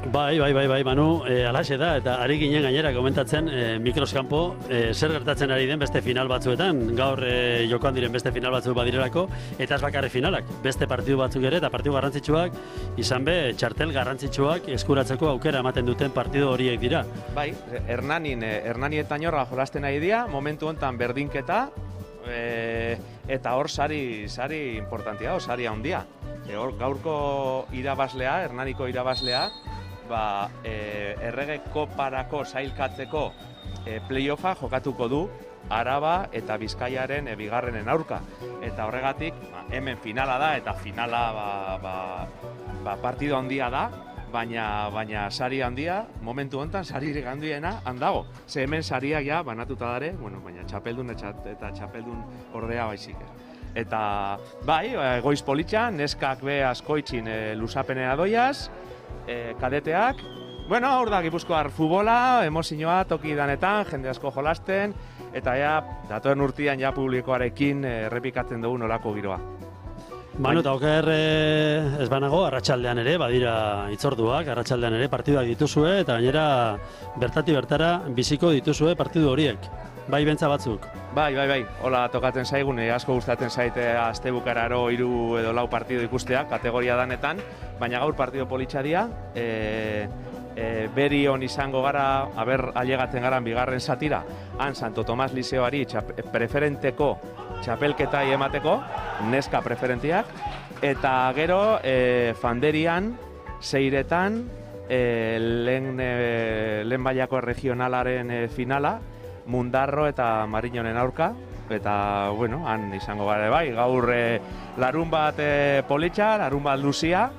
Bai, Manu, alaxe da, eta ari ginen gainera komentatzen mikroskampo zer gertatzen ari den beste final batzuetan, gaur jokoan diren beste final batzuk badirelako, eta ez bakarrik finalak, beste partidu batzuk ere, eta partidu garrantzitsuak, izan be, txartel garrantzitsuak eskuratzeko aukera ematen duten partidu horiek dira. Bai, Hernani eta Inorra jolasten ari dira, momentu honetan berdinketa, eta hor sari importantia, sari handia. Gaurko irabazlea, Hernaniko irabazlea, Errege Koparako sailkatzeko playoffa jokatuko du Araba eta Bizkaiaren bigarrenen aurka. Eta horregatik, hemen finala da, eta finala partido handia da, baina sari handia, momentu honetan saririk handiena handago. Ze hemen sariak ja banatuta dare, baina txapeldun eta txapeldun ordea baizik. Eta bai, goiz politxan, neskak be askoitzin luzapenea doiaz, kadeteak, hor da Gipuzkoar futbola, emozioa toki danetan, jende asko jolasten, eta datorren urtean publikoarekin errepikatzen dugu nolako giroa. Manu eta oker ez banago, arratsaldean ere, badira hitzorduak, arratsaldean ere partiduak dituzue, eta gainera bertatik bertara biziko dituzue partidu horiek. Bai, bentza batzuk. Bai, hola tokatzen zaigun, asko gustatzen zaite astebukararo 3 edo 4 partidu ikustea, kategoria danetan, baina gaur partidu politxa dira, berion izango gara, ailegatzen garan bigarren satira, han Santo Tomas Liseoari preferenteko txapelketa emateko, neska preferentiak, eta gero Fanderian, Seiretan, lehen mailako regionalaren finala, Mundarro eta Mariñonen aurka, eta, han izango gara bai, gaur larun bat politxa, larun bat luzia,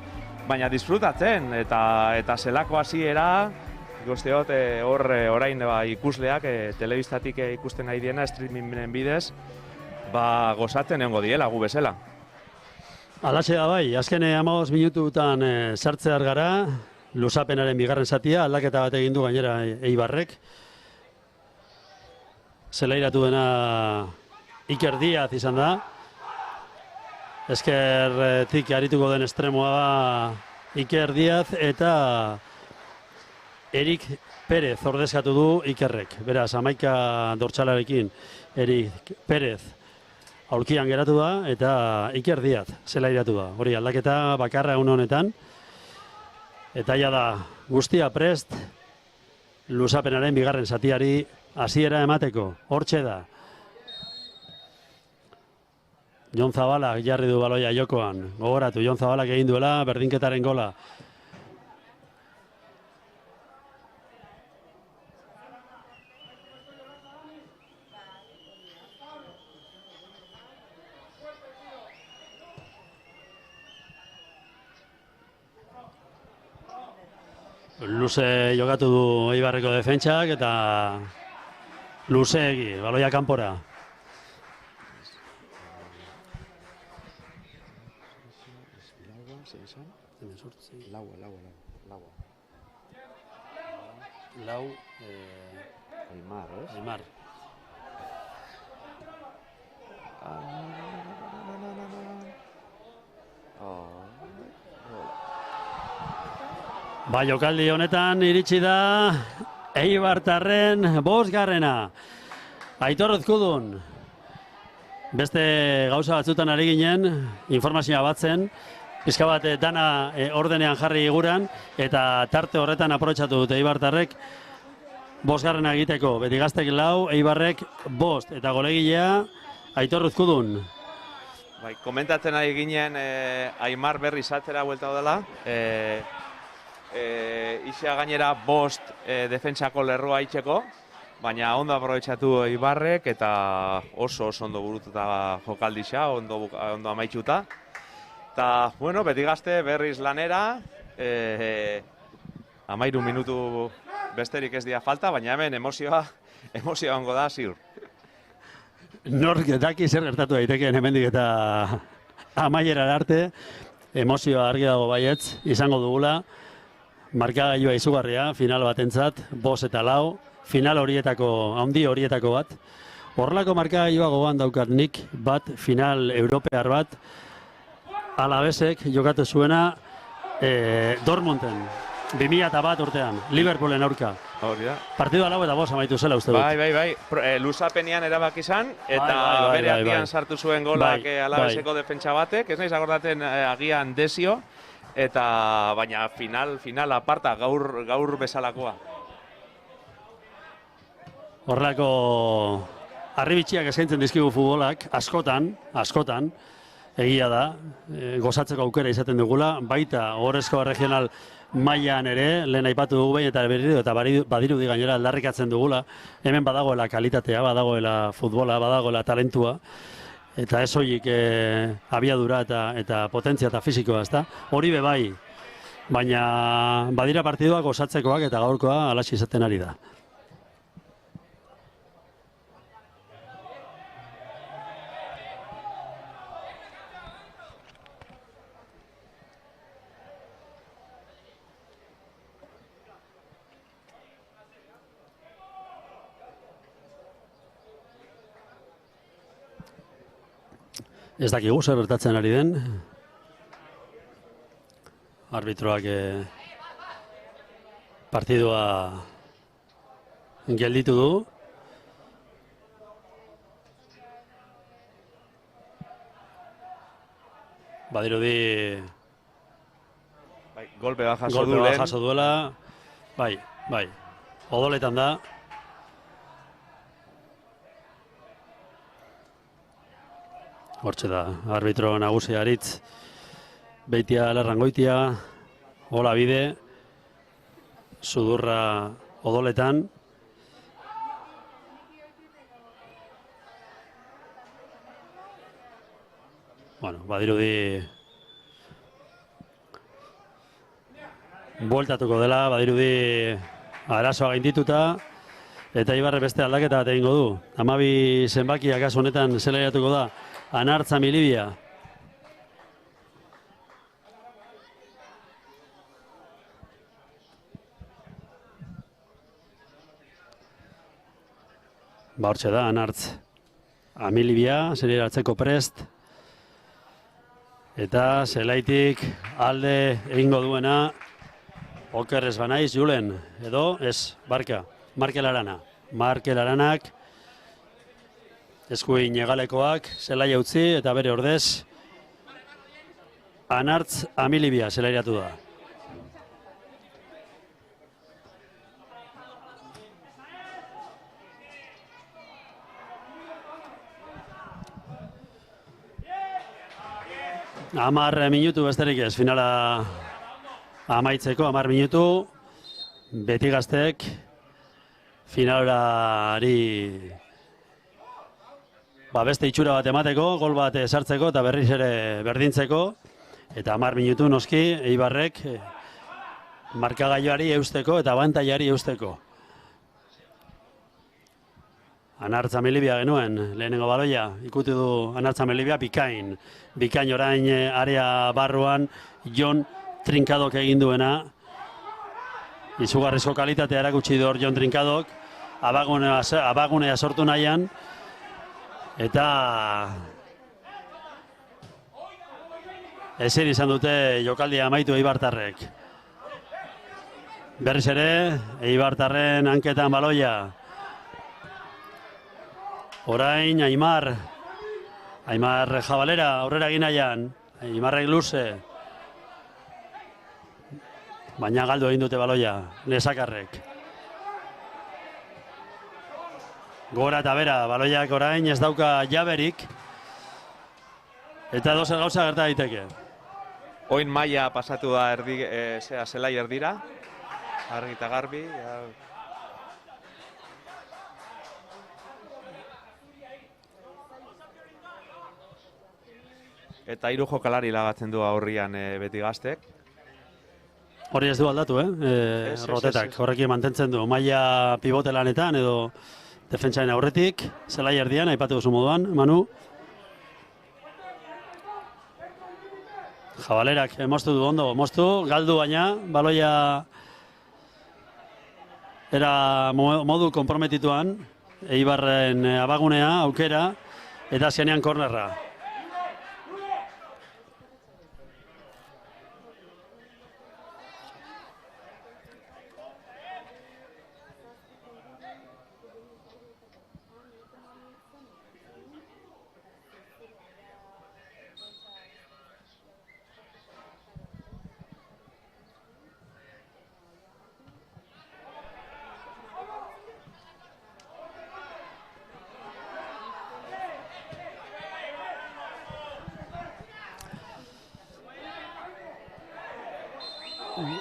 baina disfrutatzen, eta zelako hasiera, ikusteot, orain ikusleak, telebistatik ikusten nahi diena, streamingen bidez, gozatzen egongo diela, gu bezala. Alaxe da bai, azken 15 minututan sartzear gara, luzapenaren bigarren zatia, aldaketa bat egin du gainera Eibarrek. Zelairatu dena Iker Diaz izan da. Ezkertik arituko den estremoa da Iker Diaz eta Erik Perez ordezkatu du Ikerrek. Beraz, 11 dortsalarekin Erik Perez aulkian geratu da eta Iker Diaz zelairatu da. Hori aldaketa bakarra egun honetan. Eta ja da guztia prest luzapenaren bigarren zatiari hasiera emateko. Hortxe da. Jon Zabalak jarri du baloia jokoan. Gogoratu, Jon Zabalak egin duela berdinketaren gola. Luze jokatu du Eibarreko defentsak eta luzeegi, baloia kanpora. Lau, Aimar, ez? Aimar. Ba, jokaldi honetan iritsi da Eibartarren 5. Aitor Uzkudun. Beste gauza batzutan ari ginen, informazioa batzen, pizka bat dana ordenean jarri guran, eta tarte horretan aprobetxatu dute Eibartarrek 5. egiteko. Beti Gaztek 4, Eibarrek 5, eta golegilea Aitor Uzkudun. Bai, komentatzen ari ginen Aimar berriz atzera buelta dela. Isea gainera 5 defentsako lerroa itxeko, baina ondo aprobetxatu Eibarrek eta oso ondo burututa jokaldisa, ondo amaitxuta. Eta, bueno, Beti Gazte berriz lanera, 13 minutu besterik ez dira falta, baina hemen emozioa ongo da, ziur. Nork daki zer gertatu daitekeen hemendik eta amaierara arte, emozioa argi dago baietz, izango dugula, markagailua izugarria, final batentzat, 5 eta 4, final horietako, handi horietako bat. Horrelako markagailua gogoan daukat nik, bat, final europear bat, Alavesek jokatu zuena Dortmunden, 2001 urtean, Liverpoolen aurka. Partidua 4 eta 5 amaitu zela uste dut. Bai, luzapenean erabaki izan, eta bere artean sartu zuen golak Alaveseko defentsa batek, ez naiz akordaten agian Desio, eta baina final aparta, gaur bezalakoa. Horrelako harribitxiak eskaintzen dizkigu futbolak, askotan, egia da, gozatzeko aukera izaten dugula, baita Ohorezko regional mailan ere, lehen aipatu dugu behin eta berriro, eta badirudi gainera aldarrikatzen dugula, hemen badagoela kalitatea, badagoela futbola, badagoela talentua, eta ez horiek abiadura eta potentzia eta fisikoa, ezta? Hori be bai, baina badira partiduak osatzekoak eta gaurkoa halaxe izaten ari da. Ez dakigu zer gertatzen ari den. Arbitroak partidua gelditu du. Badirudi golpe bat jaso duela. Bai, odoletan da. Hortxe da, arbitro nagusi Aritz, Beitia Larrangoitia, Ola Bide, sudurra odoletan. Bueno, badirudi bueltatuko dela, badirudi arazoa gaindituta, eta Eibarre beste aldaketa bat egingo du. 12 zenbakiak kasu honetan zelairatuko da. Anartza Milibia. Ba, hortxe da, Anartz Amilibia, zeleratzeko prest. Eta zelaitik alde egingo duena, oker ez banaiz, Julen, edo ez, Barka, Markel Arana. Markel Aranak, eskuin egalekoak, zelaia utzi eta bere ordez, Anartz Amilibia zelairatu da. Amar minutu besterik ez, finala amaitzeko, 10 minutu, beti gaztek finalari beste itxura bat emateko, gol bat sartzeko eta berriz ere berdintzeko, eta 10 minutu noski, Eibarrek markagailuari eusteko eta abantailari eusteko. Anartz Amilibia genuen, lehenengo baloia, ikutu du Anartz Amilibia bikain. Bikain orain area barruan, Jon Trinkadok egin duena. Izugarrizko kalitatea erakutsi du hor Jon Trinkadok, abagunea sortu nahian, eta ezin izan dute jokaldia amaitu Eibartarrek. Berriz ere, Eibartarren hanketan baloia. Orain, Aimar Jabalera, aurrera egin nahian, Aimarrek luze. Baina galdu egin dute baloia, Lesakarrek. Gora eta bera, baloiak orain ez dauka jaberik. Eta dozer gauza gerta daiteke. Oin maila pasatu da zelai erdira, argi eta garbi. Eta 3 jokalari lagatzen du aurrian beti gaztek. Hori ez du aldatu, rotetak. Horrekin mantentzen du. Maila pivote lanetan edo defentsaren aurretik. Zelai erdian, aipatu duzu moduan, Manu. Jabalerak moztu du ondo, galdu baina, baloia era modu konprometituan, Eibarren abagunea, aukera, eta zenean kornerra.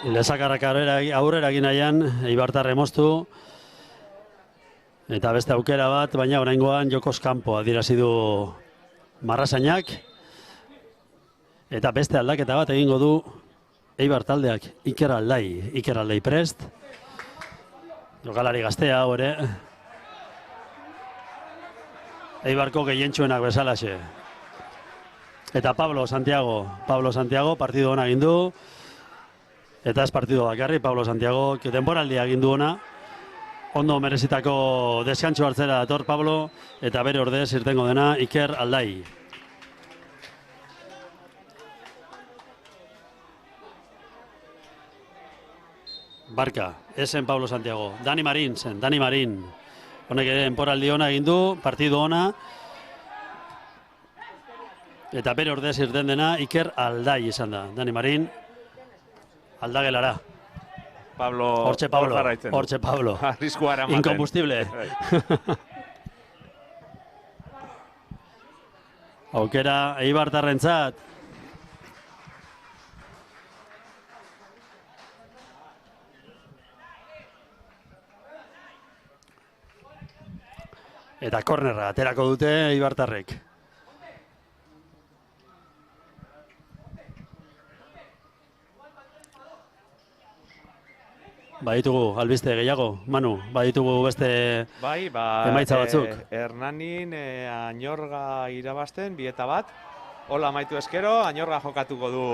Lesakarrak aurrera egin nahian, Eibartarre moztu. Eta beste aukera bat, baina oraingoan Jokos kanpo adierazi du Marrasainak. Eta beste aldaketa bat egingo du Eibar taldeak, Iker Aldai prest. Jokalari gaztea hori. Eibarko gehientsuenak bezalaxe. Eta Pablo Santiago partidu hona egin du. Eta ez partidu bakarri, Pablo Santiago, denboraldia egin du ona. Ondo merezitako deskantxo hartzera dator Pablo, eta bere ordez irtengo dena Iker Aldai. Barka, esen Pablo Santiago. Dani Marin zen, Dani Marin. Honek ere denboraldi ona egin du, partidu ona. Eta bere ordez irten dena Iker Aldai izan da. Dani Marin. Aldagelara. Hortxe Pablo. Arriskuara ematen. Inkombustible. Aukera Eibartarrentzat. Eta kornerra aterako dute Eibartarrek. Baditugu albiste gehiago, Manu, baditugu beste emaitza batzuk. Hernanin Añorga irabazten, 2-1. Hola amaitu eskero, Añorga jokatuko du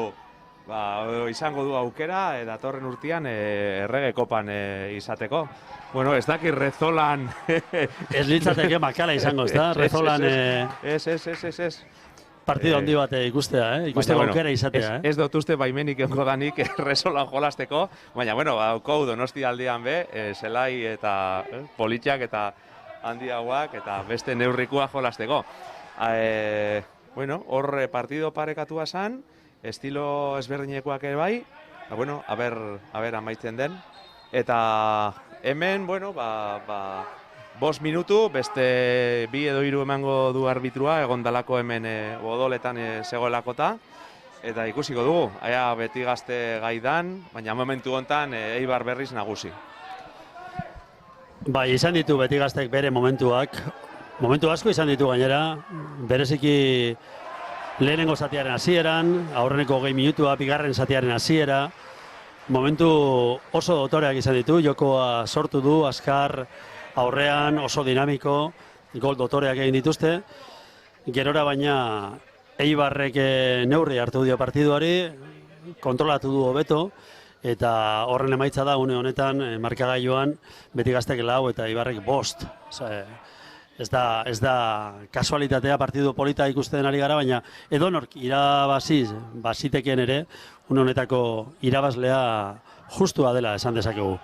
izango du aukera datorren urtean errege kopan izateko. Bueno, ez dakit Rezolan... Ez litzateke makala izango, ez da? Rezolan... Ez. Partido handi bat ikustea, ikusteko aukera izatea. Ez dut uste baimenik egongo danik Rezolan jolasteko, baina, bueno, daukou Donosti aldean zelai eta politxak eta handiagoak eta beste neurrikua jolasteko. Bueno, hor partido parekatua zan, estilo ezberdinekoak ere bai, bueno, a ber amaitzen den. Eta hemen, bueno, 5 minutu, beste 2 edo 3 emango du arbitrua, egondalako hemen odoletan zegoelakota, eta ikusiko dugu, aia beti gazte gaidan, baina momentu hontan Eibar berriz nagusi. Bai, izan ditu beti gaztek bere momentuak, momentu asko izan ditu gainera, bereziki lehenengo zatiaren hasieran, aurreneko 20 minutua, bigarren zatiaren hasiera, momentu oso dotoreak izan ditu, jokoa sortu du, azkar, aurrean, oso dinamiko, gol dotoreak egin dituzte, gerora baina Eibarrek neurri hartu dio partiduari, kontrolatu du hobeto, eta horren emaitza da une honetan markagailuan beti gaztek 4 eta Eibarrek 5. Ez da kasualitatea partidu polita ikusten ari gara, baina edonork irabaziz, baziteken ere, une honetako irabazlea justua dela esan dezakegu.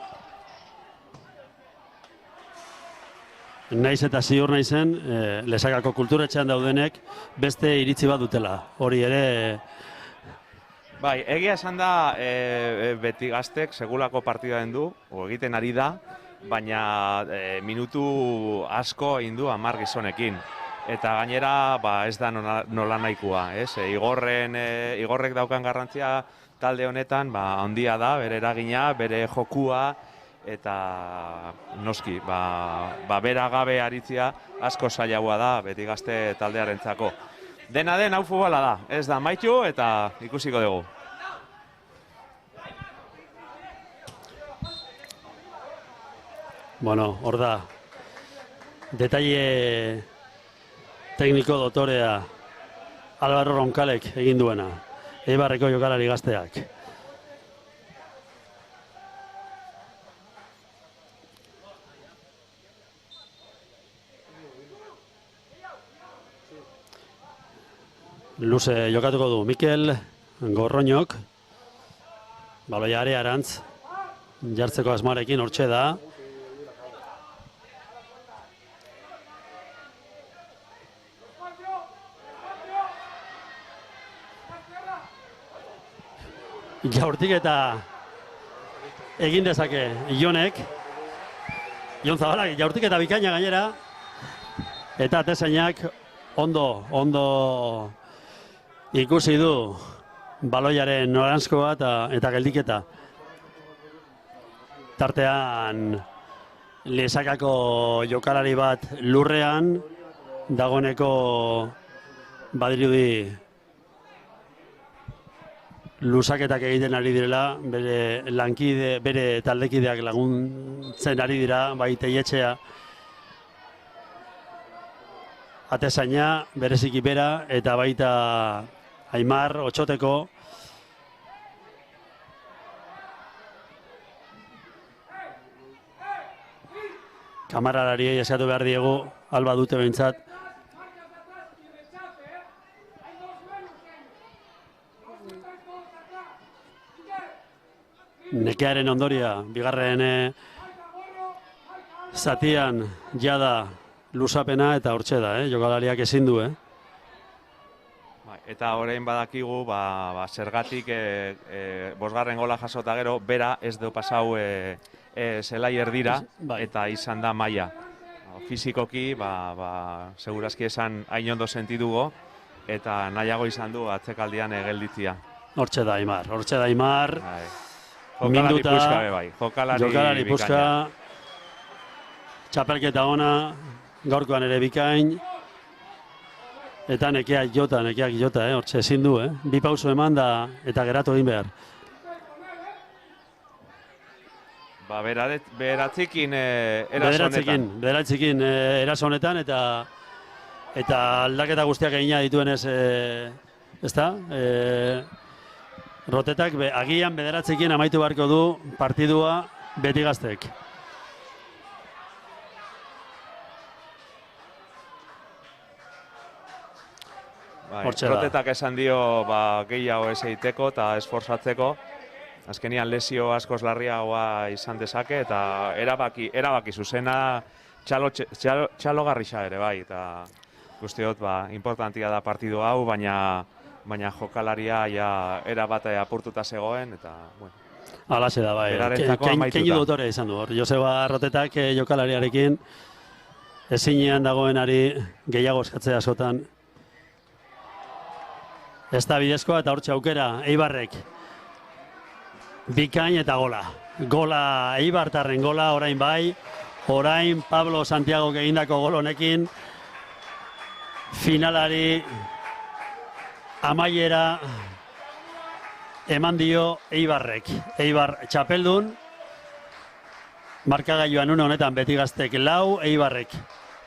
Naiz eta ziur naizen, Lesakako kulturetxean daudenek beste iritzi bat dutela. Hori ere... Bai, egia esan da beti gaztek segulako partida den du, egiten ari da, baina minutu asko egin du 10 gizonekin. Eta gainera ez da nola nahikoa. Igorrek daukan garrantzia talde honetan handia da, bere eragina, bere jokua, eta noski, bera gabe aritzia asko zailagoa da beti gazte taldearentzako. Dena den hau futbola da, ez da maitu eta ikusiko dugu. Bueno, hor da, detalle tekniko dotorea Álvaro Ronkalek egin duena, Eibarreko jokalari gazteak. Luze jokatuko du Mikel Gorroñok, baloia arearantz, jartzeko asmoarekin hortxe da. Jaurtik eta egin dezake Jonek, Jon Zabalak, jaurtik eta bikaina gainera, eta atezainak ondo ikusi du baloiaren noranzkoa eta geldiketa. Tartean Lesakako jokalari bat lurrean, dagoeneko badirudi lusaketak egiten ari direla, bere taldekideak laguntzen ari dira, bai Teietxea, atezaina, bereziki bera, eta baita Aimar, Otxoteko. Kamararari eskatu behar diegu, alba dute behintzat. Nekearen ondoria, bigarren zatian jada lusapena eta hortxe da, jokalariak ezin du, Eta orain badakigu, zergatik 5. gola jasota gero, bera ez du pasau zelai erdira, eta izan da maila. Fizikoki, segurazki esan hain ondo sentidugo, eta nahiago izan du atzekaldian gelditzia. Hortxe da Aimar. Jokalari puska bai, jokalari puska, txapelketa ona, gaurkoan ere bikain, eta nekeak jota, hortxe ezin du, bi pauso eman da eta geratu egin behar. Beratzikin eraso honetan, eta aldaketa guztiak egina dituenez, ezta? Rotetak agian 9ekin amaitu beharko du partidua Betigaztek. Rotetak esan dio gehiago ez egiteko eta esforzatzeko. Azkenian lesio askoz larriagoa izan dezake eta erabaki zuzena txalogarrisa ere bai. Eta guztiot importantia da partidu hau, baina jokalaria erabat apurtuta zegoen eta bueno. Alaxe da bai, keinu dotore izan du hor. Joseba Rotetak jokalariarekin ezinean dagoenari gehiago eskatzea askotan. Ez da bidezkoa eta hortxe aukera Eibarrek. Bikain eta gola. Gola Eibartarren gola, orain bai. Orain Pablo Santiago egindako gol honekin finalari amaiera eman dio Eibarrek. Eibar txapeldun, markagailuan une honetan Betigaztek 4, Eibarrek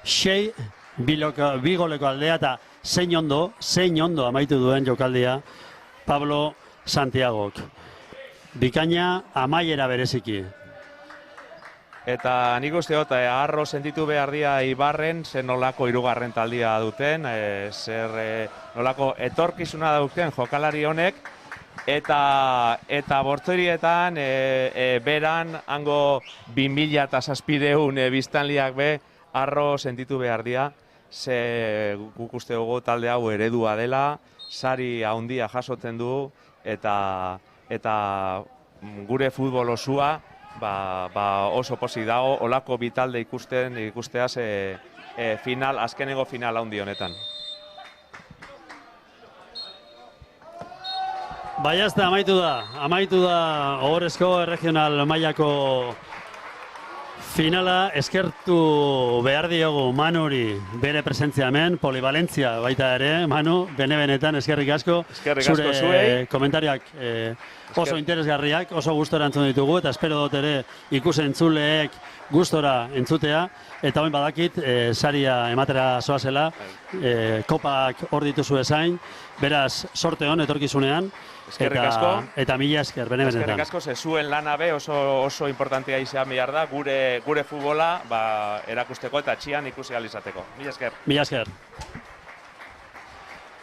6, bi goleko aldea eta zein ondo amaitu duen jokaldia Pablo Santiagok. Bikaina amaiera bereziki. Eta nik uste dut, harro sentitu behar dira Eibarren, zer nolako hirugarren taldia duten, zer nolako etorkizuna duten jokalari honek, eta bortzorietan beran hango 2000 biztanliak be harro sentitu behar dira, ze guk uste dugu talde hau eredua dela, sari handia jasotzen du, eta gure futbol osua oso pozik dago, olako bitalde ikusteaz azkenengo final handi honetan. Baiazta amaitu da Ohorezko regional mailako finala. Eskertu behar diogu Manuri bere presentzia hemen, polivalentzia baita ere, Manu, benetan eskerrik asko. Zure komentariak oso interesgarriak, oso gustora entzun ditugu, eta espero dut ere ikus-entzuleek gustora entzutea, eta hoin badakit, saria ematera zoazela, kopak hor dituzu ezain, beraz, sorte hon etorkizunean, eta mila esker, benetan. Eskerrik asko, zuen lana be oso importantea izan behar da, gure futbola erakusteko eta txian ikusi alizateko. Mila esker. Mila esker.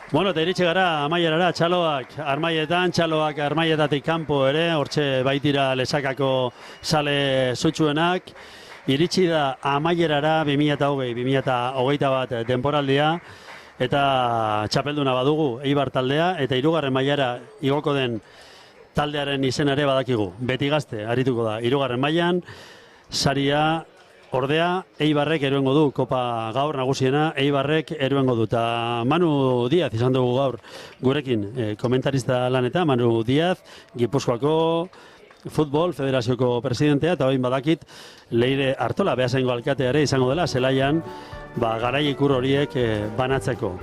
Bueno, eta iritsi gara amaierara, Txaloak armaietatik kanpo ere, hortxe baitira Lesakako sale zutsuenak. Iritsi da amaierara 2020-2021 denporaldia, eta txapelduna badugu Eibar taldea, eta 3. mailara igoko den taldearen izena ere badakigu. Betigazte arituko da 3. mailan, saria ordea Eibarrek eruengo du, kopa gaur nagusiena Eibarrek eruengo du. Ta Manu Díaz izan dugu gaur gurekin komentarista laneta, Manu Díaz, Gipuzkoako Futbol Federazioko presidentea, eta bain badakit Leire Artola behasengo alkatea ere izango dela, zelaian garai ikur horiek banatzeko.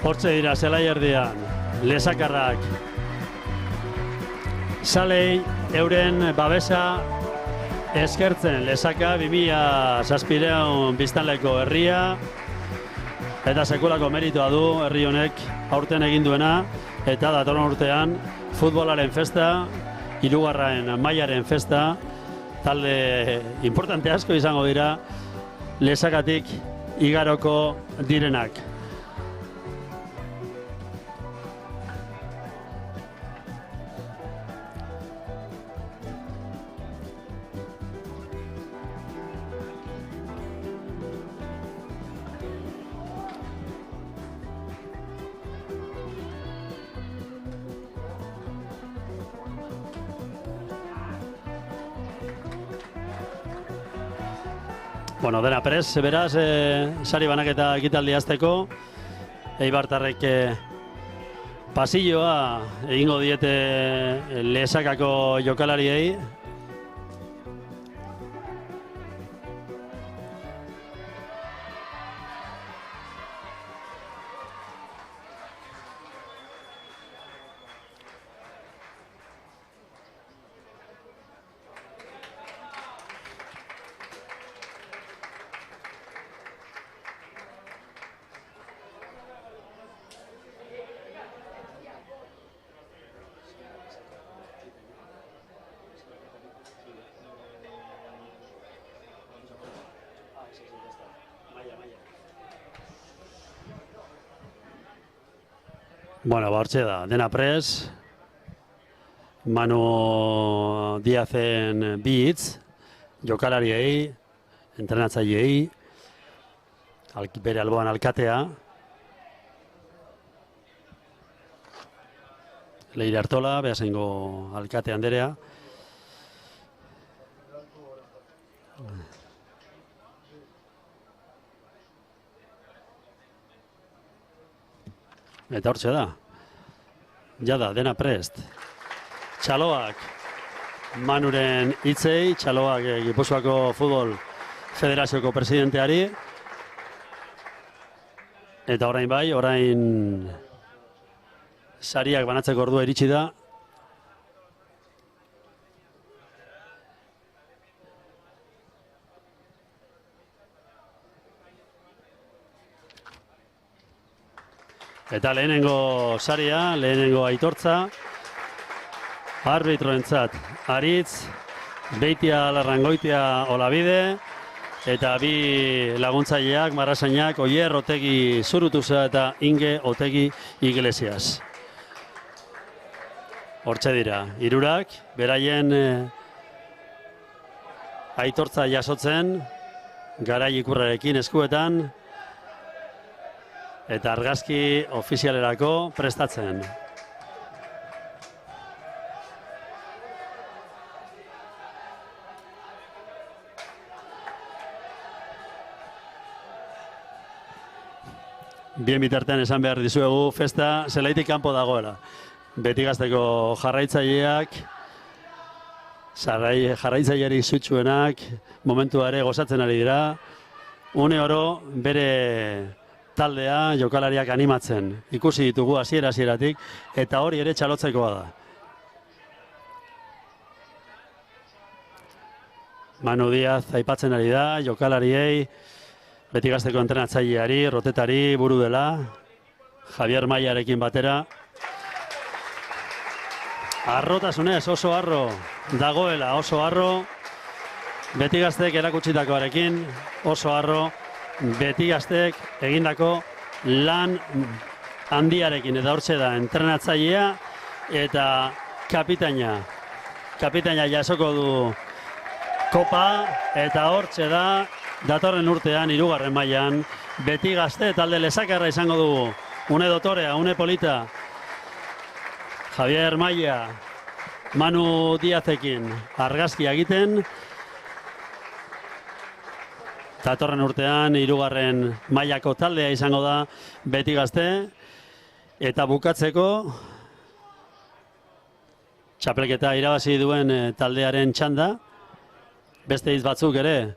Hortze dira, zelai erdian, lesakarrak. Salei euren babesa eskertzen, Lesaka 2007 biztanleko herria, eta sekulako meritoa du herri honek aurten egin duena, eta datorren urtean futbolaren festa, 3. mailaren festa, talde importante asko izango dira Lesakatik igaroko direnak. Bueno, dena prez, beraz, sari banaketa ekitaldi hasteko, Eibartarrek pasilloa egingo diete Lesakako jokalariei. Bueno, hortxe da, dena pres, Manu Diazen bi hitz, jokalariei, entrenatzaileei, bere alboan alkatea, Leire Artola, Beasaingo alkate Anderea. Eta hortxe da. Jada, dena prest. Txaloak Manuren hitzei, Txaloak Gipuzkoako Futbol Federazioko presidenteari. Eta orain bai, orain sariak banatzeko ordua iritsi da. Eta lehenengo saria, lehenengo aitortza, arbitroentzat Aritz, Beitia Larrangoitia Olabide, eta bi laguntzaileak, Marrasainak, Oier Otegi Zurutuza eta Inge Otegi Iglesias. Hortxe dira, hirurak, beraien aitortza jasotzen, Garai Ikurrarekin eskuetan, eta argazki ofizialerako prestatzen. Bien bitartean esan behar dizuegu, festa zelaitik kanpo dagoela. Beti Gazteko jarraitzaileak, jarraitzaileari zutsuenak, momentuare gozatzen ari dira, une oro bere taldea jokalariak animatzen. Ikusi ditugu hasieratik eta hori ere txalotzekoa da. Manu Diaz aipatzen ari da, jokalariei, Beti Gazteko entrenatzaileari, Rotetari, buru dela, Javier Maiarekin batera. Arrotasunez, oso harro dagoela, oso harro. Beti Gaztek erakutsitakoarekin, oso harro. Beti Gaztek egindako lan handiarekin, eta hortxe da entrenatzailea eta kapitaina. Kapitaina jasoko du kopa, eta hortxe da datorren urtean, 3. mailan, Beti Gazte talde lesakarra izango dugu. Une dotorea, une polita. Javier Maia, Manu Diazekin argazki egiten. Datorren urtean, 3. mailako taldea izango da Beti Gazte. Eta bukatzeko, txapelketa irabazi duen taldearen txanda. Beste hitz batzuk ere,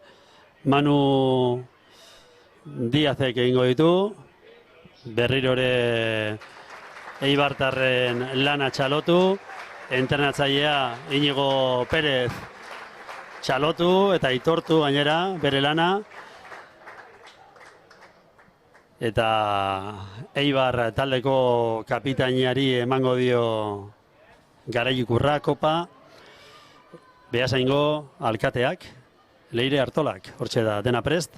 Manu Diazek egingo ditu. Berriro ere Eibartarren lana txalotu. Entrenatzailea Inigo Perez txalotu eta aitortu gainera bere lana. Eta Eibar taldeko kapitainari emango dio Garai Ikurra kopa. Beasaingo alkateak, Leire Artolak, hortxe da, dena prest.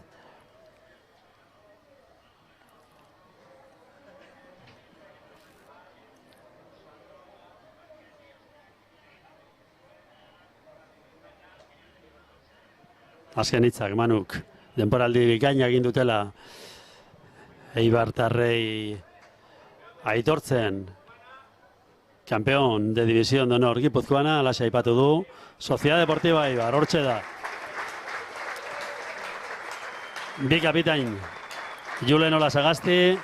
Azken hitzak, Manuk, denporaldi bikaina egin dutela Eibartarrei aitortzen Campeón de División de Honor Gipuzkoana, alaxe aipatu du, Sociedad Deportiva Eibar, hortxe da. Bi kapitain, Julen Olasagasti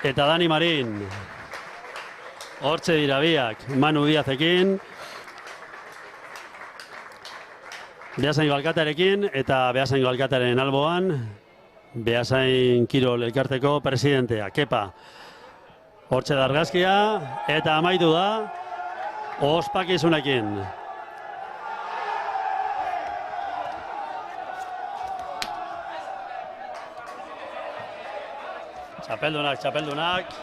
eta Dani Marin. Hortxe dira biak, Manu Diazekin, Beasaingo alkatearekin eta Beasaingo alkatearen alboan, Beasain Kirol Elkarteko presidentea, Kepa. Hortxe da argazkia eta amaitu da ospakizunekin. Txapeldunak, txapeldunak.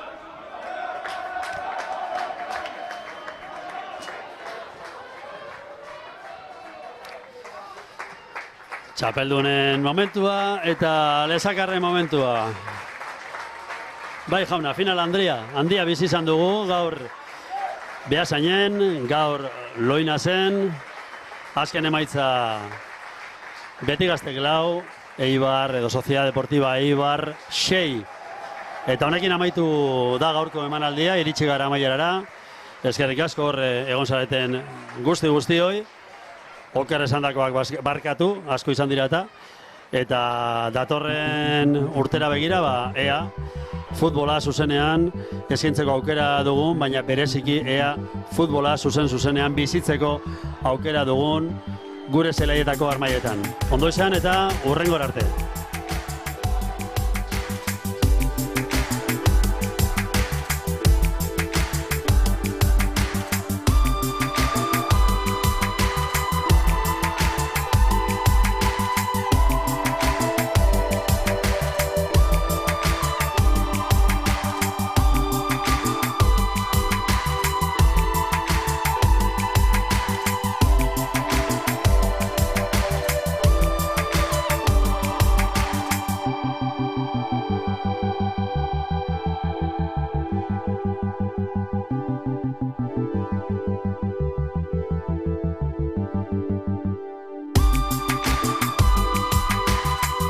Txapeldunen momentua eta lesakarren momentua. Bai, jauna, final handia bizi izan dugu, gaur Beasainen, gaur Loinasen, azken emaitza Beti Gaztek 4, Eibar edo Sociedad Deportiva Eibar 6. Eta honekin amaitu da gaurko emanaldia, iritsi gara amaierara. Eskerrik asko hor egon zareten guztioi. Oker esandakoak barkatu, asko izan dira eta datorren urtera begira, ea futbola zuzenean eskaintzeko aukera dugun, baina bereziki ea futbola zuzenean bizitzeko aukera dugun gure zelaietako armaietan. Ondo izan eta hurrengora arte.